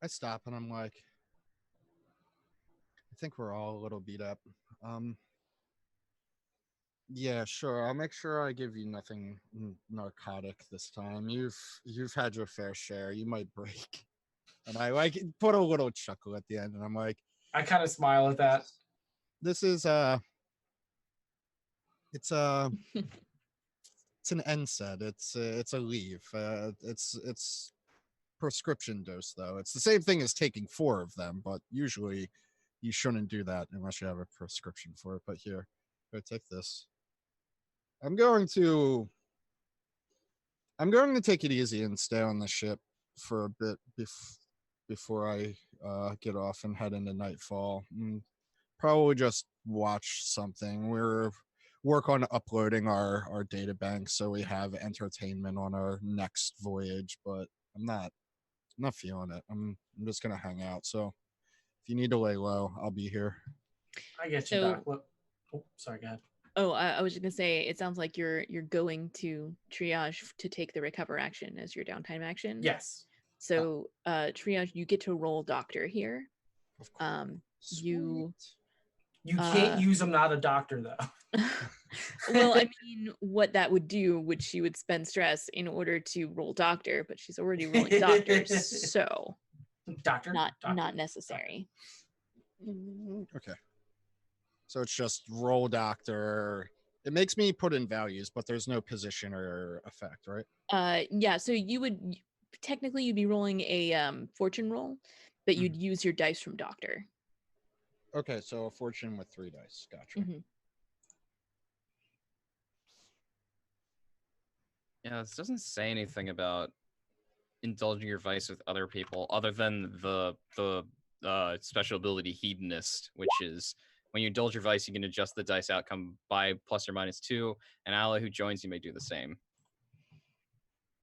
stop and I'm like, I think we're all a little beat up. Yeah, sure. I'll make sure I give you nothing narcotic this time. You've had your fair share. You might break. And I like put a little chuckle at the end, and I'm like, I kind of smile at that. This is it's an NSAID. It's a leave. It's prescription dose though. It's the same thing as taking 4 of them, but usually you shouldn't do that unless you have a prescription for it. But here, go take this. I'm going to take it easy and stay on the ship for a bit before I get off and head into nightfall. Probably just watch something. We're work on uploading our data bank so we have entertainment on our next voyage, but I'm not feeling it. I'm just gonna hang out. So if you need to lay low, I'll be here. I get you, Doc. Oh, sorry, go ahead. Oh, I was just gonna say, it sounds like you're going to Triage to take the recover action as your downtime action. Yes. So triage, you get to roll doctor here. Of course. You You can't Uh, use I'm not a doctor though. well, I mean, what that would do would she would spend stress in order to roll doctor, but she's already rolling doctor, so Doctor. not Doctor. necessary. Okay. So it's just roll doctor. It makes me put in values, but there's no position or effect, right? Yeah, so you would technically you'd be rolling a fortune roll, but you'd use your dice from doctor. Okay, so a fortune with 3 dice. Gotcha. Mhm. Yeah, this doesn't say anything about indulging your vice with other people, other than the special ability hedonist, which is when you indulge your vice, you can adjust the dice outcome by +or -2. An ally who joins you may do the same.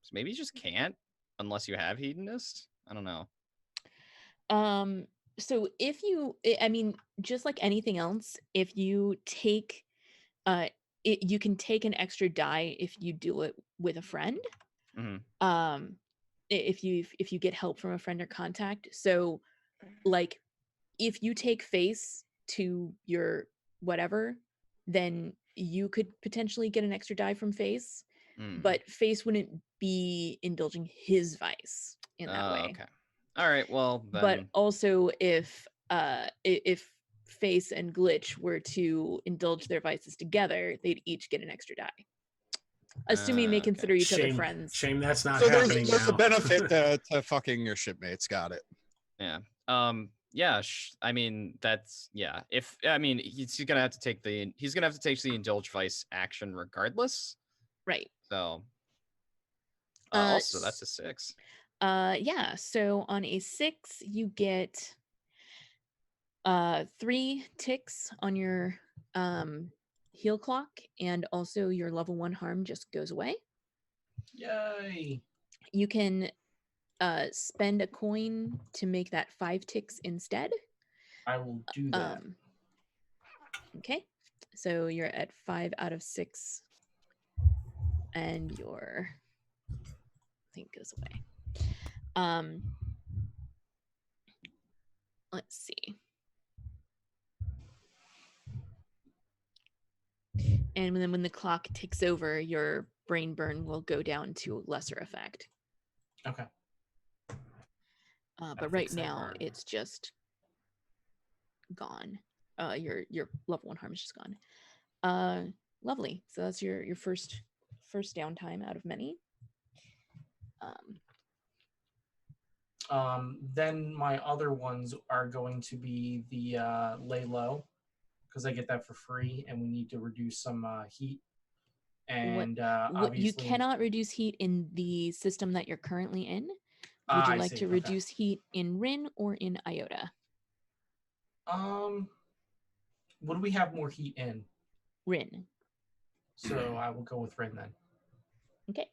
So maybe you just can't unless you have hedonist. I don't know. So if you, I mean, just like anything else, if you take, you can take an extra die if you do it with a friend. Mhm. If you get help from a friend or contact. So, like, if you take face to your whatever, then you could potentially get an extra die from face, but face wouldn't be indulging his vice in that way. Okay. All right. Well, then. But also, if face and glitch were to indulge their vices together, they'd each get an extra die, assuming they Okay. consider each other Shame, friends. shame that's not So happening there's now. a benefit to fucking your shipmates. Got it. Yeah. Yeah. I mean, that's yeah. If I mean, he's gonna have to take the indulge vice action regardless. Right. So. Uh, Also, that's a 6. Yeah. So on a 6, you get 3 ticks on your heal clock, and also your level 1 harm just goes away. Yay. You can spend a coin to make that 5 ticks instead. I will do that. Okay, so you're at 5 out of 6, and your thing goes away. Let's see. And then when the clock ticks over, your brain burn will go down to lesser effect. Okay. But right fix that now, burn. it's just gone. Your level 1 harm is just gone. Lovely. So that's your first downtime out of many. Then my other ones are going to be the lay low, because I get that for free, and we need to reduce some heat. And obviously, you cannot reduce heat in the system that you're currently in. Would you I like see. to Okay. reduce heat in Rin or in Iota? What do we have more heat in? Rin. So I will go with Rin then. Okay.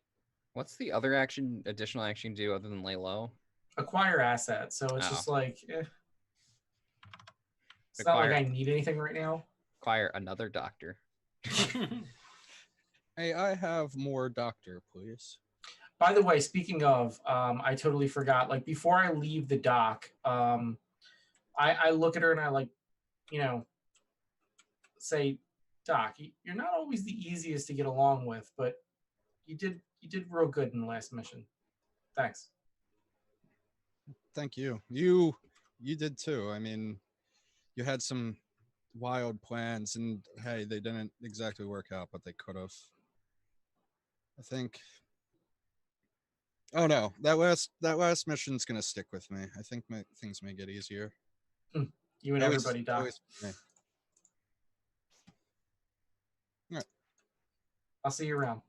What's the other additional action do other than lay low? Acquire assets. So it's just like, it's not like I need anything right now. Acquire another doctor. Hey, I have more doctor, please. By the way, speaking of, I totally forgot. Like before I leave the dock, I look at her and I like, say, Doc, you're not always the easiest to get along with, but you did real good in the last mission. Thanks. Thank you. You did too. I mean, you had some wild plans, and hey, they didn't exactly work out, but they could have. I think. Oh no, that last mission's gonna stick with me. I think things may get easier. You and everybody, Doc. Me. Right. I'll see you around.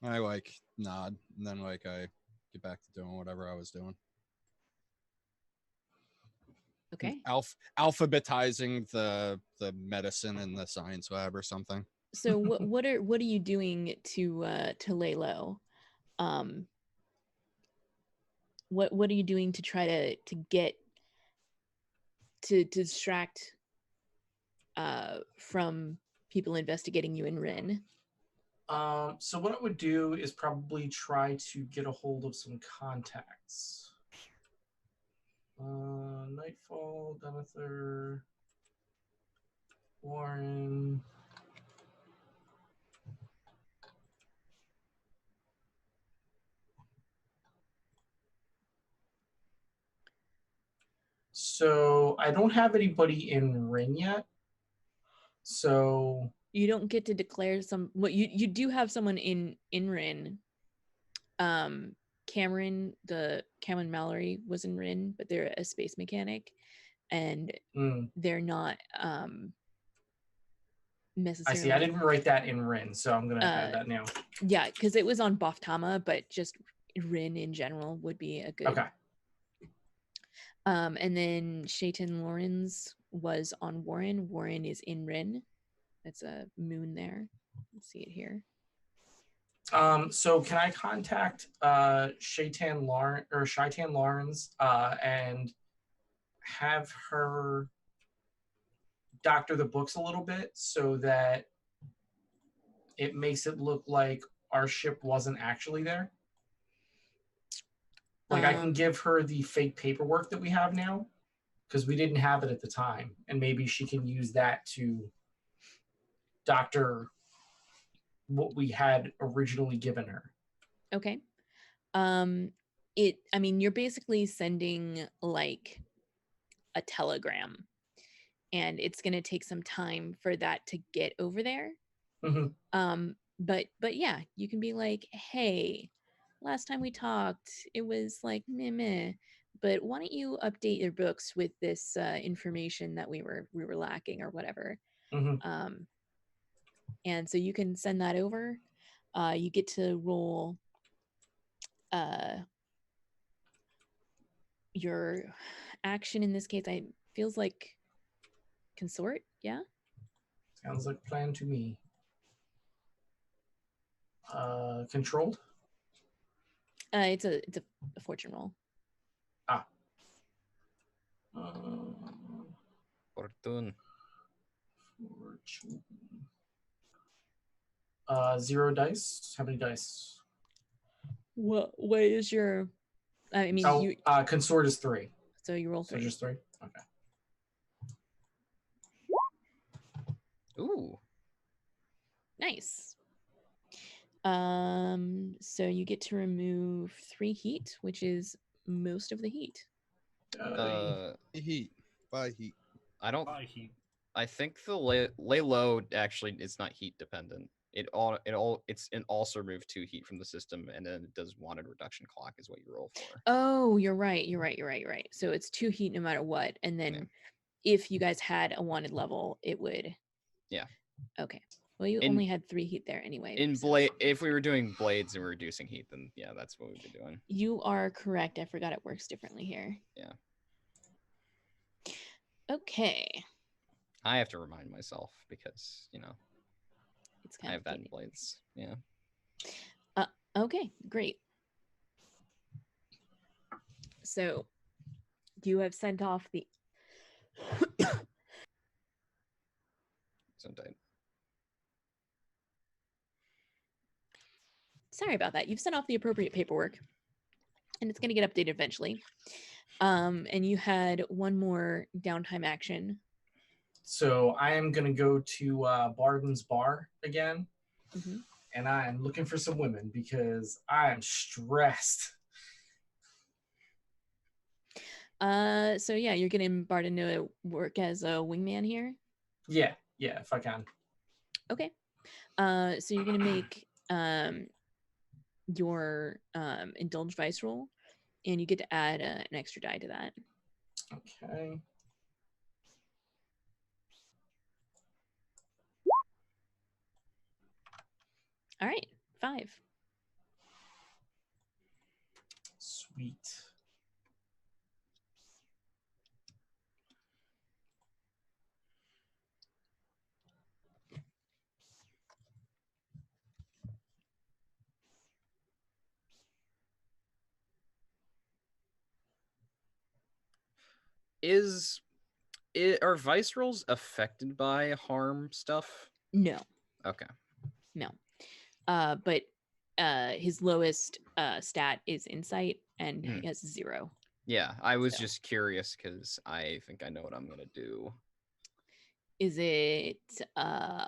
I like nod, and then like I get back to doing whatever I was doing. Okay. Alphabetizing the medicine in the science lab or something. So what are you doing to lay low? What are you doing to try to get to distract from people investigating you in Rin? So what I would do is probably try to get a hold of some contacts. Nightfall, Denethor, Warren. So I don't have anybody in Rin yet. So You don't get to declare some. Well, you do have someone in Rin. Cameron Mallory was in Rin, but they're a space mechanic, and they're not necessarily. I see. I didn't write that in Rin, so I'm gonna add that now. Yeah, because it was on Boftama, but just Rin in general would be a good. Okay. And then Shaitan Lawrence was on Warren. Warren is in Rin. That's a moon there. Let's see it here. So can I contact Shaitan Lawrence and have her doctor the books a little bit so that it makes it look like our ship wasn't actually there? Like I can give her the fake paperwork that we have now because we didn't have it at the time, and maybe she can use that to doctor what we had originally given her. Okay. I mean, you're basically sending like a telegram, and it's going to take some time for that to get over there. Mm-hmm. But yeah, you can be like, hey, last time we talked, it was like meh meh, but why don't you update your books with this information that we were lacking or whatever. Mm-hmm. And so you can send that over. You get to roll your action in this case. I feels like consort. Yeah. Sounds like a plan to me. Controlled. It's a fortune roll. Fortune. 0 dice. How many dice? What is your? I mean, you. Consort is 3. So you roll 3. So just 3. Okay. Ooh. Nice. So you get to remove 3 heat, which is most of the heat. Heat. By heat. I don't. Bye, heat. I think the lay low actually is not heat dependent. It's also remove 2 heat from the system, and then it does wanted reduction clock is what you roll for. Oh, you're right. So it's 2 heat no matter what, and then if you guys had a wanted level, it would. Yeah. Okay. Well, you only had 3 heat there anyway. In blade, if we were doing blades and we were reducing heat, then yeah, that's what we'd be doing. You are correct. I forgot it works differently here. Yeah. Okay. I have to remind myself because It's I have that in blades. Yeah. Okay, great. So you have sent off the Sorry about that. You've sent off the appropriate paperwork, and it's going to get updated eventually. And you had one more downtime action. So I am going to go to Barden's bar again, Mm-hmm. and I am looking for some women because I am stressed. So yeah, you're getting Barden to work as a wingman here? Yeah, if I can. Okay. So you're going to make your indulge vice roll, and you get to add an extra die to that. Okay. All right, 5. Sweet. Are vice rolls affected by harm stuff? No. Okay. No. But his lowest stat is insight, and Hmm. he has 0. Yeah, I was So. just curious because I think I know what I'm gonna do. Is it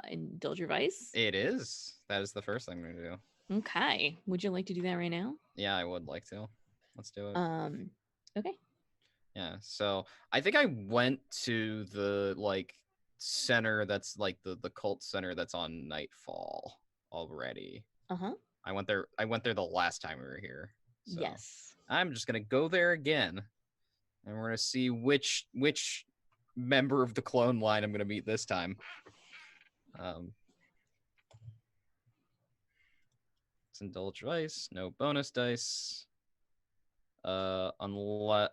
indulge your vice? It is. That is the first thing I'm gonna do. Okay. Would you like to do that right now? Yeah, I would like to. Let's do it. Okay. Yeah. So I think I went to the like center that's like the cult center that's on Nightfall already. Uh-huh. I went there the last time we were here. So Yes. I'm just gonna go there again. And we're gonna see which member of the clone line I'm gonna meet this time. Let's indulge dice, no bonus dice. Unless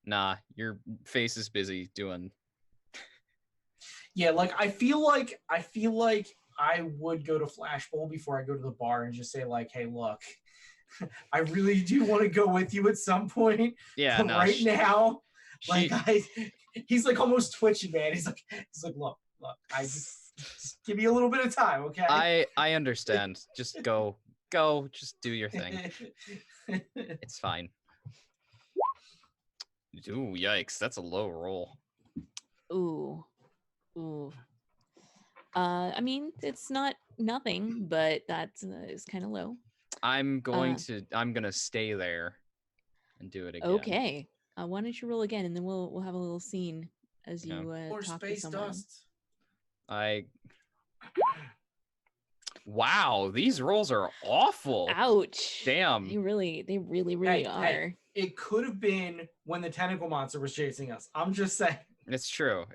nah, your face is busy doing. Yeah, like I feel like I would go to Flashbowl before I go to the bar and just say like, hey, look, I really do want to go with you at some point. Yeah, but no, right now, she, like he's like almost twitchy, man. He's like, look, I just give me a little bit of time, okay? I understand. Just go, just do your thing. It's fine. Ooh, yikes! That's a low roll. Ooh. I mean, it's not nothing, but that's is kind of low. I'm gonna stay there and do it again. Okay. Why don't you roll again, and then we'll have a little scene as you More talk to space someone. dust. Wow, these rolls are awful. Ouch! Damn. They really Hey, are. It could have been when the tentacle monster was chasing us. I'm just saying. It's true.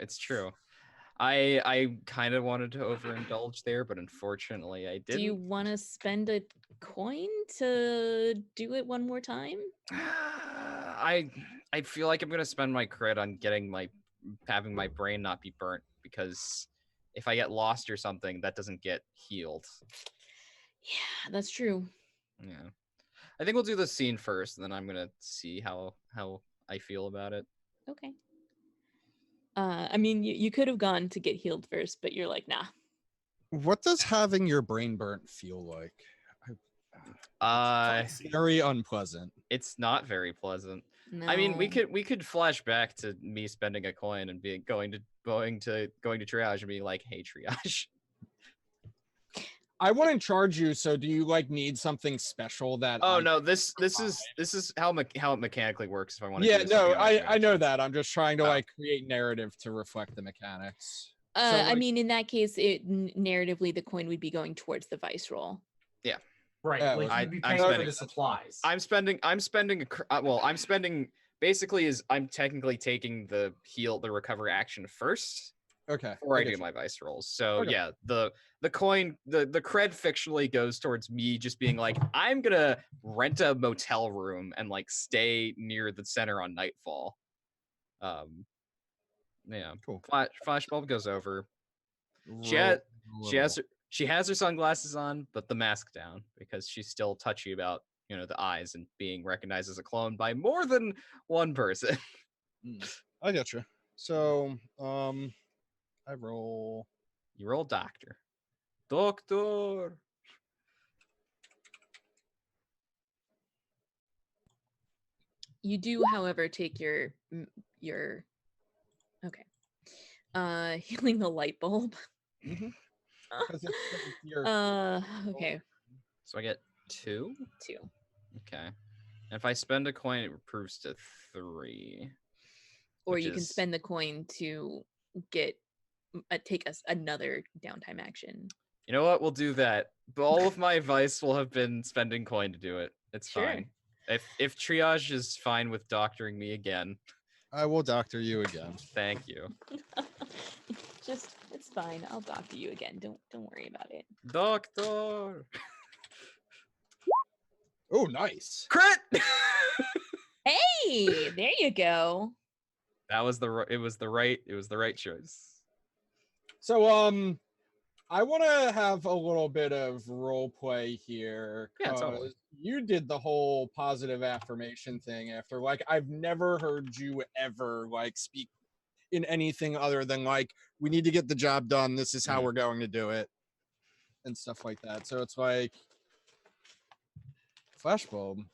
I kind of wanted to overindulge there, but unfortunately I didn't. Do you want to spend a coin to do it one more time? I feel like I'm gonna spend my cred on having my brain not be burnt, because if I get lost or something, that doesn't get healed. Yeah, that's true. Yeah, I think we'll do the scene first, and then I'm gonna see how I feel about it. Okay. I mean, you could have gone to get healed first, but you're like, nah. What does having your brain burnt feel like? Very unpleasant. It's not very pleasant. No. I mean, we could flash back to me spending a coin and going to triage and being like, "Hey, triage." I wouldn't charge you. So, do you like need something special that? Oh no, this is how it mechanically works. If I want to. Yeah, no, I know that. I'm just trying to like create narrative to reflect the mechanics. So, I mean, in that case, narratively, the coin would be going towards the vice roll. Yeah. Right. Yeah, like I'm you'd be paying for the supplies. I'm spending basically is I'm technically taking the recover action first. Okay. Before I do my vice rolls. So Okay. yeah, the coin, the cred fictionally goes towards me just being like, I'm gonna rent a motel room and like stay near the center on Nightfall. Yeah. Cool. Flashbulb goes over. She has her sunglasses on, but the mask down because she's still touchy about, the eyes and being recognized as a clone by more than one person. I got you. So, I roll. You roll doctor. Doctor. You do, however, take your okay. Healing the light bulb. Okay. So I get 2? 2. Okay. And if I spend a coin, it improves to 3. Or you can spend the coin to get take us another downtime action. You know what? We'll do that. But all of my advice will have been spending coin to do it. It's fine. If triage is fine with doctoring me again, I will doctor you again. Thank you. It's fine. I'll doctor you again. Don't worry about it. Doctor. Oh, nice. Crit. Hey, there you go. That was the right choice. So, I want to have a little bit of role play here. Yeah, totally. You did the whole positive affirmation thing after, like, I've never heard you ever like speak in anything other than like, we need to get the job done. This is how we're going to do it. and stuff like that. So it's like, Flashbulb,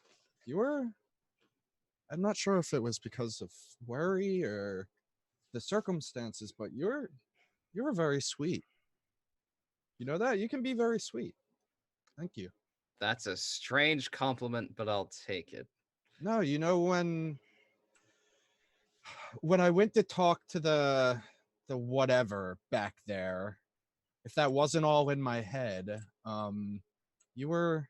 you were. I'm not sure if it was because of worry or the circumstances, but you're very sweet. You know that? You can be very sweet. Thank you. That's a strange compliment, but I'll take it. No, you know when I went to talk to the whatever back there, if that wasn't all in my head, you were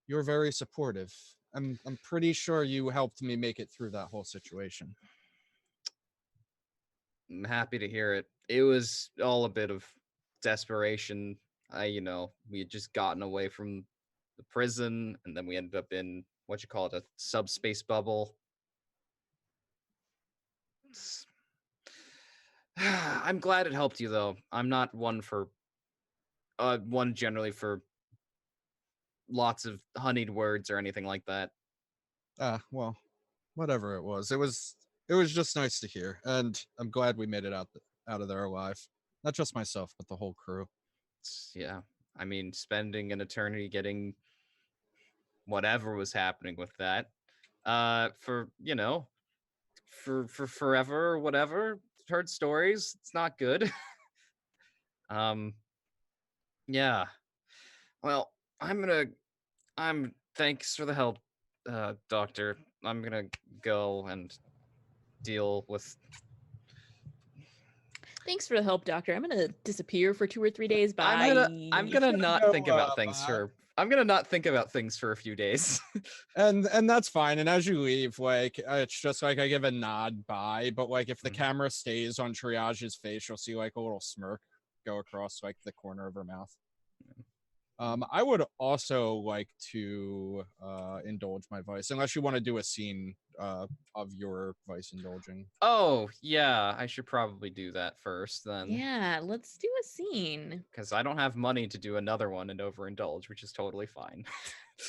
very supportive. I'm pretty sure you helped me make it through that whole situation. I'm happy to hear it. It was all a bit of desperation. We had just gotten away from the prison, and then we ended up in what you call it, a subspace bubble. I'm glad it helped you, though. I'm not one generally for lots of honeyed words or anything like that. Well, whatever it was just nice to hear, and I'm glad we made it out of there alive. Not just myself, but the whole crew. Yeah, I mean, spending an eternity getting whatever was happening with that, for forever or whatever. Heard stories. It's not good. Yeah. Well, thanks for the help, Doctor. I'm gonna go and deal with. Thanks for the help, Doctor. I'm gonna disappear for 2 or 3 days. Bye. I'm gonna not go, think about things bye. for. I'm gonna not think about things for a few days. And that's fine. And as you leave, like, it's just like I give a nod bye, but like if the camera stays on Triage's face, you'll see like a little smirk go across like the corner of her mouth. I would also like to indulge my vice, unless you want to do a scene of your vice indulging. Oh, yeah, I should probably do that first then. Yeah, let's do a scene. Because I don't have money to do another one and overindulge, which is totally fine.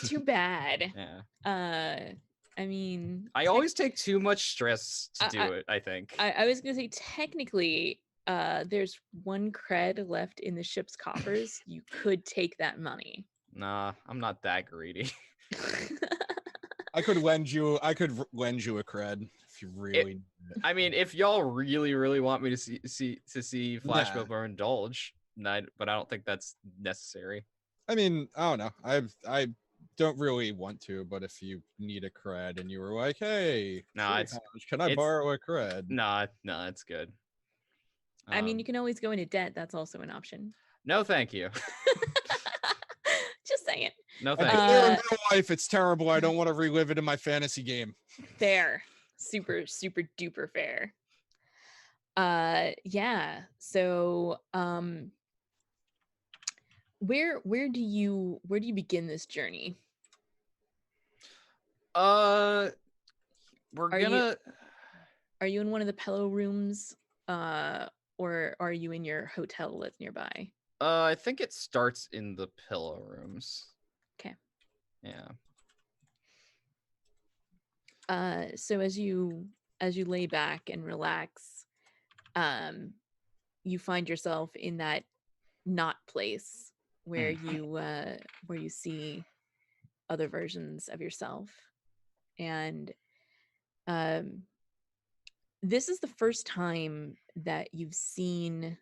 Too bad. Yeah. I mean, I always take too much stress to do it, I think. I was gonna say, technically, there's 1 cred left in the ship's coffers. You could take that money. Nah, I'm not that greedy. I could lend you a cred if you really need it. I mean, if y'all really, really want me to see Flashbulb or indulge, but I don't think that's necessary. I mean, I don't know. I don't really want to, but if you need a cred and you were like, hey, can I borrow a cred? Nah, it's good. I mean, you can always go into debt. That's also an option. No, thank you. Just saying. No, thank you. In real life, it's terrible. I don't want to relive it in my fantasy game. Fair. Super, super duper fair. Yeah. So, where do you begin this journey? Are you in one of the pillow rooms, or are you in your hotel that's nearby? I think it starts in the pillow rooms. Okay. Yeah. So as you lay back and relax, you find yourself in that not place where you see other versions of yourself. And this is the first time that you've seen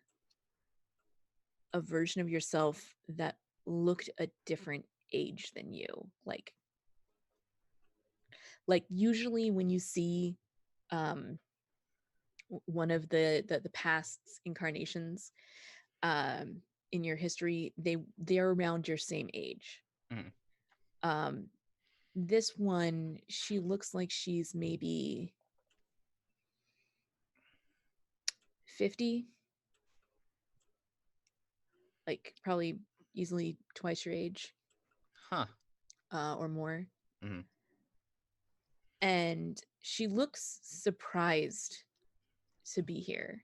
a version of yourself that looked a different age than you. Like usually when you see one of the past incarnations in your history, they're around your same age. This one, she looks like she's maybe 50, like probably easily twice your age, or more. And she looks surprised to be here,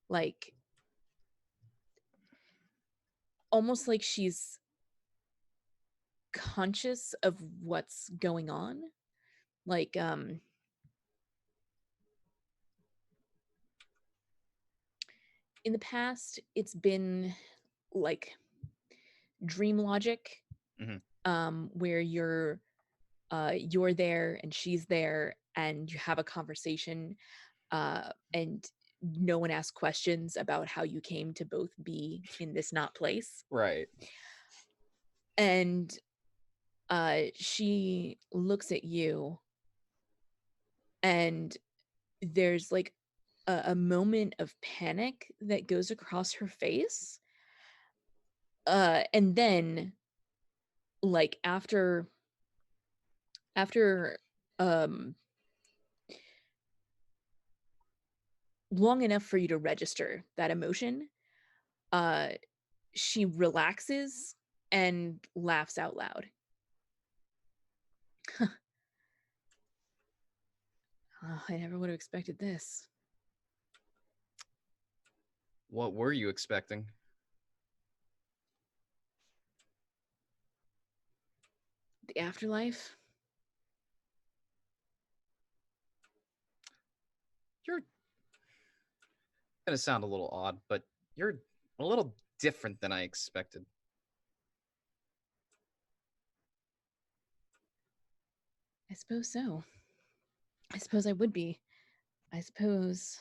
like almost like she's conscious of what's going on. Like in the past, it's been like dream logic, Mhm. where you're there and she's there and you have a conversation, and no one asks questions about how you came to both be in this not place. Right. And she looks at you, and there's like a moment of panic that goes across her face. And then, like, after um long enough for you to register that emotion, uh she relaxes and laughs out loud. Oh, I never would have expected this. What were you expecting? The afterlife? You're gonna sound a little odd, but you're a little different than I expected. I suppose so. I suppose I would be. I suppose.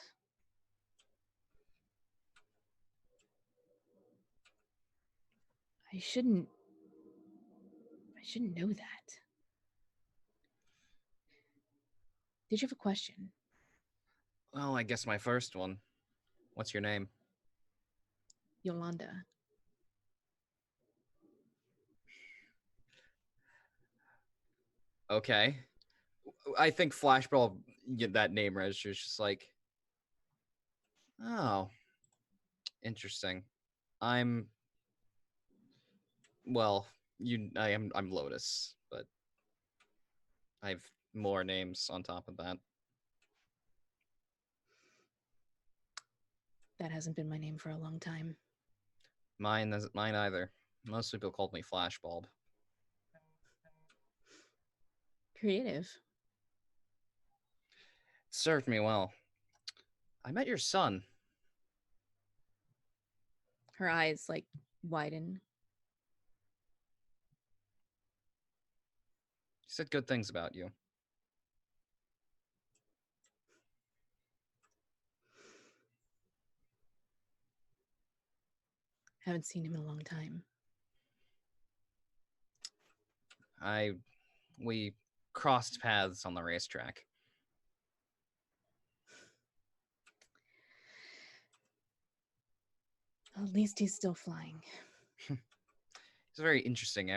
I shouldn't. I shouldn't know that. Did you have a question? Well, I guess my first one. What's your name? Yolanda. Okay. I think Flashball, that name registers just like, oh, interesting. I'm, well, I'm Lotus, but I have more names on top of that. That hasn't been my name for a long time. Mine isn't mine either. Most people called me Flashbulb. Creative. Served me well. I met your son. Her eyes like widen. He said good things about you. Haven't seen him in a long time. We crossed paths on the racetrack. At least he's still flying. It's a very interesting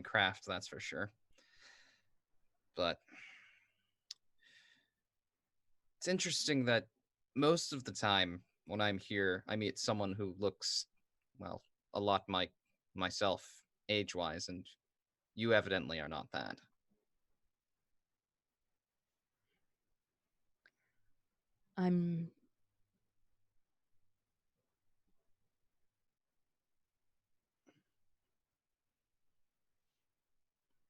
craft, that's for sure. But it's interesting that most of the time when I'm here, I meet someone who looks, well, a lot like myself, age-wise, and you evidently are not that. I'm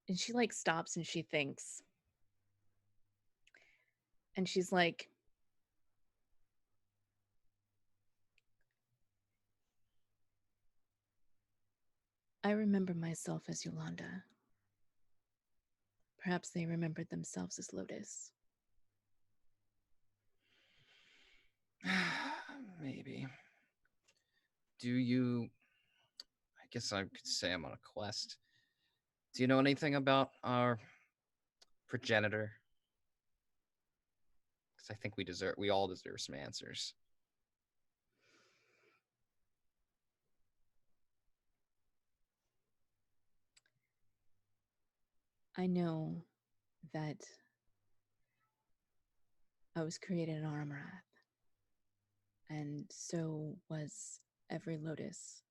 and she like stops and she thinks. And she's like, I remember myself as Yolanda. Perhaps they remembered themselves as Lotus. Maybe. Do you... I guess I could say I'm on a quest. Do you know anything about our progenitor? Because I think we all deserve some answers. I know that I was created in Armarath, and so was every Lotus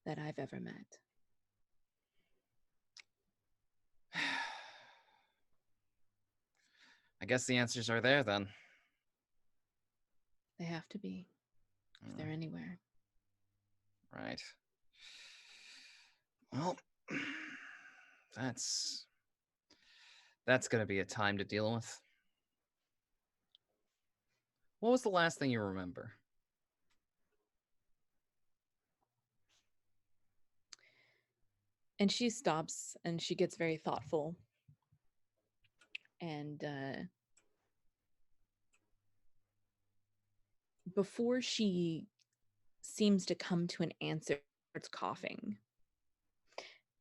that I've ever met. I guess the answers are there then. They have to be, if they're anywhere. Right. Well, that's going to be a time to deal with. What was the last thing you remember? And she stops and she gets very thoughtful. And before she seems to come to an answer, starts coughing.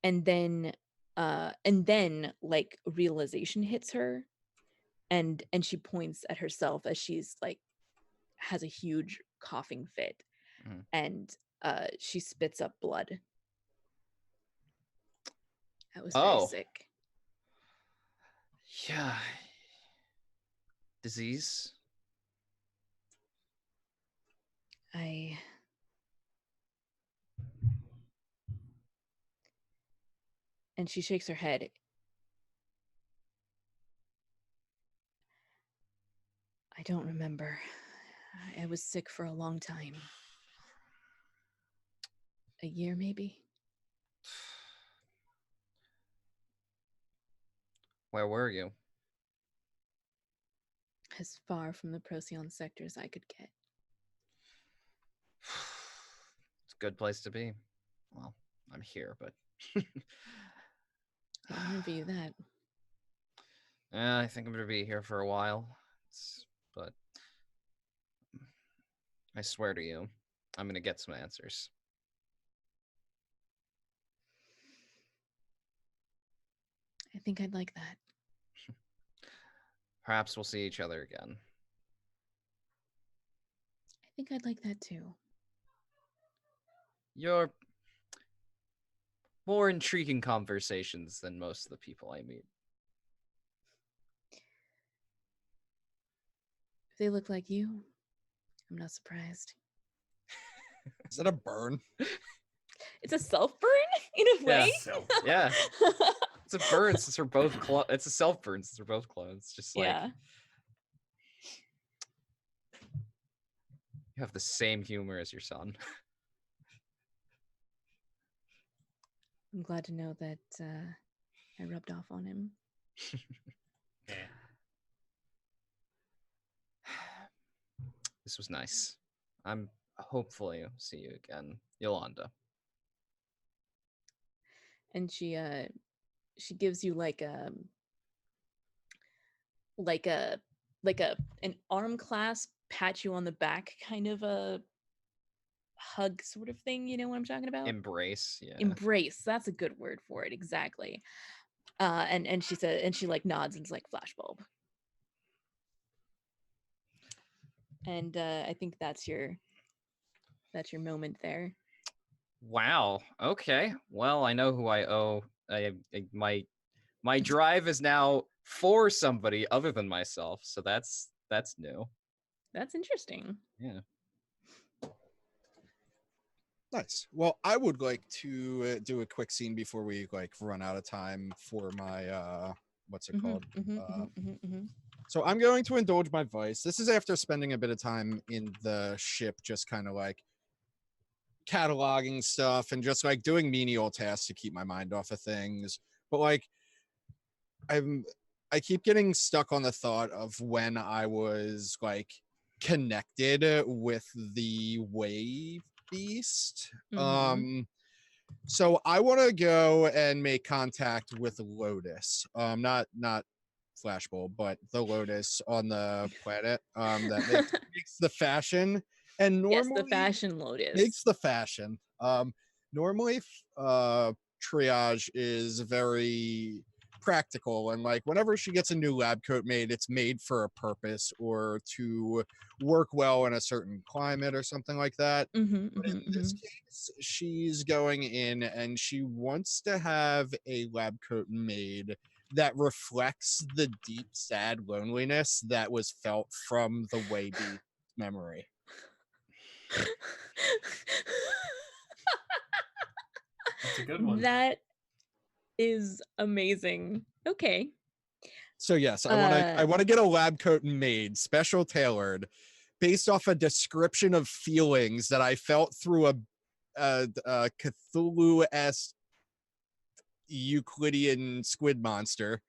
And then like realization hits her, and she points at herself as she's like has a huge coughing fit. Mhm. And she spits up blood. That was very Oh. sick. Yeah. Disease. And she shakes her head. I don't remember. I was sick for a long time. A year, maybe? Where were you? As far from the Procyon sector as I could get. It's a good place to be. Well, I'm here, but I don't envy you that. I think I'm gonna be here for a while. But I swear to you, I'm gonna get some answers. I think I'd like that. Perhaps we'll see each other again. I think I'd like that too. You're more intriguing conversations than most of the people I meet. If they look like you, I'm not surprised. Is that a burn? It's a self-burn in a way? Yeah. It's a burn since we're both it's a self burn since we're both clones. Just like Yeah. you have the same humor as your son. I'm glad to know that I rubbed off on him. Yeah. This was nice. I'm hopefully see you again, Yolanda. And she gives you like an arm clasp, pat you on the back, kind of a hug sort of thing. You know what I'm talking about? Embrace, yeah. Embrace. That's a good word for it. Exactly. And she said, and she like nods and is like flashbulb. And I think that's your moment there. Wow. Okay. Well, I know who I owe. My drive is now for somebody other than myself, so that's new. That's interesting. Yeah. Nice. Well, I would like to do a quick scene before we like run out of time for my what's it called? So I'm going to indulge my vice. This is after spending a bit of time in the ship, just kind of like cataloging stuff and just like doing menial tasks to keep my mind off of things. But like I keep getting stuck on the thought of when I was like connected with the wave beast. So I want to go and make contact with Lotus. Not Flashbulb, but the Lotus on the planet that makes the fashion. And normally yes, the fashion Lotus makes the fashion. Normally Triage is very practical, and like whenever she gets a new lab coat made, it's made for a purpose or to work well in a certain climate or something like that. But in this case, she's going in and she wants to have a lab coat made that reflects the deep, sad loneliness that was felt from the way deep memory. That's a good one. That is amazing. Okay. So yes, I want to get a lab coat made, special tailored, based off a description of feelings that I felt through a Cthulhu-esque Euclidean squid monster,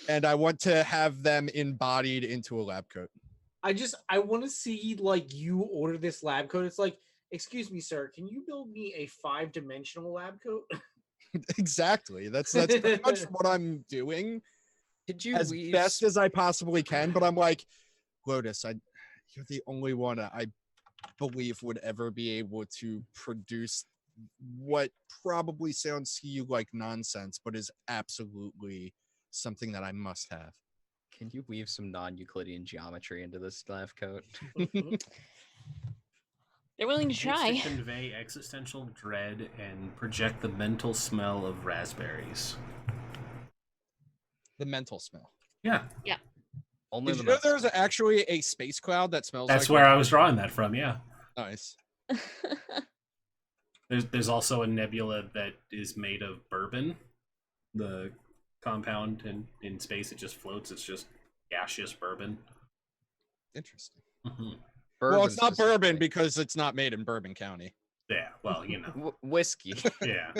and I want to have them embodied into a lab coat. I want to see like you order this lab coat. It's like, excuse me, sir, can you build me a 5-dimensional lab coat? Exactly. That's pretty much what I'm doing Could you as weave best as I possibly can. But I'm like, Lotus, you're the only one I believe would ever be able to produce what probably sounds to you like nonsense, but is absolutely something that I must have. Can you weave some non-Euclidean geometry into this lab coat? They're willing to Needs try. to convey existential dread and project the mental smell of raspberries. The mental smell. Yeah, Only Did the you know mental there's smell. actually a space cloud that smells that's like where I was drawing that from. Yeah, nice. there's also a nebula that is made of bourbon. The compound in space, it just floats. It's just gaseous bourbon. Interesting. Mhm. Well, it's not bourbon specifically. because it's not made in Bourbon County. Yeah, well, you know. Whiskey. Yeah.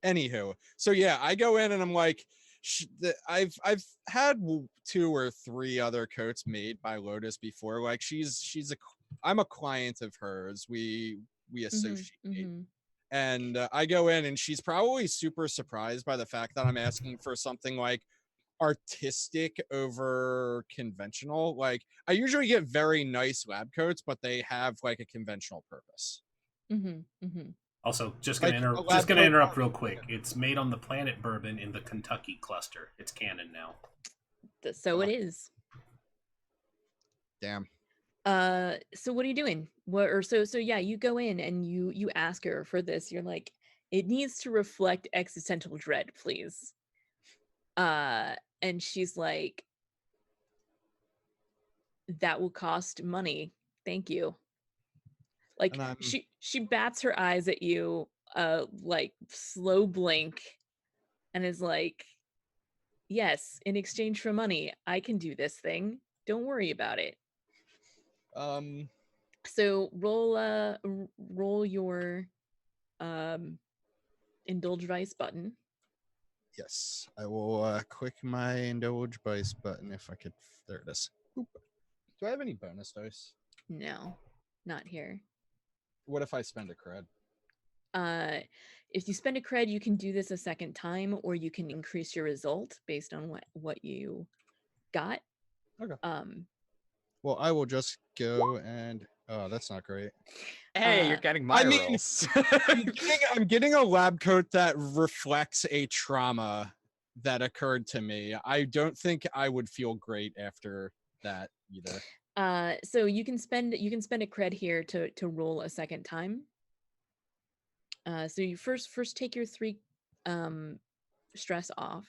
Anywho, so yeah, I go in and I'm like, I've had 2 or 3 other coats made by Lotus before. Like I'm a client of hers. We associate. And I go in and she's probably super surprised by the fact that I'm asking for something like artistic over conventional. Like I usually get very nice lab coats, but they have like a conventional purpose. Also, just Like gonna a lab just gonna coat- interrupt real quick. It's made on the planet Bourbon in the Kentucky cluster. It's canon now. So it is. Damn. So what are you doing? So yeah, you go in and you ask her for this. You're like, it needs to reflect existential dread, please. And she's like, that will cost money. Thank you. Like she bats her eyes at you, like slow blink, and is like, yes, in exchange for money, I can do this thing. Don't worry about it. So roll your indulge vice button. Yes, I will click my indulge vice button if I could. There it is. Boop. Do I have any bonus dice? No, not here. What if I spend a cred? If you spend a cred, you can do this a second time, or you can increase your result based on what you got. Okay. Well, I will just go and oh, that's not great. Hey, you're getting my rolls. I'm getting a lab coat that reflects a trauma that occurred to me. I don't think I would feel great after that either. So you can spend a cred here to roll a second time. So you first take your 3 stress off.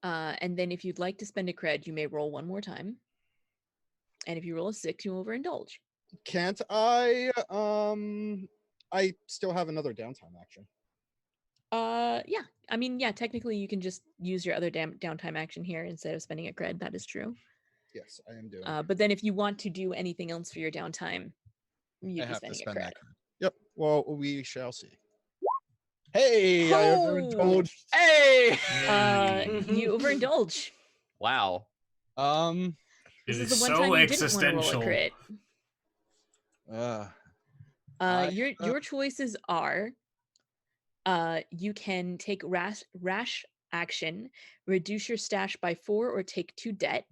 And then if you'd like to spend a cred, you may roll 1 more time. And if you roll a 6, you overindulge. Can't I? I still have another downtime action. Yeah. I mean, yeah, technically you can just use your other downtime action here instead of spending a cred. That is true. Yes, I am doing. But then if you want to do anything else for your downtime, you'd be have to spending spend a cred. that cred. Yep. Well, we shall see. Hey, I Oh! overindulged. Hey! You overindulge. Wow. This It is is the one so time you didn't want to roll a existential. crit. I- Your choices are you can take rash action, reduce your stash by 4, or take 2 debt.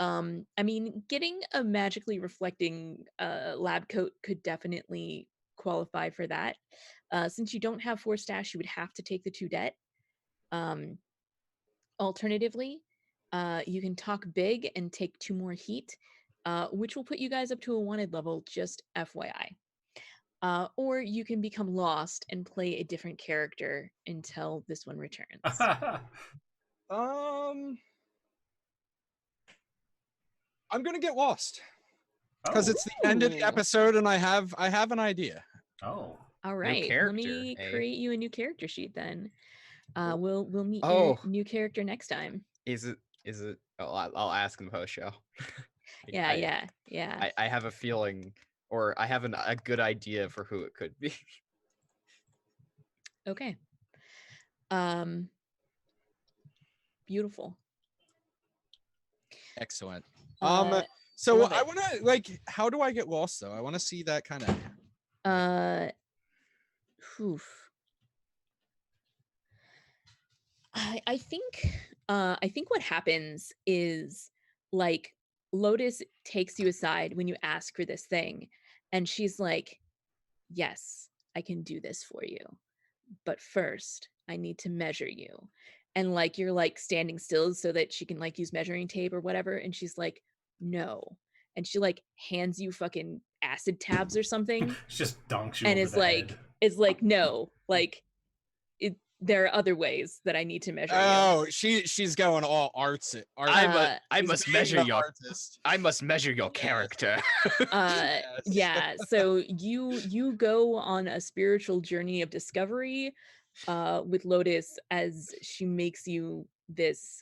I mean, getting a magically reflecting lab coat could definitely qualify for that. Since you don't have 4 stash, you would have to take the 2 debt. Alternatively, you can talk big and take 2 more heat, which will put you guys up to a wanted level, just FYI. Or you can become lost and play a different character until this one returns. I'm gonna get lost because it's the end of the Ooh. episode, and I have an idea. Oh. All right, let character, me eh? create you a new character sheet then. We'll meet Oh. your new character next time. Is it? Oh, I'll ask in the post show. Yeah. I have a feeling, or I have a good idea for who it could be. Okay. Beautiful. Excellent. Uh, So love I it. want to how do I get lost though? I want to see that kind of. Oof. I think what happens is like Lotus takes you aside when you ask for this thing, and she's like, "Yes, I can do this for you, but first I need to measure you." And like you're like standing still so that she can like use measuring tape or whatever, and she's like, "No," and she like hands you fucking acid tabs or something, She just donks you and over is the like, head. "No, like there are other ways that I need to measure you." Oh, she's going all arts. I She's must being measure the your artist. I must measure your character. Yes. Yeah, so you go on a spiritual journey of discovery with Lotus as she makes you this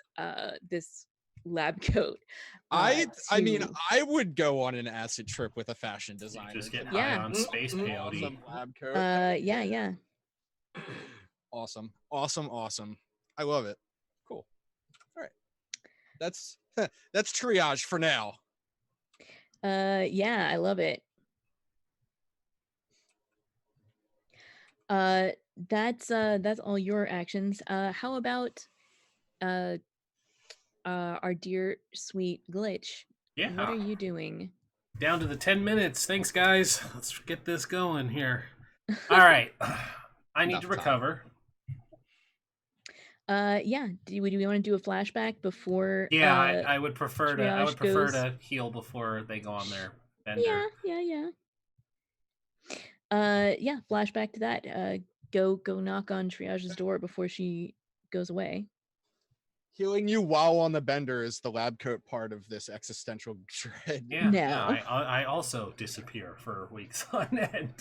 this lab coat. I mean, to- I would go on an acid trip with a fashion designer. Just get to high make Yeah. on an space Mm-mm. peyote. awesome lab coat. yeah. Awesome. I love it. Cool. All right. That's triage for now. Yeah, I love it. That's all your actions. How about our dear sweet Glitch? Yeah. What are you doing? Down to the 10 minutes. Thanks, guys. Let's get this going here. All right. I need Enough to time. recover. Yeah. Do we want to do a flashback before? Yeah, I would prefer to. I triage would prefer goes- to heal before they go on their bender. Yeah. Yeah. Flashback to that. Go knock on Triage's door before she goes away. Healing you while on the bender is the lab coat part of this existential dread. Yeah. No. Yeah, I also disappear for weeks on end.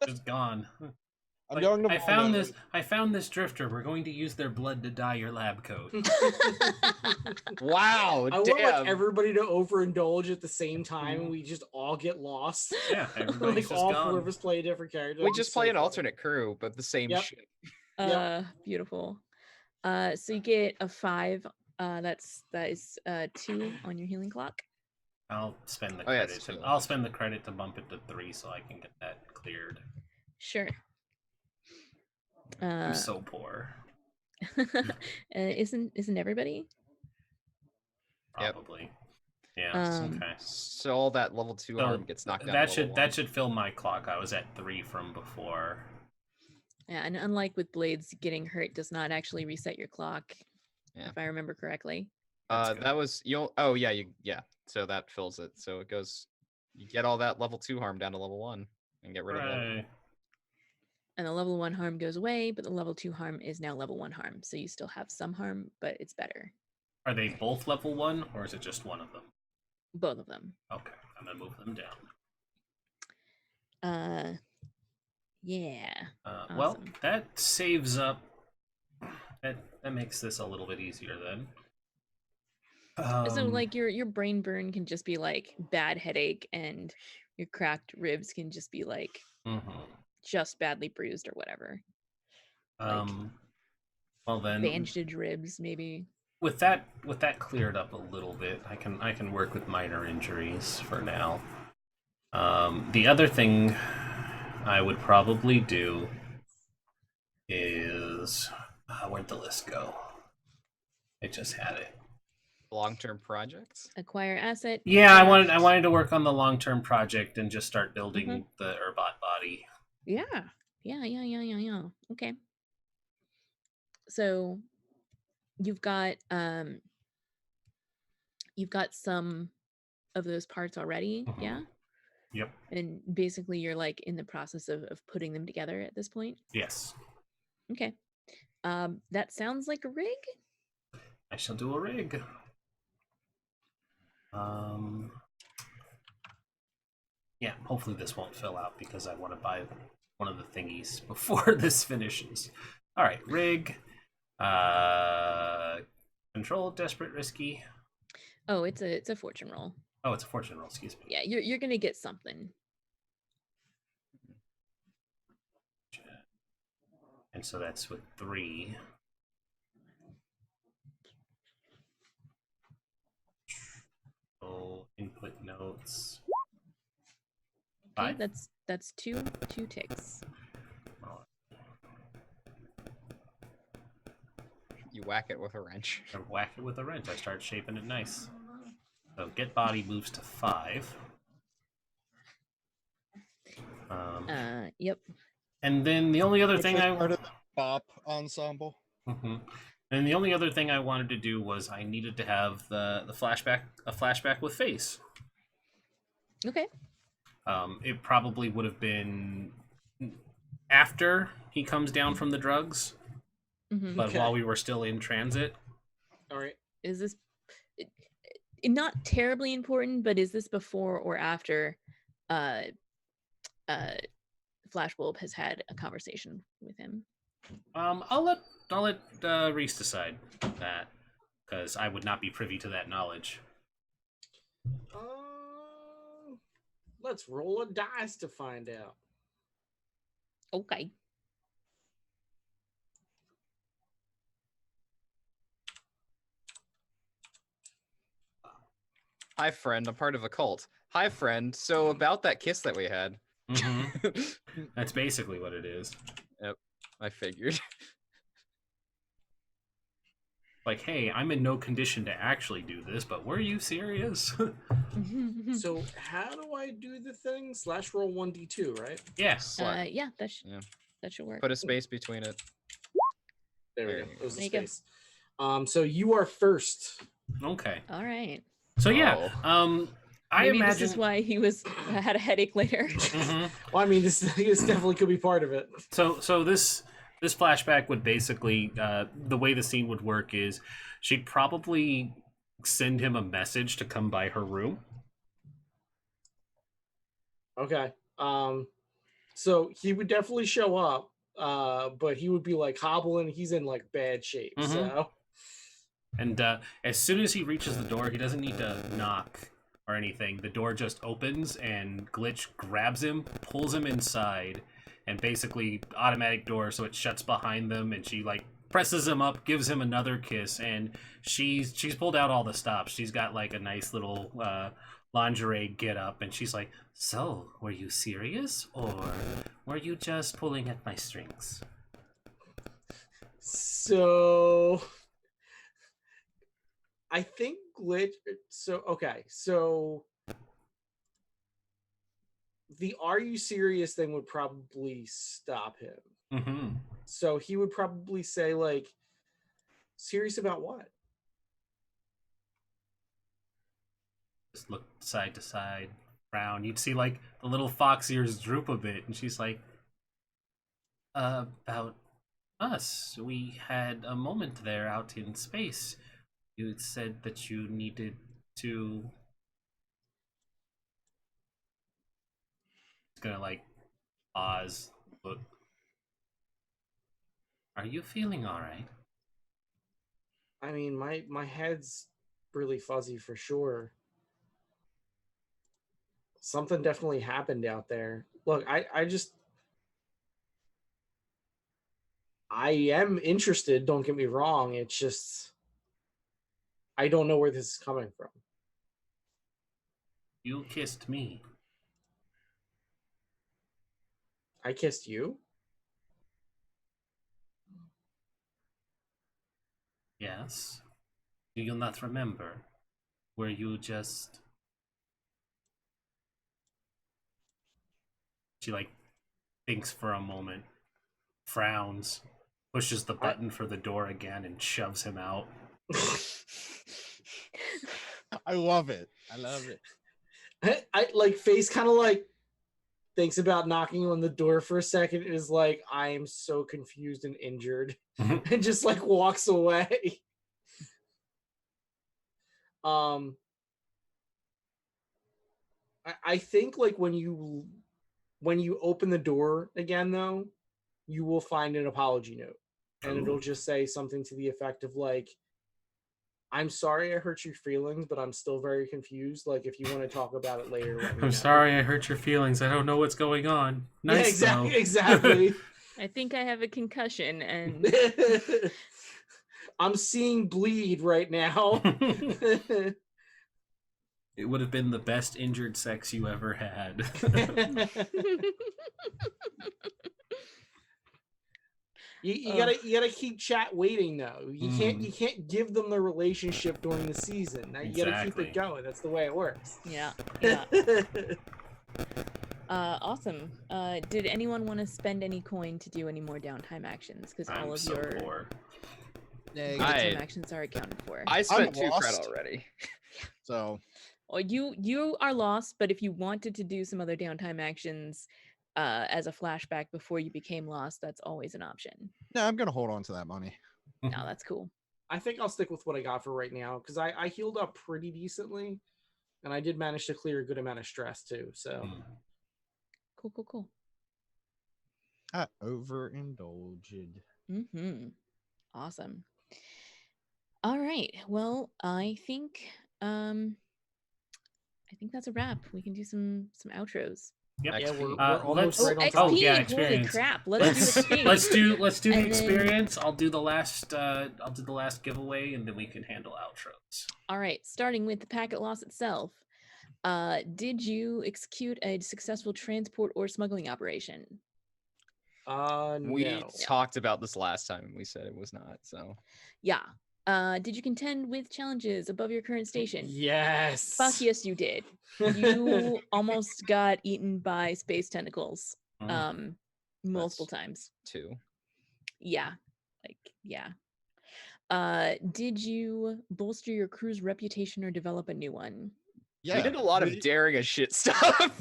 Just gone. I'm Like, going to I found this drifter. We're going to use their blood to dye your lab coat. Wow, I want damn. like everybody to overindulge at the same time, and we just all get lost. Yeah, everybody's like just all gone. four of us play a different character. We That'd be just so play an funny. alternate crew, but the same Yep. ship. Beautiful. So you get a 5. That is 2 on your healing clock. I'll spend the Oh, yeah, credit. it's two. I'll spend the credit to bump it to 3 so I can get that cleared. Sure. I'm so poor. Isn't everybody? Yep. Probably. Yeah. Okay. So all that level 2 So harm gets knocked down. That to should level that 1. should fill my clock. I was at 3 from before. Yeah, and unlike with blades, getting hurt does not actually reset your clock. Yeah. If I remember correctly. That's good. That was oh yeah, yeah. So that fills it. So it goes. You get all that level 2 harm down to level 1 and get rid of level. Right. And the level 1 harm goes away, but the level 2 harm is now level 1 harm. So you still have some harm, but it's better. Are they both level 1 or is it just one of them? Both of them. Okay, I'm gonna move them down. Yeah. Well, Awesome. that saves up. That makes this a little bit easier then. So like your brain burn can just be like bad headache, and your cracked ribs can just be like just badly bruised or whatever. Well then, bandaged ribs maybe. With that cleared up a little bit, I can work with minor injuries for now. The other thing I would probably do is where'd the list go? It just had it. Long-term projects. Acquire asset. Yeah, I craft. wanted to work on the long-term project and just start building the Urbot body. Yeah. Okay. So you've got some of those parts already, yeah? Yep. And basically you're like in the process of putting them together at this point? Yes. Okay. That sounds like a rig. I shall do a rig. Yeah, hopefully this won't fill out because I want to buy one of the thingies before this finishes. All right, rig. Control, desperate, risky. Oh, it's a fortune roll. Oh, it's a fortune roll, excuse me. Yeah, you're gonna get something. And so that's with 3. Oh, input notes. Okay, 5. that's two ticks. Well, You whack it with a wrench. I whack it with a wrench. I start shaping it nice. So get body moves to 5. Yep. And then the only other Which thing was I part of the Bop ensemble. And the only other thing I wanted to do was I needed to have a flashback with Face. Okay. It probably would have been after he comes down from the drugs, but Okay. while we were still in transit. All right. Is this not terribly important, but is this before or after Flashbulb has had a conversation with him? I'll let Rhys decide that, because I would not be privy to that knowledge. Let's roll a dice to find out. Okay. Hi, friend. I'm part of a cult. Hi, friend. So about that kiss that we had. That's basically what it is. Yep, I figured. Like, hey, I'm in no condition to actually do this, but were you serious? So how do I do the thing? Slash roll 1d2, right? Yes. Yeah, that Yeah. should work. Put a space between it. There we There go. you It was a There you go. space. So you are first. Okay. All right. So yeah, I Maybe imagine this is why he had a headache later. Well, I mean, this definitely could be part of it. So this flashback would basically the way the scene would work is she'd probably send him a message to come by her room. Okay. So he would definitely show up, but he would be like hobbling. He's in like bad shape. So. And as soon as he reaches the door, he doesn't need to knock or anything. The door just opens, and Glitch grabs him, pulls him inside, and basically automatic door, so it shuts behind them. And she like presses him up, gives him another kiss, and she's pulled out all the stops. She's got like a nice little lingerie get up, and she's like, "So, were you serious, or were you just pulling at my strings?" So I think Glitch. So okay, so the "Are you serious?" thing would probably stop him. So he would probably say like, "Serious about what?" Just look side to side, frown. You'd see like the little fox ears droop a bit, and she's like, "About us. We had a moment there out in space. You said that you needed to..." It's gonna like pause, look. "Are you feeling all right?" I mean, my head's really fuzzy for sure. Something definitely happened out there. Look, I am interested, don't get me wrong. It's just I don't know where this is coming from. "You kissed me." I kissed you? "Yes. Do you not remember? Were you just..." She like thinks for a moment, frowns, pushes the button for the door again, and shoves him out. I love it. I love it. I like Face kind of like thinks about knocking on the door for a second and is like, I am so confused and injured, and just like walks away. I think like when you open the door again though, you will find an apology note, and it'll just say something to the effect of like, "I'm sorry I hurt your feelings, but I'm still very confused. Like, if you want to talk about it later, let me know." "I'm sorry I hurt your feelings. I don't know what's going on." Nice, yeah, though. exactly. I think I have a concussion, and I'm seeing bleed right now. It would have been the best injured sex you ever had. You gotta keep chat waiting though. You can't give them the relationship during the season. Now you gotta keep it going. That's the way it works. Yeah. Awesome. Did anyone want to spend any coin to do any more downtime actions? Because all of your poor. downtime actions are accounted for. I spent I'm 2 credit lost. already. So Well, you are lost, but if you wanted to do some other downtime actions as a flashback before you became lost, that's always an option. no, I'm gonna hold on to that money. No, that's cool. I think I'll stick with what I got for right now because I healed up pretty decently, and I did manage to clear a good amount of stress too. So Cool. I overindulged. Awesome. All right. Well, I think that's a wrap. We can do some outros. Yep. yeah, we're XP. almost let's- right on XP. top. Oh, yeah, Holy experience. crap! Let's do XP. let's do the And then- experience. I'll do the last giveaway, and then we can handle outros. All right. Starting with the packet loss itself. Did you execute a successful transport or smuggling operation? We No. talked about this last time and we said it was not, so Yeah. Did you contend with challenges above your current station? Yes. Fuck yes, you did. You almost got eaten by space tentacles. Multiple times. 2. Yeah. Did you bolster your crew's reputation or develop a new one? Yeah, We did a lot of daring as shit stuff.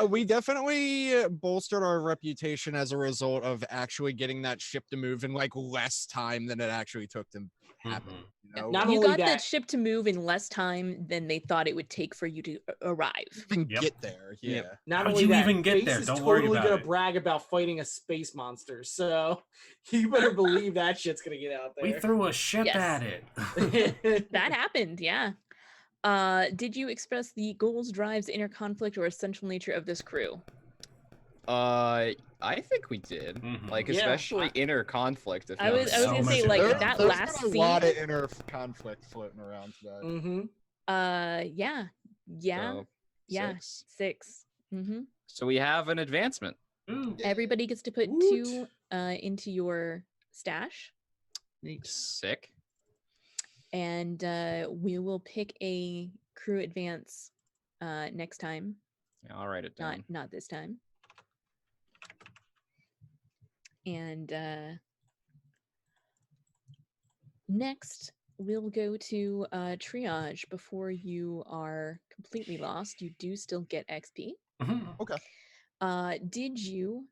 we definitely bolstered our reputation as a result of actually getting that ship to move in like less time than it actually took to happen. You know, Not You only got that that- ship to move in less time than they thought it would take for you to arrive. even Yep. get there. Yeah. Yep. Not How'd only you that, even get Face there? is Don't worry totally about gonna it. brag about fighting a space monster, so you better believe that shit's gonna get out We there. threw a ship Yes. at it. That happened, yeah. Did you express the goals, drives, inner conflict, or essential nature of this crew? I think we did. Like Yeah, especially inner conflict. If I was so gonna much say like inner that There's last been a scene. lot of inner conflict floating around today. Mm-hmm. Yeah. So, 6. 6. Mm-hmm. So we have an advancement. Ooh. Everybody gets to put Woot. 2 into your stash, Sick. and we will pick a crew advance next time. Yeah, I'll write it down. Not this time. And next, we'll go to triage. Before you are completely lost, you do still get XP. Did you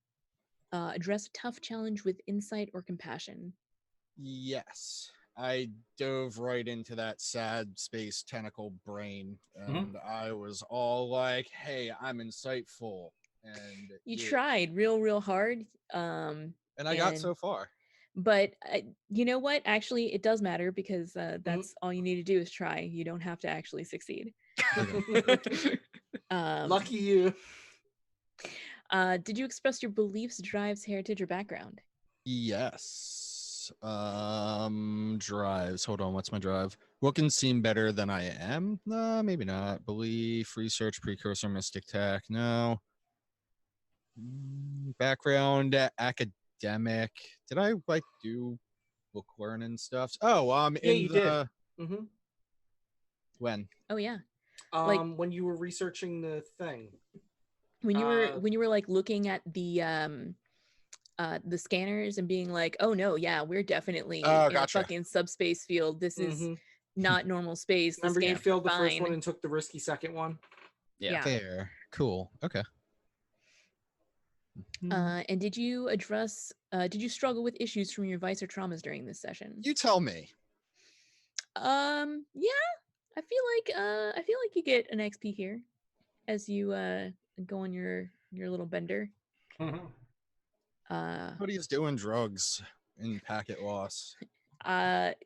address a tough challenge with insight or compassion? Yes. I dove right into that sad space tentacle brain, and I was all like, "Hey, I'm insightful," and You yeah, tried real hard. and I got so far. But you know what? Actually, it does matter because that's all you need to do is try. You don't have to actually succeed. Lucky you. Did you express your beliefs, drives, heritage, or background? Yes. Drives. Hold on. What's my drive? Look and seem better than I am. No, maybe not. Belief, research, precursor, mystic tech. No. Background, academic. Did I like do book learning stuff? Oh, Yeah, in you the did. Mm-hmm. when? Oh yeah. When you were researching the thing. When you were like looking at the scanners and being like, oh no, yeah, we're definitely in a gotcha. fucking subspace field. This is not normal space. This Remember you can't be failed the first fine. one and took the risky second one? Yeah. There. Cool. Okay. And did you struggle with issues from your vice or traumas during this session? You tell me. Yeah, I feel like you get an XP here as you go on your little bender. Nobody's doing drugs in packet loss.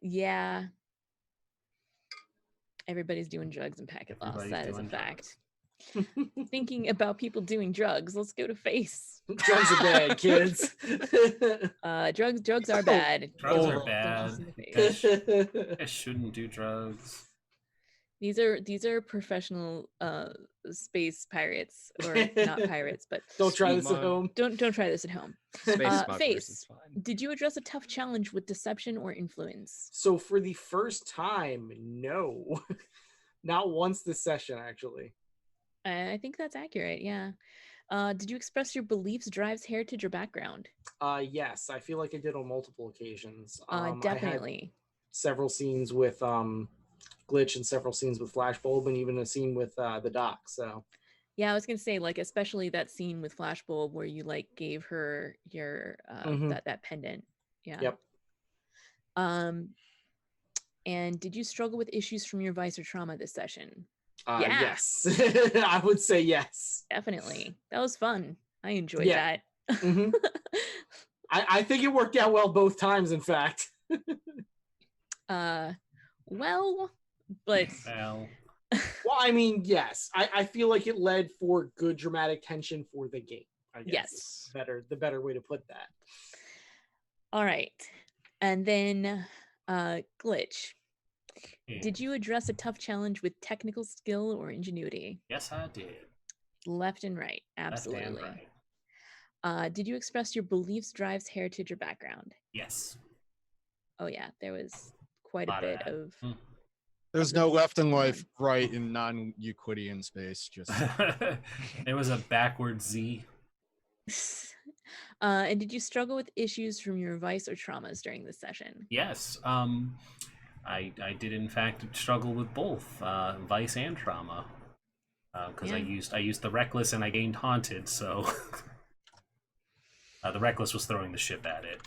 Yeah. Everybody's doing drugs and packet loss. Everybody's That is a doing fact. Thinking about people doing drugs, let's go to Face. Drugs are bad, kids. Drugs are bad. Drugs are Don't bad. listen to Face. I shouldn't do drugs. These are professional space pirates, or not pirates, but Don't try this at Smug. home. don't try this at home. Space smugglers, Face, it's fine. did you address a tough challenge with deception or influence? So for the first time, no. Not once this session, actually. I think that's accurate. Yeah. Did you express your beliefs, drives, heritage, or background? Yes, I feel like I did on multiple occasions. I had Definitely. several scenes with Glitch and several scenes with Flashbulb and even a scene with the doc. So Yeah, I was gonna say, like, especially that scene with Flashbulb where you like gave her your Mhm. that pendant. Yeah. Yep. And did you struggle with issues from your vice or trauma this session? Yes. I would say yes. Definitely. That was fun. I enjoyed Yeah. that. Mhm. I think it worked out well both times, in fact. Well, but Well, Well, I mean, yes. I feel like it led for good dramatic tension for the game. I guess Yes. is the better way to put that. all right. And then Glitch. yeah. Did you address a tough challenge with technical skill or ingenuity? Yes, I did. Left and right. Left and Absolutely. right. Did you express your beliefs, drives, heritage, or background? Yes. Oh yeah, there was quite a Lot of bit that. of There's no left and right in non-Euclidean space. Just It was a backwards Z. and did you struggle with issues from your vice or traumas during this session? Yes. I did in fact struggle with both vice and trauma because Yeah. I used the reckless and I gained haunted, so the reckless was throwing the ship at it.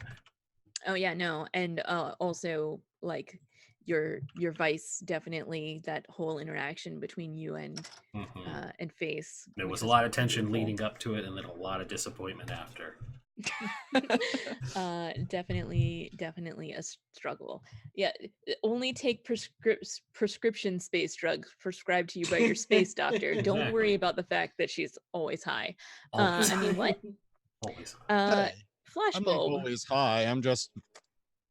Oh yeah, no, and also like your vice, definitely that whole interaction between you and Face. There which was a lot of tension beautiful. leading up to it, and then a lot of disappointment after. Definitely a struggle. Yeah, only take prescription space drugs prescribed to you by your space doctor. Don't Exactly. worry about the fact that she's always high. Always I mean, what? Always. Hey, I'm not Flashbulb. always high. I'm just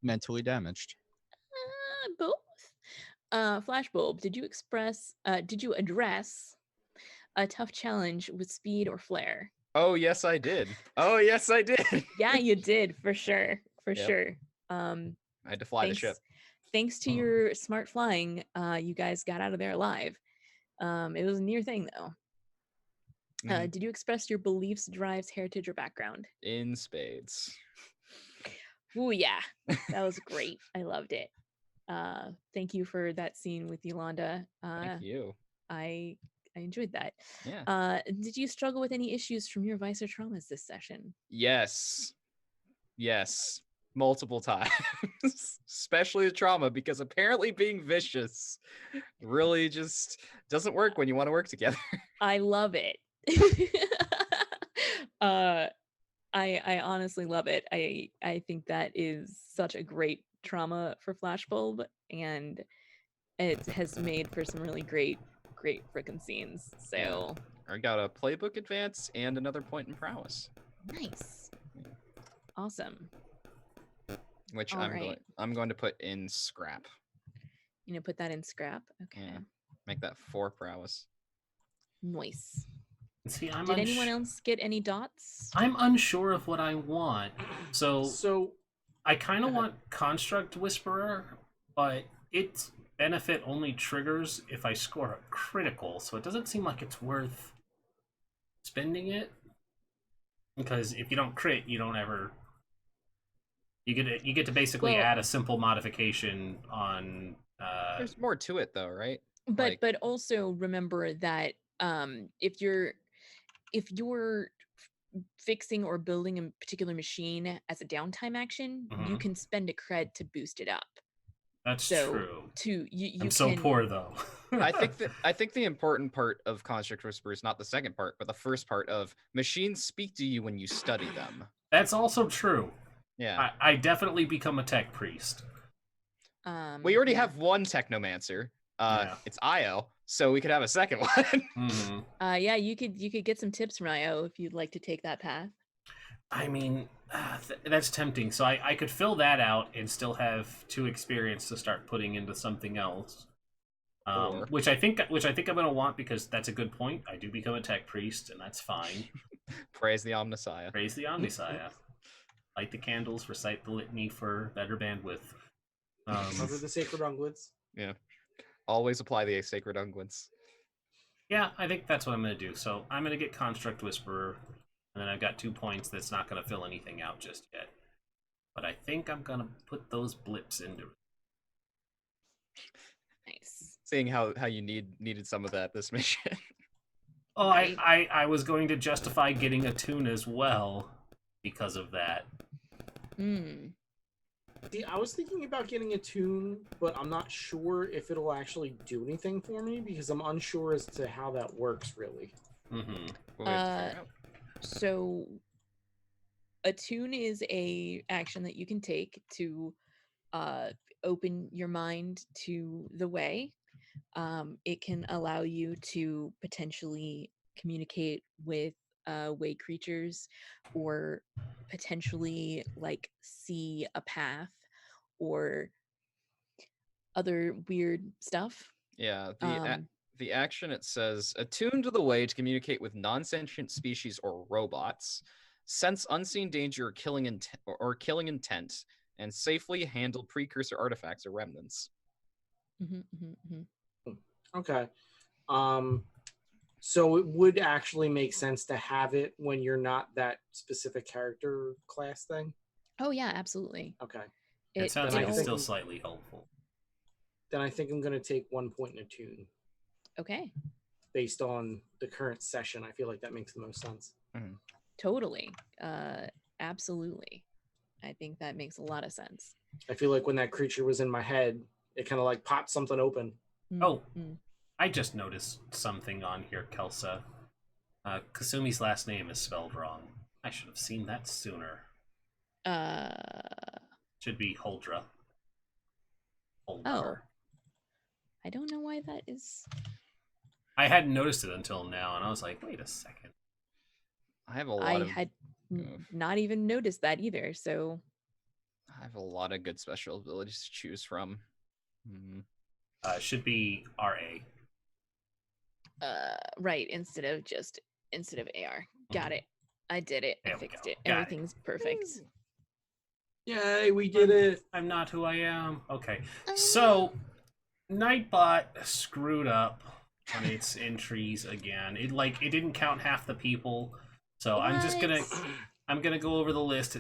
mentally damaged. Both. Flashbulb, did you address a tough challenge with speed or flare? Oh yes, I did. Oh yes, I did. Yeah, you did, for sure. Yep. Sure. I had to fly the ship. Thanks to your smart flying, you guys got out of there alive. It was a near thing though. Mhm. Did you express your beliefs, drives, heritage, or background? In spades. Ooh, yeah, that was great. I loved it. Thank you for that scene with Yolanda. Thank you. I enjoyed that. Yeah. Did you struggle with any issues from your vice or traumas this session? Yes. Multiple times. Especially the trauma, because apparently being vicious really just doesn't work when you want to work together. I love it. I honestly love it. I think that is such a great trauma for Flashbulb, and it has made for some really great frickin' scenes. So I got a playbook advance and another point in prowess. nice. Awesome. Which All I'm right. going to put in scrap. You know, put that in scrap. Okay. Yeah. Make that 4 prowess. Nice. See, Did anyone else get any dots? I'm unsure of what I want. So I kind Go of ahead. want Construct Whisperer, but its benefit only triggers if I score a critical, so it doesn't seem like it's worth spending it. Because if you don't crit, you don't ever. You get to basically Well- add a simple modification on. There's more to it though, right? But also remember that if you're fixing or building a particular machine as a downtime action, you Mhm. can spend a cred to boost it up. That's So true. you I'm so can, poor though. I think the important part of Construct Whisper is not the second part, but the first part of machines speak to you when you study them. That's also true. Yeah. I definitely become a tech priest. We already yeah. have one Technomancer. Yeah. It's Io, so we could have a second one. Hmm. Yeah, you could get some tips from IO if you'd like to take that path. I mean, that's tempting. So I could fill that out and still have 2 experience to start putting into something else. Or- which I think I'm gonna want because that's a good point. I do become a tech priest, and that's fine. Praise the Omnissiah. Praise the Omnissiah. Light the candles, recite the litany for better bandwidth. Cover the sacred unguents. Yeah. Always apply the sacred unguents. Yeah, I think that's what I'm gonna do. So I'm gonna get Construct Whisperer, and then I've got 2 points that's not gonna fill anything out just yet. But I think I'm gonna put those blips into. Nice. Seeing how you needed some of that this mission. Oh, Right. I was going to justify getting a tune as well because of that. Hmm. See, I was thinking about getting a tune, but I'm not sure if it'll actually do anything for me because I'm unsure as to how that works really. Mm-hmm. We'll wait to figure out. So attune is a action that you can take to open your mind to the way. It can allow you to potentially communicate with way creatures, or potentially like see a path or other weird stuff. Yeah, Um, the action, it says attune to the way to communicate with non-sentient species or robots, sense unseen danger or killing intent, and safely handle precursor artifacts or remnants. mhm, mhm, mhm. Okay. So it would actually make sense to have it when you're not that specific character class thing. Oh yeah, absolutely. Okay. It sounds it like it's all- still slightly helpful. Then I think I'm going to take 1 point in a tune Okay, based on the current session. I feel like that makes the most sense. totally. Absolutely. I think that makes a lot of sense. I feel like when that creature was in my head, it kind of like popped something open. Oh. Mm. I just noticed something on here, Kelsa. Kasumi's last name is spelled wrong. I should have seen that sooner. Should be Holdra. Oh, Holdar. I don't know why that is. I hadn't noticed it until now, and I was like, wait a second. I have a lot I of had Ugh. not even noticed that either. So good special abilities to choose from. Hmm. Should be RA. right, instead of AR. Got it. I did it. There I we fixed go. it. Got it. Everything's perfect. Yay, we did it. I'm not who I am. Okay. So, Nightbot screwed up on its entries again. It didn't count half the people. So I'm gonna go over the list.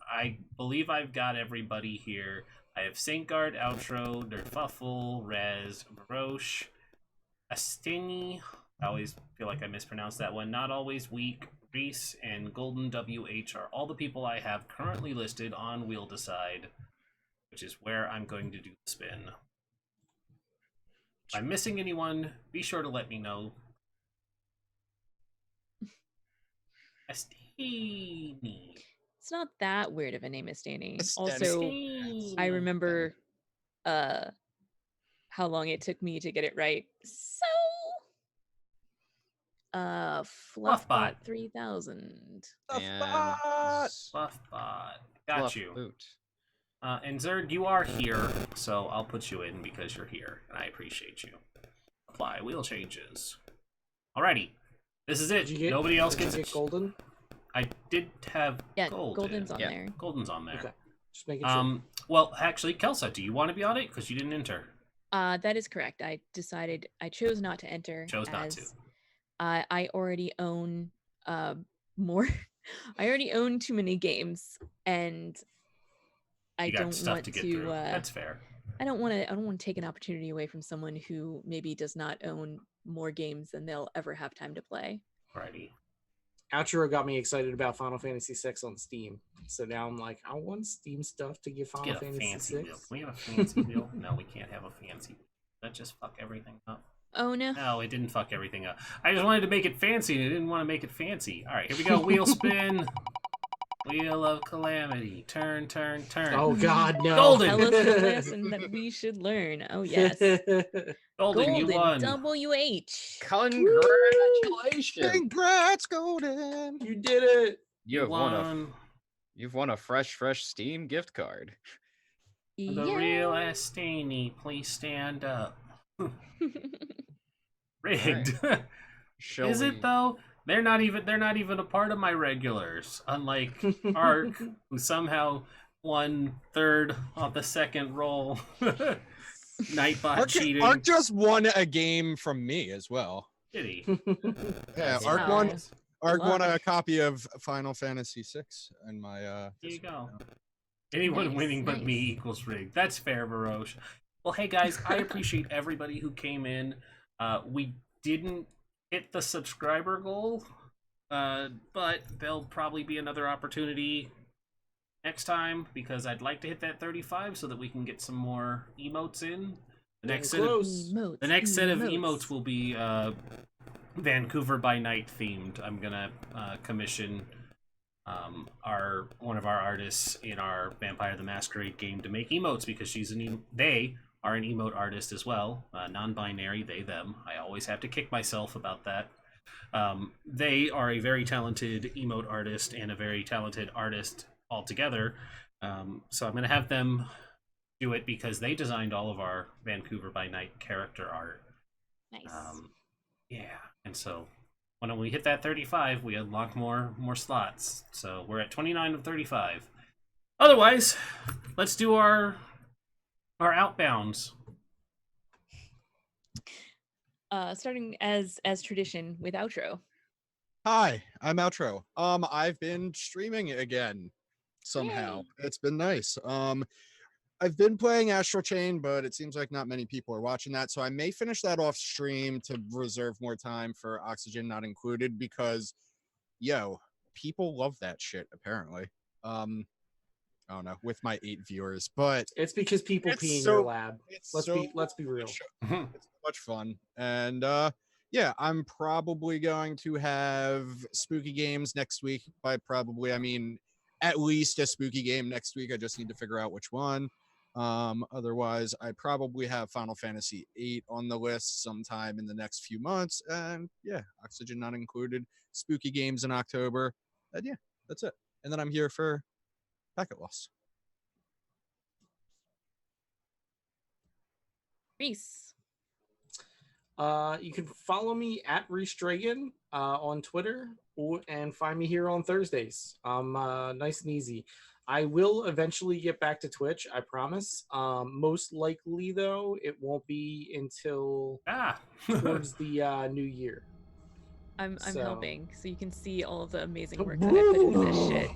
I believe I've got everybody here. I have Saintguard, Outro, Nerfuffle, Rez, Baroche, Astini. I always feel like I mispronounced that one. Not Always Weak, Rhys, and Golden WH are all the people I have currently listed on Wheel Decide, which is where I'm going to do the spin. If I'm missing anyone, be sure to let me know. Astini. It's not that weird of a name as Danny. Asteni. Also, Astini. I remember how long it took me to get it right. So Fluffbot Fluffbot. 3000. And Fluffbot. Got Fluff you. Boot. And Zerd, you are here, so I'll put you in because you're here, and I appreciate you. Apply wheel changes. Alrighty. This is it. Nobody else gets it. Golden. I did have Yeah, Golden. Golden's on there. Golden's on there. Okay. Just making sure. Well, actually, Kelsa, do you want to be on it? Because you didn't enter. That is correct. I chose not to enter. Chose not to. I already own more. I already own too many games, and I You got don't stuff want to get through. That's fair. I don't want to take an opportunity away from someone who maybe does not own more games than they'll ever have time to play. Alrighty. Outro got me excited about Final Fantasy VI on Steam. So now I'm like, I want Steam stuff to get Final Get a Fantasy fancy VI. wheel. Can we have a fancy wheel? No, we can't have a fancy wheel. That just fuck everything up. Oh no. No, it didn't fuck everything up. I just wanted to make it fancy, and I didn't want to make it fancy. All right, here we go. Wheel spin. Wheel of Calamity. Turn, turn, turn. Oh God, no! Golden. Tell us the lesson that we should learn. Oh yes. Golden, you won. WH. Congratulations! Congrats, Golden. You did it. You've won. won a fresh Steam gift card. The real Astini, please stand up. Rigged. Shall Is we... it though? They're not even a part of my regulars. Unlike Ark, who somehow won third on the second roll. Nightbot cheating. Ark just won a game from me as well. Did he? Yeah, That's Ark Wow. won. nice. Ark won a luck. copy of Final Fantasy VI in my. There you go. Anyone Nice, winning but me nice. equals rigged. That's fair, Baroche. Well, hey guys, I appreciate everybody who came in. We didn't hit the subscriber goal, but there'll probably be another opportunity next time because I'd like to hit that 35 so that we can get some more emotes in. The next set of, Close. Emotes, the next set of emotes will be Vancouver by Night themed. I'm gonna commission one of our artists in our Vampire the Masquerade game to make emotes because they are an emote artist as well, non-binary, they them. I always have to kick myself about that. They are a very talented emote artist and a very talented artist altogether. So I'm going to have them do it because they designed all of our Vancouver by Night character art. Nice. Yeah, and so when we hit that 35, we unlock more slots. So we're at 29 of 35. Otherwise, let's do our outbounds. Starting as tradition with outro. Hi, I'm Outro. I've been streaming again somehow. Yay. It's been nice. I've been playing Astral Chain, but it seems like not many people are watching that, so I may finish that off stream to reserve more time for Oxygen Not Included because, people love that shit apparently. I don't know, with my 8 viewers, but It's because people It's pee in so- your lab. it's Let's be real. It's so much fun, and I'm probably going to have spooky games next week. By probably, I mean at least a spooky game next week. I just need to figure out which one. Otherwise, I probably have Final Fantasy VIII on the list sometime in the next few months, and Oxygen Not Included, spooky games in October, and that's it. And then I'm here for Packet Loss. Rhys. You can follow me at Rhys Dragon on Twitter and find me here on Thursdays. Nice and easy. I will eventually get back to Twitch, I promise. Most likely, though, it won't be until towards the new year. I'm So- helping, so you can see all of the amazing work that I put into this shit.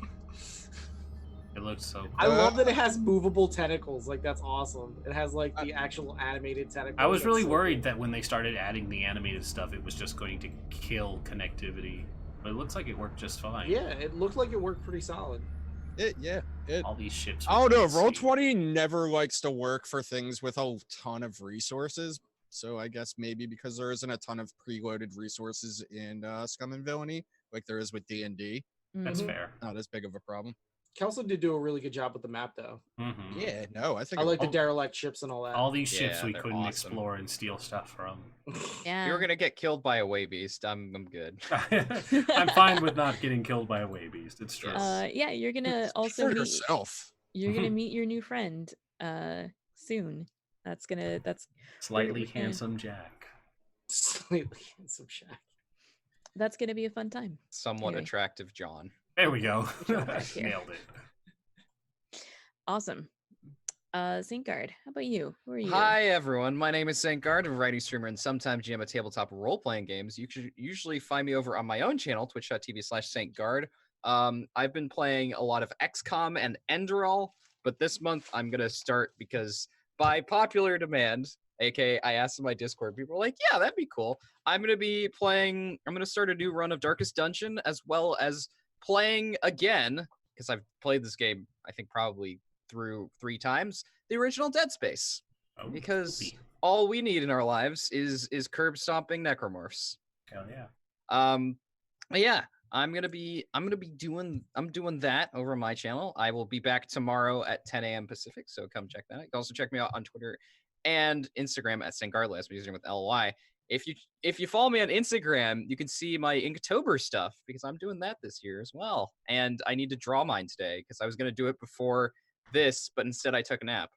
It looks so cool. I love that it has movable tentacles. Like, that's awesome. It has, like, the actual animated tentacles. I was That's really so worried cool. that when they started adding the animated stuff, it was just going to kill connectivity. But it looks like it worked just fine. Yeah, it looked like it worked pretty solid. All these ships. I don't know. we can't see. Roll20 never likes to work for things with a ton of resources. So I guess maybe because there isn't a ton of preloaded resources in Scum and Villainy, like there is with D&D, That's Mhm. fair. not as big of a problem. Kelsa did do a really good job with the map, though. Mhm. Yeah, no, I think I like the all- derelict ships and all that. All these ships Yeah, we they're couldn't awesome. explore and steal stuff from. Yeah. If you're gonna get killed by a way beast, I'm good. I'm fine with not getting killed by a way beast. It's true. Yeah, you're gonna Speak also for meet. yourself. You're gonna meet your new friend soon. That's Slightly yeah. handsome Jack. Slightly handsome Shack. that's gonna be a fun time. Somewhat Anyway. attractive John. There we go. Here. Nailed it. Awesome. Saintguard, how about you? Who are you? Hi everyone, my name is Saintguard, I'm a writing streamer and sometimes GM at tabletop role-playing games. You can usually find me over on my own channel, twitch.tv/Saintguard. I've been playing a lot of XCOM and Enderal, but this month I'm gonna start because by popular demand, aka I asked in my Discord, people were like, yeah, that'd be cool. I'm gonna start a new run of Darkest Dungeon as well as playing again, because I've played this game, I think probably through 3 times, the original Dead Space. Oh, Because poopy. all we need in our lives is curb stomping necromorphs. Hell yeah. But yeah, I'm doing that over on my channel. I will be back tomorrow at 10 a.m. Pacific, so come check that out. You can also check me out on Twitter and Instagram at Saintguard, using with LY. If you follow me on Instagram, you can see my Inktober stuff because I'm doing that this year as well. And I need to draw mine today because I was gonna do it before this, but instead I took a nap.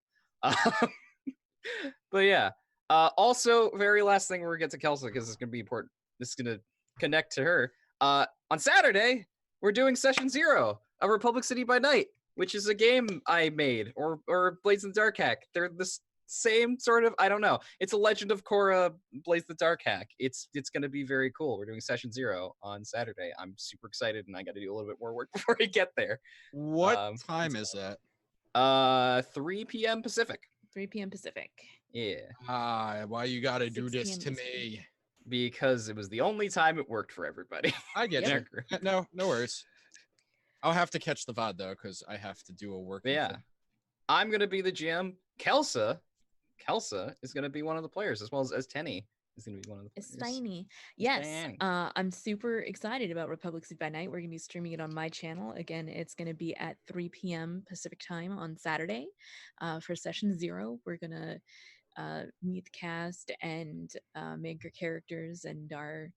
But yeah, Also, very last thing, we're gonna get to Kelsa because it's gonna be important. This is gonna connect to her. On Saturday, we're doing Session 0 of Republic City by Night, which is a game I made, or Blades in the Dark hack. They're the same sort of, I don't know. It's a Legend of Korra Blades in the Dark hack. It's gonna be very cool. We're doing Session 0 on Saturday. I'm super excited, and I got to do a little bit more work before I get there. What time is that? 3 p.m. Pacific. 3 p.m. Pacific. Yeah. Why you gotta do 6 this p.m. to Eastern. me? Because it was the only time it worked for everybody. I get Yep. you. No worries. I'll have to catch the VOD though, because I have to do a work. Yeah. I'm gonna be the GM. Kelsa is gonna be one of the players, as well as Tenny is gonna be one of the players. Steiny. Yes. Steiny. I'm super excited about Republic City by Night. We're gonna be streaming it on my channel. Again, it's gonna be at 3 p.m. Pacific time on Saturday. For Session 0, we're gonna meet the cast and make our characters and our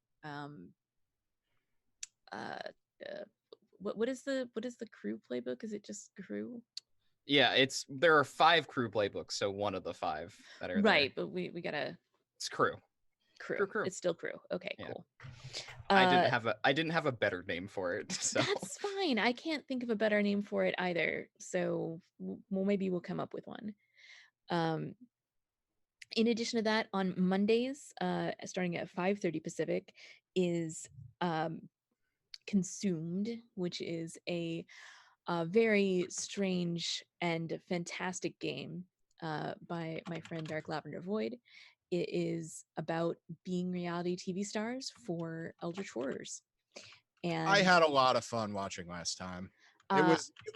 what is the crew playbook? Is it just crew? Yeah, there are 5 crew playbooks, so one of the 5 that are Right, but we gotta It's crew. crew. Crew. It's still crew. Okay, Yeah. cool. I didn't have a better name for it. So That's fine. I can't think of a better name for it either. So maybe we'll come up with one. In addition to that, on Mondays, starting at 5:30 Pacific, is Consumed, which is a very strange and fantastic game by my friend Dark Lavender Void. It is about being reality TV stars for Eldritch Horrors. And I had a lot of fun watching last time. It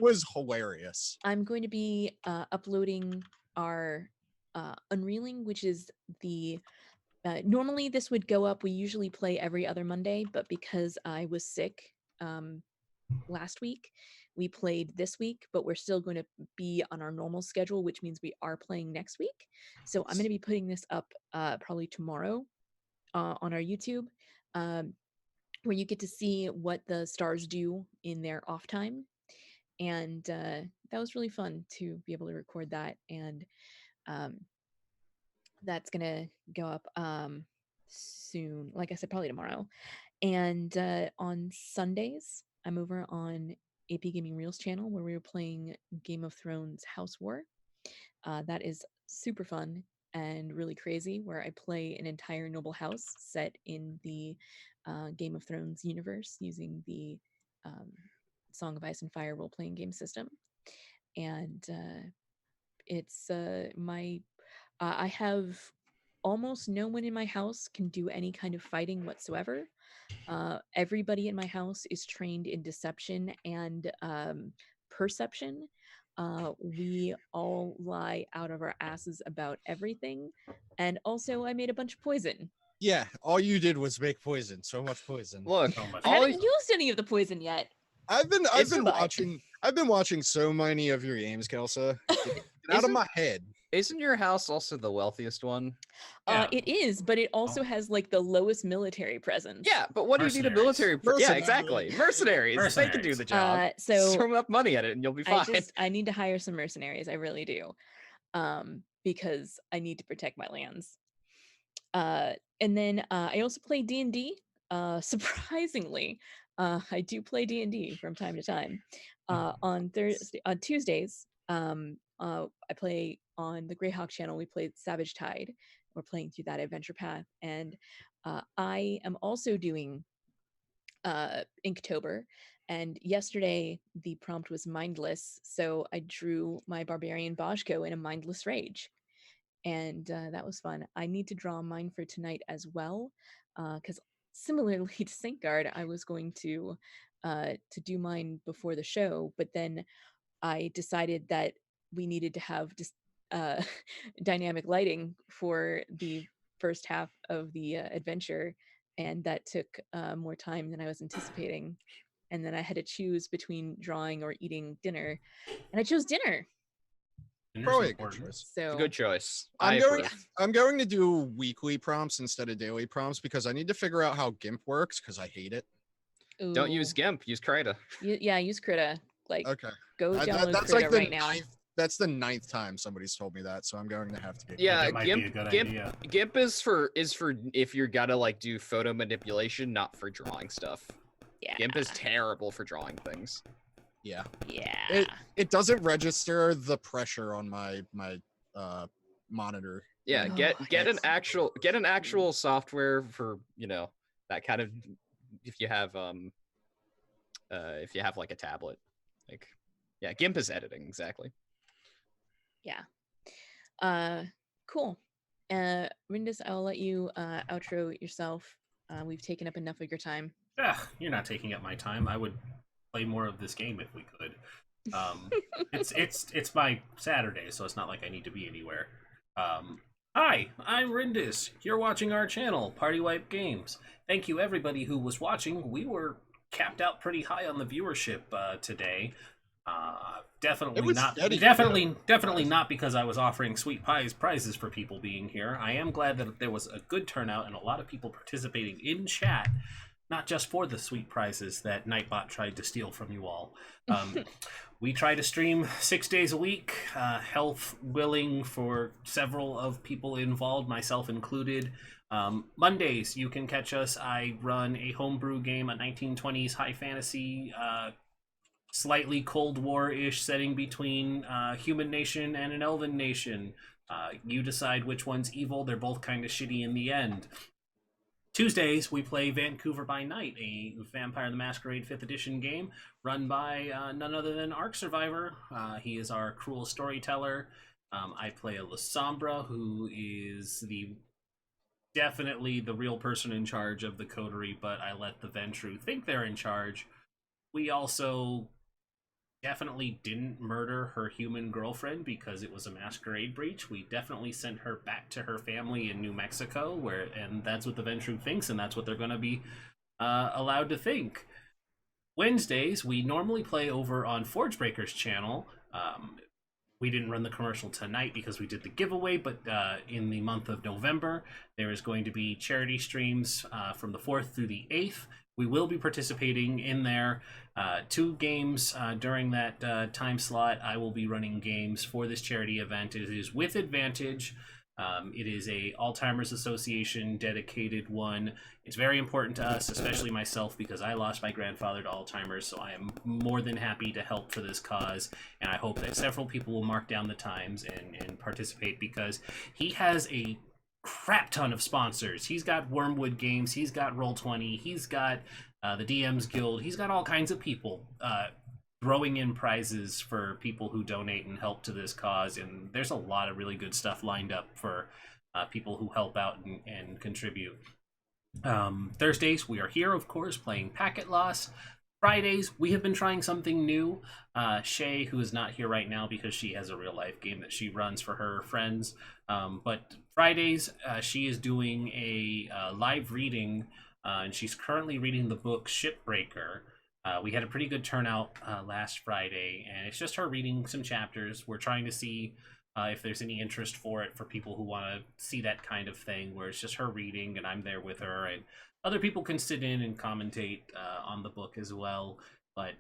was hilarious. I'm going to be uploading our Unreeling, which is the normally this would go up. We usually play every other Monday, but because I was sick last week, we played this week, but we're still going to be on our normal schedule, which means we are playing next week. So I'm going to be putting this up probably tomorrow on our YouTube, where you get to see what the stars do in their off time. And that was really fun to be able to record that. And that's going to go up soon. Like I said, probably tomorrow. And on Sundays, I'm over on AP Gaming Reels channel where we were playing Game of Thrones House War. That is super fun and really crazy, where I play an entire noble house set in the Game of Thrones universe using the Song of Ice and Fire role-playing game system. And it's I have almost no one in my house can do any kind of fighting whatsoever. Everybody in my house is trained in deception and perception. We all lie out of our asses about everything. And also, I made a bunch of poison. Yeah, all you did was make poison. So much poison. look, So much I all haven't used any of the poison yet. I've been fine. watching so many of your games, Kelsa. Get out of my head. isn't your house also the wealthiest one? Yeah. It is, but it also has like the lowest military presence. Yeah, but what do you need a military? Yeah, Mercenaries. exactly. Mercenaries. They can do the job. So throw enough money at it, and you'll be fine. I need to hire some mercenaries. I really do, because I need to protect my lands. And then I also play D&D. Surprisingly, I do play D&D from time to time. On Tuesdays, I play on the Greyhawk channel. We played Savage Tide. We're playing through that adventure path, and I am also doing Inktober. And yesterday the prompt was mindless, so I drew my barbarian Boschko in a mindless rage, and that was fun. I need to draw mine for tonight as well, because similarly to Saintguard, I was going to do mine before the show, but then I decided that we needed to have just dynamic lighting for the first half of the adventure, and that took more time than I was anticipating. And then I had to choose between drawing or eating dinner, and I chose dinner. Probably a good choice. So Good choice. I'm I going. approve. I'm going to do weekly prompts instead of daily prompts because I need to figure out how GIMP works because I hate it. Don't use ooh, GIMP. Use Krita. yeah, use Krita. Like, Okay. go download That's Krita like the right now. that's the 9th time somebody's told me that, so I'm going to have to get. Yeah, That might be a good idea. GIMP is for if you're gotta like do photo manipulation, not for drawing stuff. Yeah. GIMP is terrible for drawing things. Yeah. Yeah. It doesn't register the pressure on my monitor. Yeah, Oh, get an actual software for, you know, that kind of, if you have like a tablet. Like, yeah, GIMP is editing, exactly. Yeah. Cool. Rindis, I'll let you outro yourself. We've taken up enough of your time. You're not taking up my time. I would play more of this game if we could. It's my Saturday, so it's not like I need to be anywhere. Hi, I'm Rindis. You're watching our channel, Party Wipe Games. Thank you everybody who was watching. We were capped out pretty high on the viewership today. Definitely not because I was offering sweet prizes for people being here. I am glad that there was a good turnout and a lot of people participating in chat, not just for the sweet prizes that Nightbot tried to steal from you all. We try to stream 6 days a week, health willing for several of people involved, myself included. Mondays, you can catch us. I run a homebrew game, a 1920s high fantasy, slightly Cold War-ish setting between human nation and an elven nation. You decide which one's evil. They're both kind of shitty in the end. Tuesdays, we play Vancouver by Night, a Vampire the Masquerade 5th edition game run by none other than Ark Survivor. He is our cruel storyteller. I play a Lasombra, who is definitely the real person in charge of the coterie, but I let the Ventru think they're in charge. We also definitely didn't murder her human girlfriend because it was a masquerade breach. We definitely sent her back to her family in New Mexico, and that's what the Ventru thinks, and that's what they're going to be allowed to think. Wednesdays, we normally play over on Forgebreaker's channel. We didn't run the commercial tonight because we did the giveaway, but in the month of November, there is going to be charity streams from the 4th through the 8th. We will be participating in there. 2 games during that time slot. I will be running games for this charity event. It is with advantage. It is a Alzheimer's Association dedicated one. It's very important to us, especially myself, because I lost my grandfather to Alzheimer's, so I am more than happy to help for this cause, and I hope that several people will mark down the times and participate, because he has a crap ton of sponsors. He's got Wormwood Games, he's got Roll20, he's got the DM's Guild, he's got all kinds of people throwing in prizes for people who donate and help to this cause, and there's a lot of really good stuff lined up for people who help out and contribute. Thursdays, we are here, of course, playing Packet Loss. Fridays, we have been trying something new. Shay, who is not here right now because she has a real-life game that she runs for her friends, but Fridays, she is doing a live reading, and she's currently reading the book Shipbreaker. We had a pretty good turnout last Friday, and it's just her reading some chapters. We're trying to see if there's any interest for it for people who want to see that kind of thing, where it's just her reading and I'm there with her, and other people can sit in and commentate on the book as well. But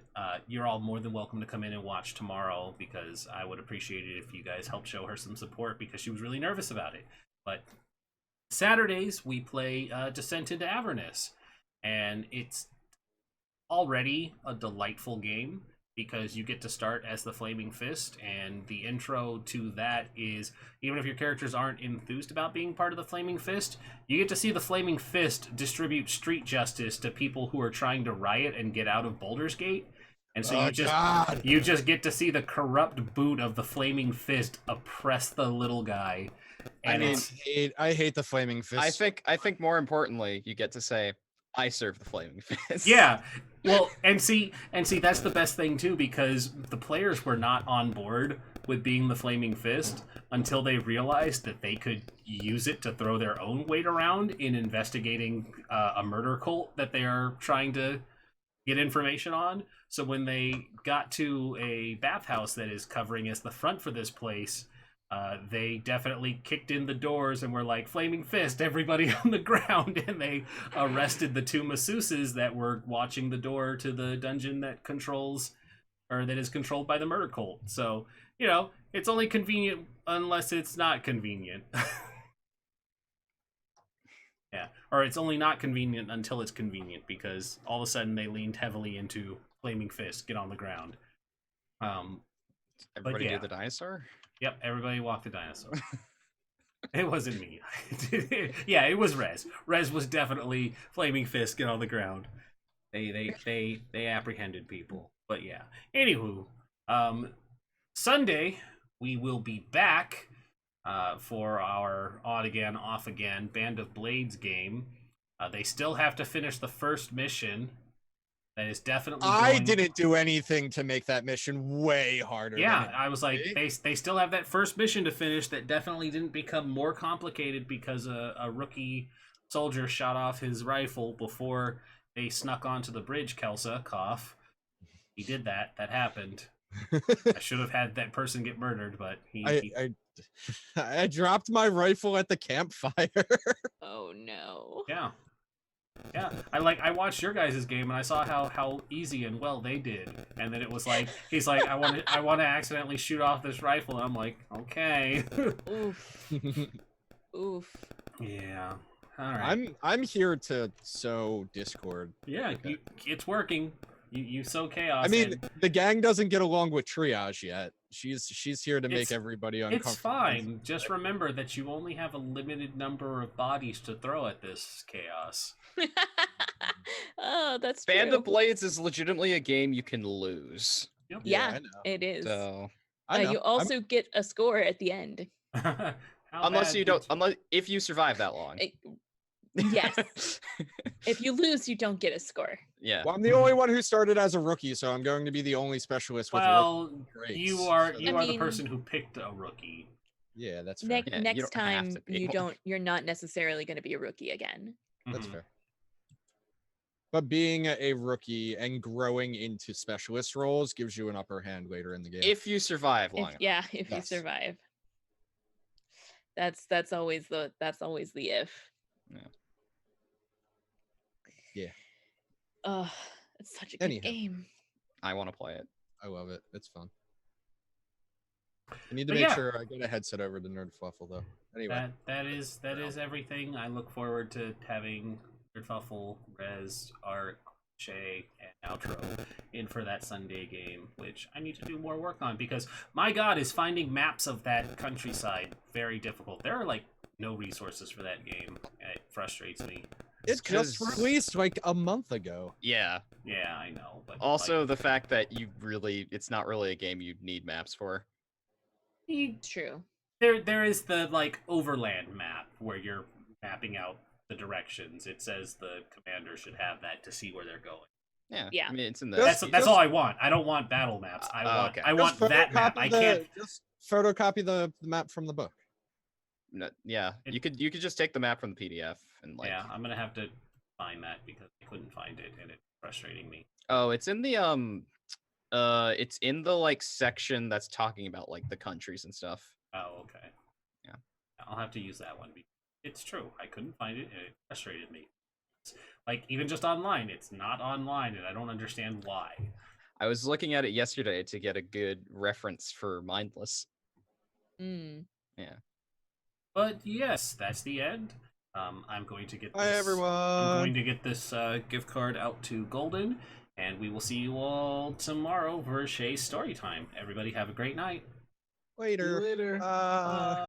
you're all more than welcome to come in and watch tomorrow, because I would appreciate it if you guys helped show her some support, because she was really nervous about it. But Saturdays, we play Descent into Avernus, and it's already a delightful game because you get to start as the Flaming Fist, and the intro to that is, even if your characters aren't enthused about being part of the Flaming Fist, you get to see the Flaming Fist distribute street justice to people who are trying to riot and get out of Baldur's Gate. And so you just get to see the corrupt boot of the Flaming Fist oppress the little guy. And I hate the Flaming Fist. I think more importantly, you get to say, I serve the Flaming Fist. Yeah. Well, and see, that's the best thing too, because the players were not on board with being the Flaming Fist until they realized that they could use it to throw their own weight around in investigating a murder cult that they are trying to get information on. So when they got to a bathhouse that is covering as the front for this place, they definitely kicked in the doors and were like, Flaming Fist, everybody on the ground, and they arrested the 2 masseuses that were watching the door to the dungeon that controls or that is controlled by the murder cult. So, you know, it's only convenient unless it's not convenient. Yeah, or it's only not convenient until it's convenient, because all of a sudden they leaned heavily into Flaming Fist, get on the ground. Everybody yeah. do the dinosaur? Yep, everybody walked the dinosaur. It wasn't me. Yeah, it was Rhys. Rhys was definitely Flaming Fist, get on the ground. They apprehended people. But yeah. Anywho, Sunday we will be back for our on again, off again Band of Blades game. They still have to finish the first mission. That is definitely I didn't do anything to make that mission way harder. Yeah, than I was like, they still have that first mission to finish that definitely didn't become more complicated because a rookie soldier shot off his rifle before they snuck onto the bridge, Kelsa. Cough. He did that. That happened. I should have had that person get murdered, but I dropped my rifle at the campfire. Oh no. Yeah. Yeah, I watched your guys' game and I saw how easy and well they did, and then it was like he's like I want to accidentally shoot off this rifle, and I'm like, okay. Oof. Oof. Yeah. All right. I'm here to sow discord. Yeah, it's working. You sow chaos. I mean, the gang doesn't get along with triage yet. She's here to make everybody uncomfortable. It's fine. Just remember that you only have a limited number of bodies to throw at this chaos. Oh, that's true. Band of Blades is legitimately a game you can lose. Yep. Yeah, I know. it is. So I know. You also get a score at the end. unless if you survive that long. Yes. If you lose, you don't get a score. Yeah. Well, I'm the only one who started as a rookie, so I'm going to be the only specialist with rookie traits. you are So the person who picked a rookie. yeah, that's fair. Yeah, you Next don't have time to be. you're not necessarily going to be a rookie again. That's Mhm. fair. But being a rookie and growing into specialist roles gives you an upper hand later in the game. If you survive long enough. Yeah, if you Yes. survive. That's always the if. Yeah. Oh, it's such a good Anyhow. game. I want to play it. I love it. It's fun. I need to But make yeah. sure I get a headset over to Nerd Fluffle though. Anyway, That is everything. I look forward to having Fuffle, Rez, Art, Shay, and Outro in for that Sunday game, which I need to do more work on because my god, is finding maps of that countryside very difficult. There are like no resources for that game. It frustrates me. it just 'cause- released like a month ago. Yeah. Yeah, I know. But Also, the fact that it's not really a game you need maps for. True. there is the like overland map where you're mapping out the directions. It says the commander should have that to see where they're going. Yeah. Yeah. I mean, it's in the. That's all I want. I don't want battle maps. okay. I want Just that map. photocopy I can't. Just photocopy the map from the book. No, yeah. You could just take the map from the PDF and like. Yeah, I'm gonna have to find that because I couldn't find it and it's frustrating me. Oh, it's in the it's in the like section that's talking about like the countries and stuff. Oh, okay. Yeah. I'll have to use that one because it's true. I couldn't find it and it frustrated me. Like even just online, it's not online and I don't understand why. I was looking at it yesterday to get a good reference for Mindless. Mm. Yeah. But yes, that's the end. I'm going to get this. Hi everyone. I'm going to get this gift card out to Golden, and we will see you all tomorrow for Shay's story time. Everybody have a great night. Later. Later.